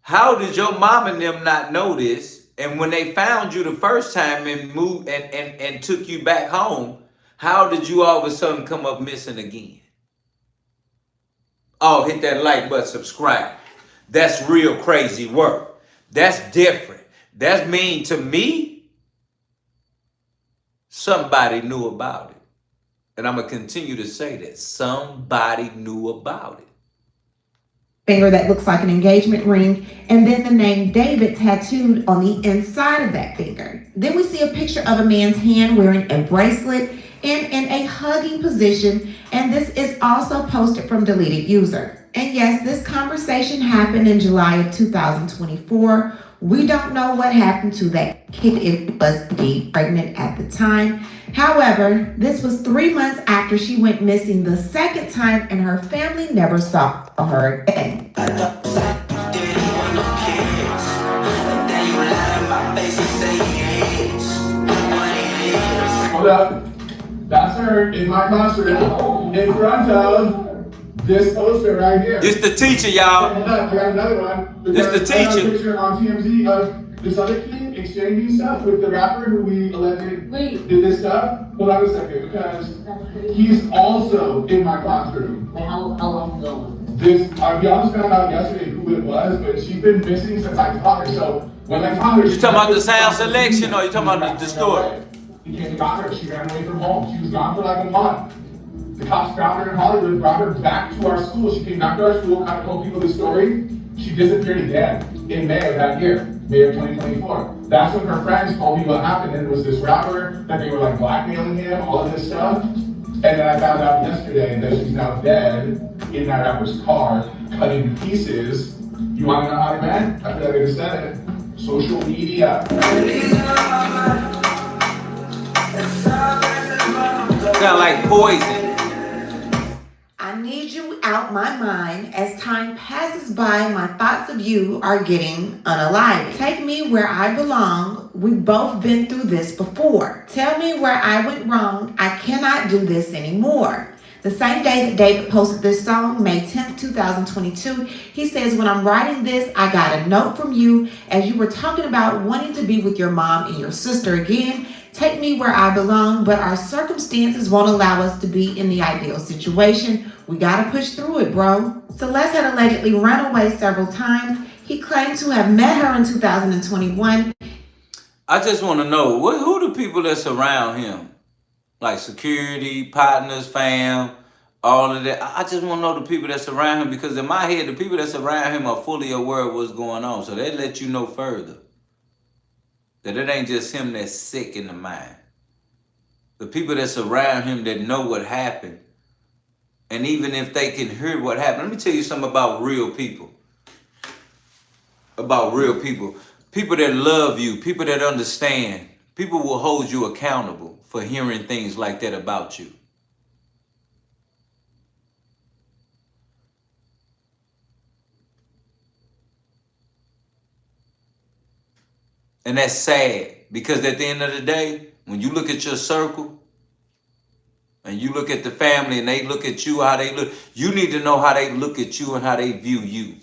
how did your mom and them not know this? And when they found you the first time and moved and took you back home, how did you all of a sudden come up missing again? Oh, hit that like button, subscribe. That's real crazy work. That's different. That mean to me, somebody knew about it. And I'm going to continue to say that. Somebody knew about it. Finger that looks like an engagement ring, and then the name David tattooed on the inside of that finger. Then we see a picture of a man's hand wearing a bracelet and in a hugging position, and this is also posted from deleted user. And yes, this conversation happened in July of 2024. We don't know what happened to that kid if it was indeed pregnant at the time. However, this was 3 months after she went missing the second time, and her family never saw her again. Hold up. That's her in my classroom in front of this poster right here. This the teacher, y'all. Hold up, I got another one. This the teacher. I got a picture on TMZ of this other kid exchanging stuff with the rapper who we alleged did this stuff. Hold on a second, because he's also in my classroom. How long ago? This, we almost found out yesterday who it was, but she's been missing since I taught her. So when I taught her, you talking about the sound selection, or you talking about the story? He came and got her. She ran away from home. She was gone for like a month. The cops found her in Hollywood, brought her back to our school. She came back to our school, kind of told people the story. She disappeared again in May of that year, May of 2024. That's when her friends told me what happened, and it was this rapper that they were like blackmailing him, all of this stuff. And then I found out yesterday that she's now dead in that rapper's car, cut into pieces. You want to know how I met? I feel like I just said it. Social media. Sound like poison. I need you out my mind. As time passes by, my thoughts of you are getting unalived. Take me where I belong. We've both been through this before. Tell me where I went wrong. I cannot do this anymore. The same day that David posted this song, May 10th, 2022, he says, when I'm writing this, I got a note from you as you were talking about wanting to be with your mom and your sister again. Take me where I belong, but our circumstances won't allow us to be in the ideal situation. We gotta push through it, bro. Celeste had allegedly run away several times. He claimed to have met her in 2021. I just want to know, who the people that surround him? Like security, partners, fam, all of that. I just want to know the people that surround him, because in my head, the people that surround him are fully aware of what's going on. So they let you know further that it ain't just him that's sick in the mind. The people that surround him that know what happened, and even if they can hear what happened, let me tell you something about real people. About real people. People that love you, people that understand. People will hold you accountable for hearing things like that about you. And that's sad, because at the end of the day, when you look at your circle and you look at the family and they look at you, how they look, you need to know how they look at you and how they view you.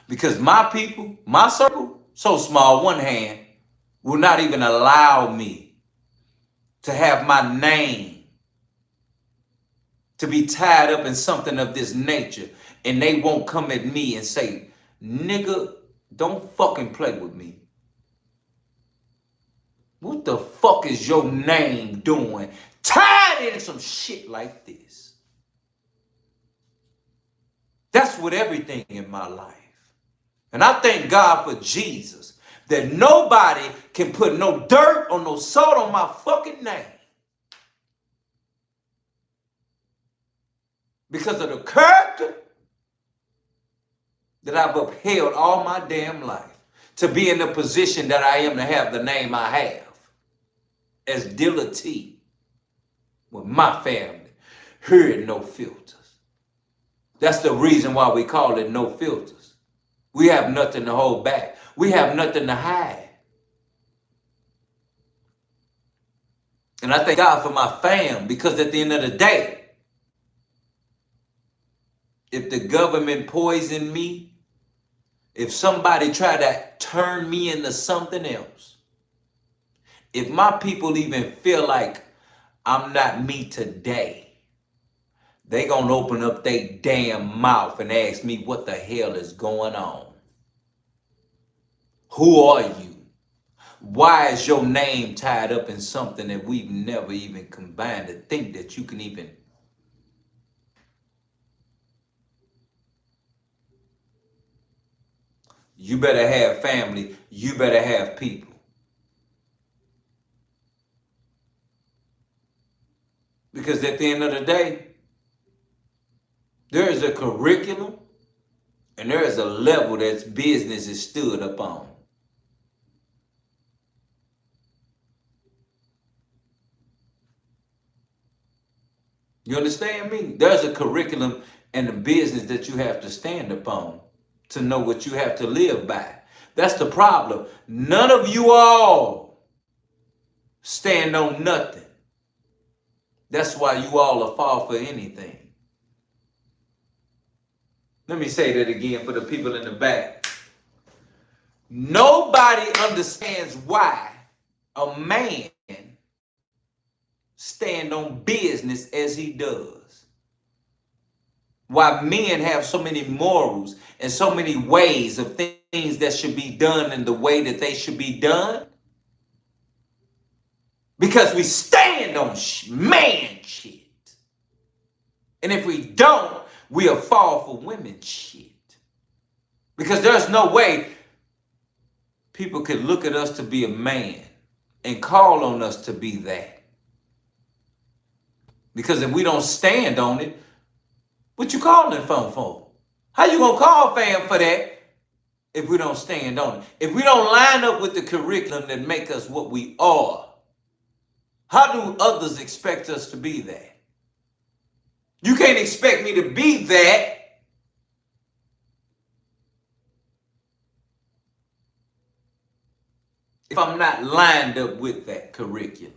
Because my people, my circle, so small, one hand, will not even allow me to have my name to be tied up in something of this nature. And they won't come at me and say, nigga, don't fucking play with me. What the fuck is your name doing tied in some shit like this? That's with everything in my life. And I thank God for Jesus, that nobody can put no dirt or no salt on my fucking name. Because of the character that I've upheld all my damn life to be in the position that I am, to have the name I have as Dilla T with my family here at No Filters. That's the reason why we call it No Filters. We have nothing to hold back. We have nothing to hide. And I thank God for my fam, because at the end of the day, if the government poisoned me, if somebody tried to turn me into something else, if my people even feel like I'm not me today, they gonna open up their damn mouth and ask me what the hell is going on. Who are you? Why is your name tied up in something that we've never even combined to think that you can even? You better have family. You better have people. Because at the end of the day, there is a curriculum and there is a level that business is stood up on. You understand me? There's a curriculum and a business that you have to stand upon to know what you have to live by. That's the problem. None of you all stand on nothing. That's why you all are fall for anything. Let me say that again for the people in the back. Nobody understands why a man stand on business as he does. Why men have so many morals and so many ways of things that should be done in the way that they should be done. Because we stand on man shit. And if we don't, we'll fall for women shit. Because there's no way people could look at us to be a man and call on us to be that. Because if we don't stand on it, what you calling fam for? How you gonna call fam for that if we don't stand on it? If we don't line up with the curriculum that make us what we are, how do others expect us to be that? You can't expect me to be that if I'm not lined up with that curriculum.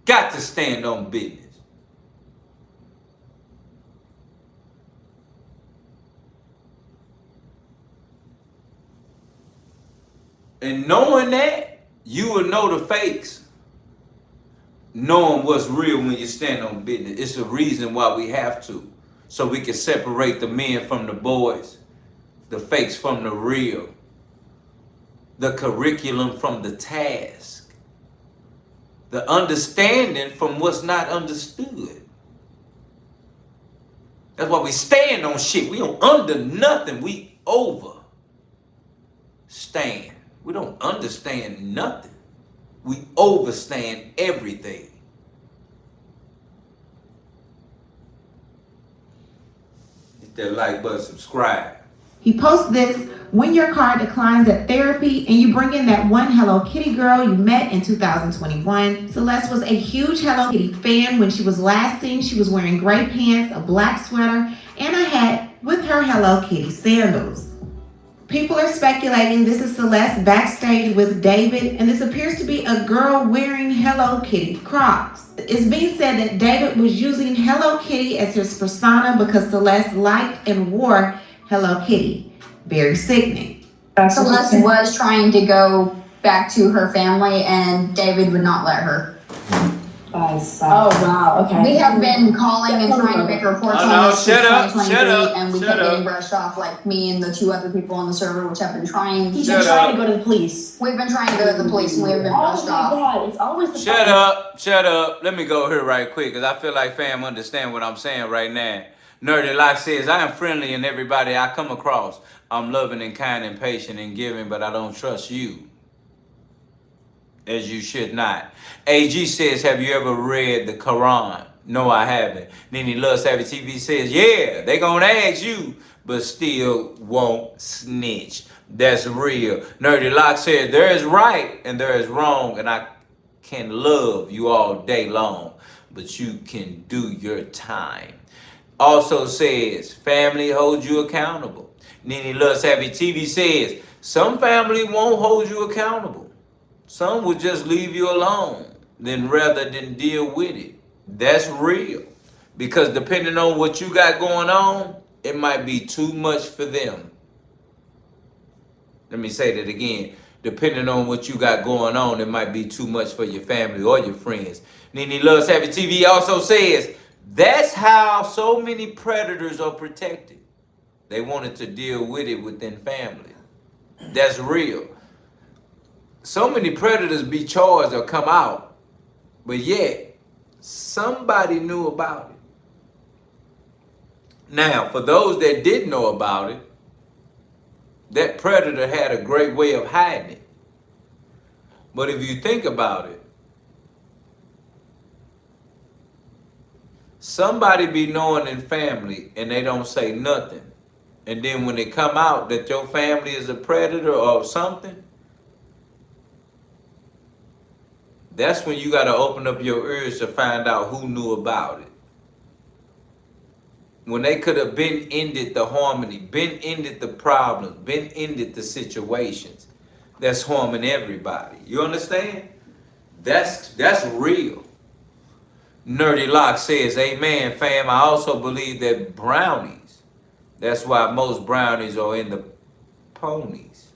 Got to stand on business. And knowing that, you will know the fakes. Knowing what's real when you stand on business. It's the reason why we have to so we can separate the men from the boys, the fakes from the real, the curriculum from the task, the understanding from what's not understood. That's why we stand on shit. We don't under nothing. We over stand. We don't understand nothing. We overstand everything. Hit that like button, subscribe. He posts this: when your car declines at therapy and you bring in that one Hello Kitty girl you met in 2021. Celeste was a huge Hello Kitty fan. When she was last seen, she was wearing gray pants, a black sweater, and a hat with her Hello Kitty sandals. People are speculating this is Celeste backstage with David, and this appears to be a girl wearing Hello Kitty Crocs. It's being said that David was using Hello Kitty as his persona because Celeste liked and wore Hello Kitty. Very sickening. Celeste was trying to go back to her family, and David would not let her. Oh wow, okay. We have been calling and trying to make reports on this since 2023, and we kept getting brushed off, like me and the 2 other people on the server, which have been trying. He's been trying to go to the police. We've been trying to go to the police, and we have been brushed off. Oh my God, it's always the Shut up, shut up. Let me go here right quick, because I feel like fam understand what I'm saying right now. Nerdy Lock says, I am friendly and everybody I come across. I'm loving and kind and patient and giving, but I don't trust you. As you should not. AG says, have you ever read the Quran? No, I haven't. Nene Love Savvy TV says, yeah, they gonna ask you, but still won't snitch. That's real. Nerdy Lock said, there is right and there is wrong, and I can love you all day long, but you can do your time. Also says, family holds you accountable. Nene Love Savvy TV says, some family won't hold you accountable. Some will just leave you alone rather than deal with it. That's real. Because depending on what you got going on, it might be too much for them. Let me say that again. Depending on what you got going on, it might be too much for your family or your friends. Nene Love Savvy TV also says, that's how so many predators are protected. They wanted to deal with it within family. That's real. So many predators be charged or come out, but yet somebody knew about it. Now, for those that did know about it, that predator had a great way of hiding it. But if you think about it, somebody be knowing in family and they don't say nothing. And then when they come out that your family is a predator or something, that's when you got to open up your ears to find out who knew about it. When they could have been ended the harmony, been ended the problems, been ended the situations that's harming everybody. You understand? That's real. Nerdy Lock says, amen, fam. I also believe that brownies, that's why most brownies are in the ponies.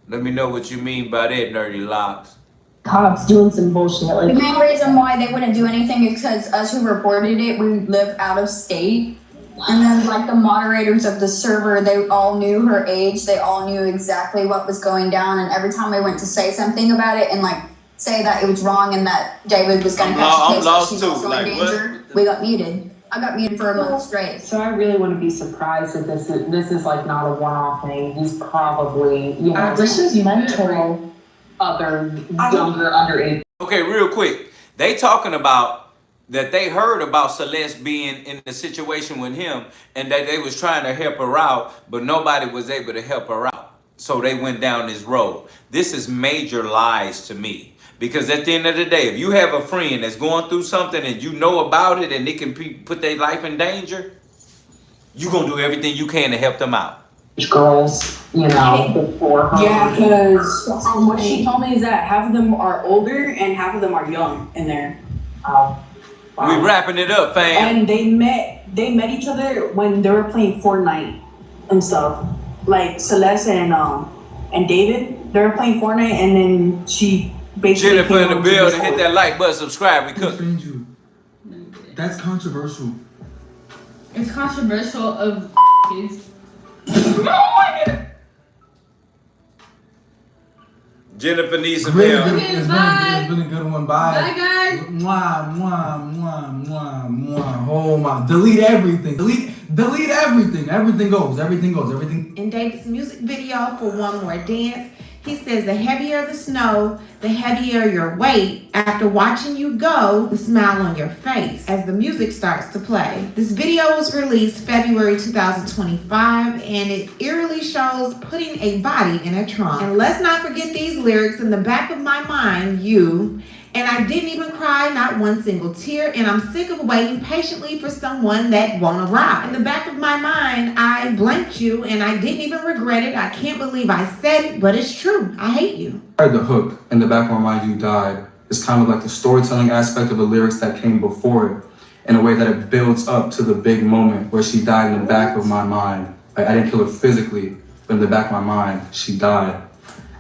Let me know what you mean by that, Nerdy Locks. Cops doing some bullshit. The main reason why they wouldn't do anything is because us who reported it, we live out of state. And then like the moderators of the server, they all knew her age. They all knew exactly what was going down. And every time we went to say something about it and like say that it was wrong and that David was going to catch a case that she's also in danger, we got muted. I got muted for a month straight. So I really wouldn't be surprised if this is like not a one-off thing. He's probably, this is mental. Other younger underage. Okay, real quick. They talking about that they heard about Celeste being in the situation with him and that they was trying to help her out, but nobody was able to help her out. So they went down this road. This is major lies to me. Because at the end of the day, if you have a friend that's going through something and you know about it and it can put their life in danger, you're going to do everything you can to help them out. Girls, before her. Yeah, because what she told me is that half of them are older and half of them are young in there. Wow. We wrapping it up, fam. And they met each other when they were playing Fortnite and stuff. Like Celeste and David, they were playing Fortnite, and then she basically Jennifer in the building, hit that like button, subscribe. We cook. That's controversial. It's controversial of kids. Jennifer needs some Really help. good. It's been a good one. Bye. Bye, guys. Mwah, mwah, mwah, mwah, mwah. Oh my. Delete everything. Delete everything. Everything goes. Everything goes. Everything. In David's music video for One More Dance, he says the heavier the snow, the heavier your weight. After watching you go, the smile on your face as the music starts to play. This video was released February 2025 and it eerily shows putting a body in a trunk. And let's not forget these lyrics in the back of my mind, you. And I didn't even cry, not one single tear, and I'm sick of waiting patiently for someone that won't arrive. In the back of my mind, I blanked you, and I didn't even regret it. I can't believe I said it, but it's true. I hate you. I heard the hook, in the back of my mind, you died. It's kind of like the storytelling aspect of the lyrics that came before it, in a way that it builds up to the big moment where she died in the back of my mind. Like, I didn't kill her physically, but in the back of my mind, she died.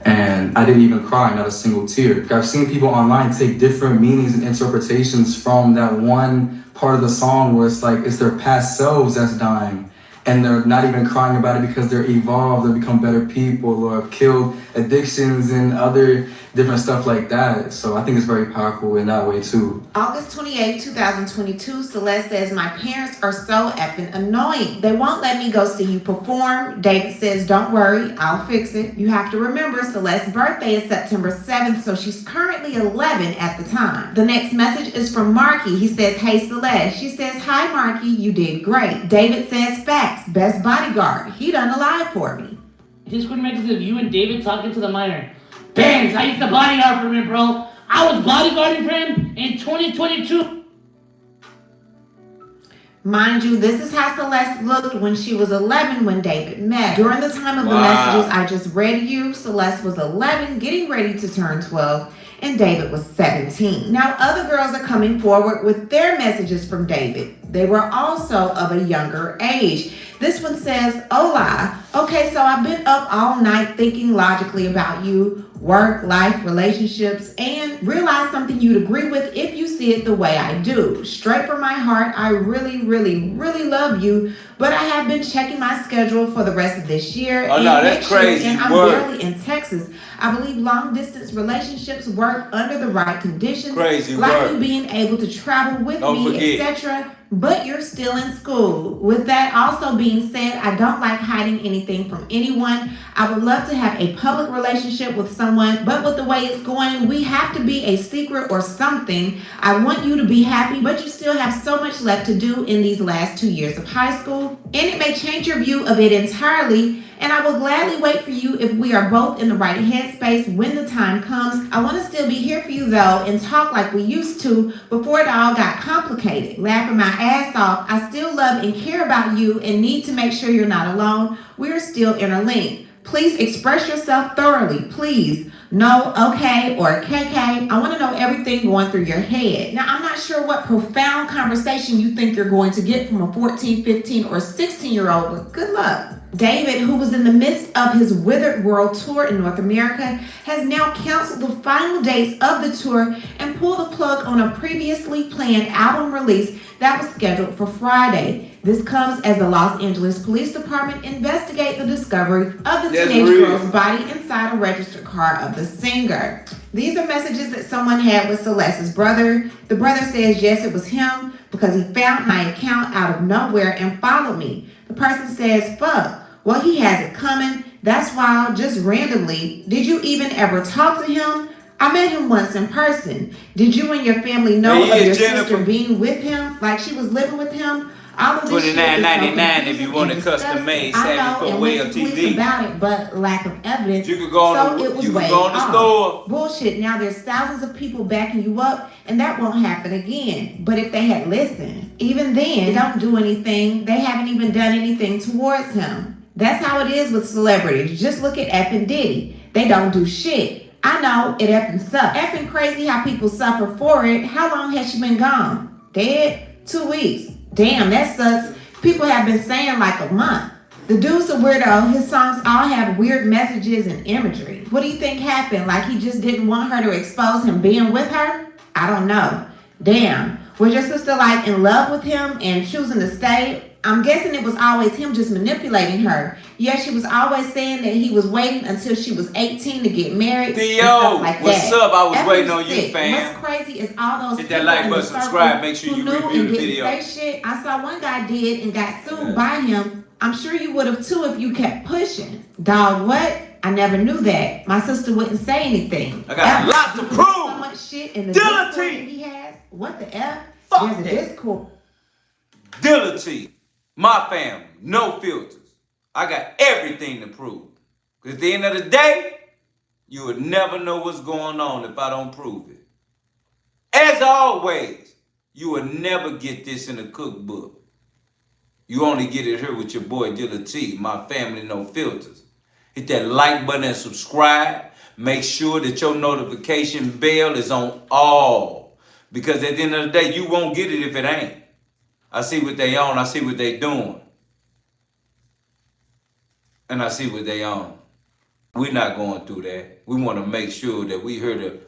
And I didn't even cry, not a single tear. I've seen people online take different meanings and interpretations from that one part of the song where it's like it's their past selves that's dying. And they're not even crying about it because they're evolved, they become better people, or have killed addictions and other different stuff like that. So I think it's very powerful in that way too. August 28, 2022, Celeste says, my parents are so effing annoying. They won't let me go see you perform. David says, don't worry, I'll fix it. You have to remember, Celeste's birthday is September 7th, so she's currently 11 at the time. The next message is from Marky. He says, hey Celeste. She says, hi Marky, you did great. David says, facts, best bodyguard. He done Alive for me. Discord messages of you and David talking to the minor. Thanks, I used to bodyguard for him, bro. I was bodyguarding for him in 2022. Mind you, this is how Celeste looked when she was 11 when David met. During the time of the messages I just read you, Celeste was 11, getting ready to turn 12, and David was 17. Now other girls are coming forward with their messages from David. They were also of a younger age. This one says, hola. Okay, so I've been up all night thinking logically about you, work, life, relationships, and realize something you'd agree with if you see it the way I do. Straight from my heart, I really, really, really love you, but I have been checking my schedule for the rest of this year. Oh no, that's crazy. And I'm barely in Texas. I believe long distance relationships work under the right conditions. Crazy like work. you being able to travel with Don't me, forget. etc. But you're still in school. With that also being said, I don't like hiding anything from anyone. I would love to have a public relationship with someone, but with the way it's going, we have to be a secret or something. I want you to be happy, but you still have so much left to do in these last 2 years of high school, and it may change your view of it entirely. And I will gladly wait for you if we are both in the right headspace when the time comes. I want to still be here for you though and talk like we used to before it all got complicated. Laughing my ass off, I still love and care about you and need to make sure you're not alone. We're still interlinked. Please express yourself thoroughly, please. No, okay, or KK. I want to know everything going through your head. Now, I'm not sure what profound conversation you think you're going to get from a 14, 15, or 16-year-old, but good luck. David, who was in the midst of his Withered World Tour in North America, has now canceled the final dates of the tour and pulled the plug on a previously planned album release that was scheduled for Friday. This comes as the Los Angeles Police Department investigate the discovery of the teenage girl's body inside a registered car of the singer. These are messages that someone had with Celeste's brother. The brother says, yes, it was him because he found my account out of nowhere and followed me. The person says, fuck, well, he has it coming. That's wild, just randomly. Did you even ever talk to him? I met him once in person. Did you and your family know of your sister being with him? Like she was living with him? All of this shit is so $29.99 if you want a custom made 74 Whale TV. About it, but lack of evidence. You could go on the store. Bullshit. Now there's thousands of people backing you up, and that won't happen again. But if they had listened, even then, they don't do anything. They haven't even done anything towards him. That's how it is with celebrities. Just look at F and Diddy. They don't do shit. I know it effing sucks. Effing crazy how people suffer for it. How long has she been gone? Dead? 2 weeks. Damn, that sucks. People have been saying like a month. The dude's a weirdo. His songs all have weird messages and imagery. What do you think happened? Like he just didn't want her to expose him being with her? I don't know. Damn. Was your sister like in love with him and choosing to stay? I'm guessing it was always him just manipulating her. Yeah, she was always saying that he was waiting until she was 18 to get married. Theo, like what's that. up? I was F waiting was on you, sick. fam. What's crazy is all those hit that like button, subscribe, make sure you review the video. Say shit. I saw one guy did and got sued by him. I'm sure you would have too if you kept pushing. Dog, what? I never knew that. My sister wouldn't say anything. I got a lot to prove. So much shit in the Discord that he has. What the F? Fuck There's a that. Discord. Dealatofficial, my family, no filters. I got everything to prove. Because at the end of the day, you would never know what's going on if I don't prove it. As always, you will never get this in a cookbook. You only get it here with your boy Dealatofficial, my family, no filters. Hit that like button and subscribe. Make sure that your notification bell is on all. Because at the end of the day, you won't get it if it ain't. I see what they on, I see what they doing. And I see what they on. We're not going through that. We want to make sure that we here to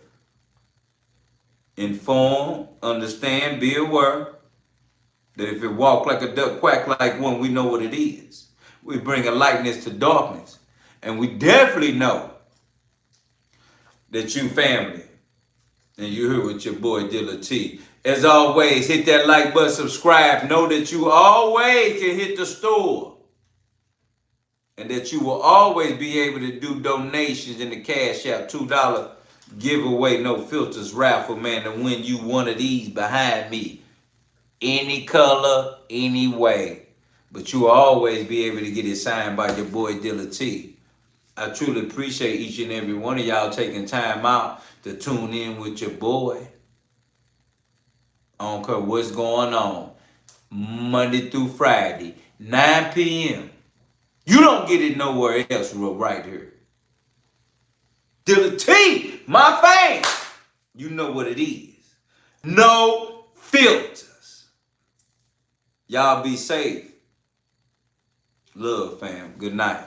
inform, understand, be aware. That if it walk like a duck, quack like one, we know what it is. We bring a lightness to darkness. And we definitely know that you family. And you here with your boy Dealatofficial. As always, hit that like button, subscribe. Know that you always can hit the store. And that you will always be able to do donations in the Cash App. $2 giveaway, no filters raffle, man, to win you one of these behind me. Any color, any way. But you will always be able to get it signed by your boy Dealatofficial. I truly appreciate each and every one of y'all taking time out to tune in with your boy. I don't care what's going on. Monday through Friday, 9 p.m. You don't get it nowhere else right here. Dealatofficial, my fans. You know what it is. No filters. Y'all be safe. Love, fam. Good night.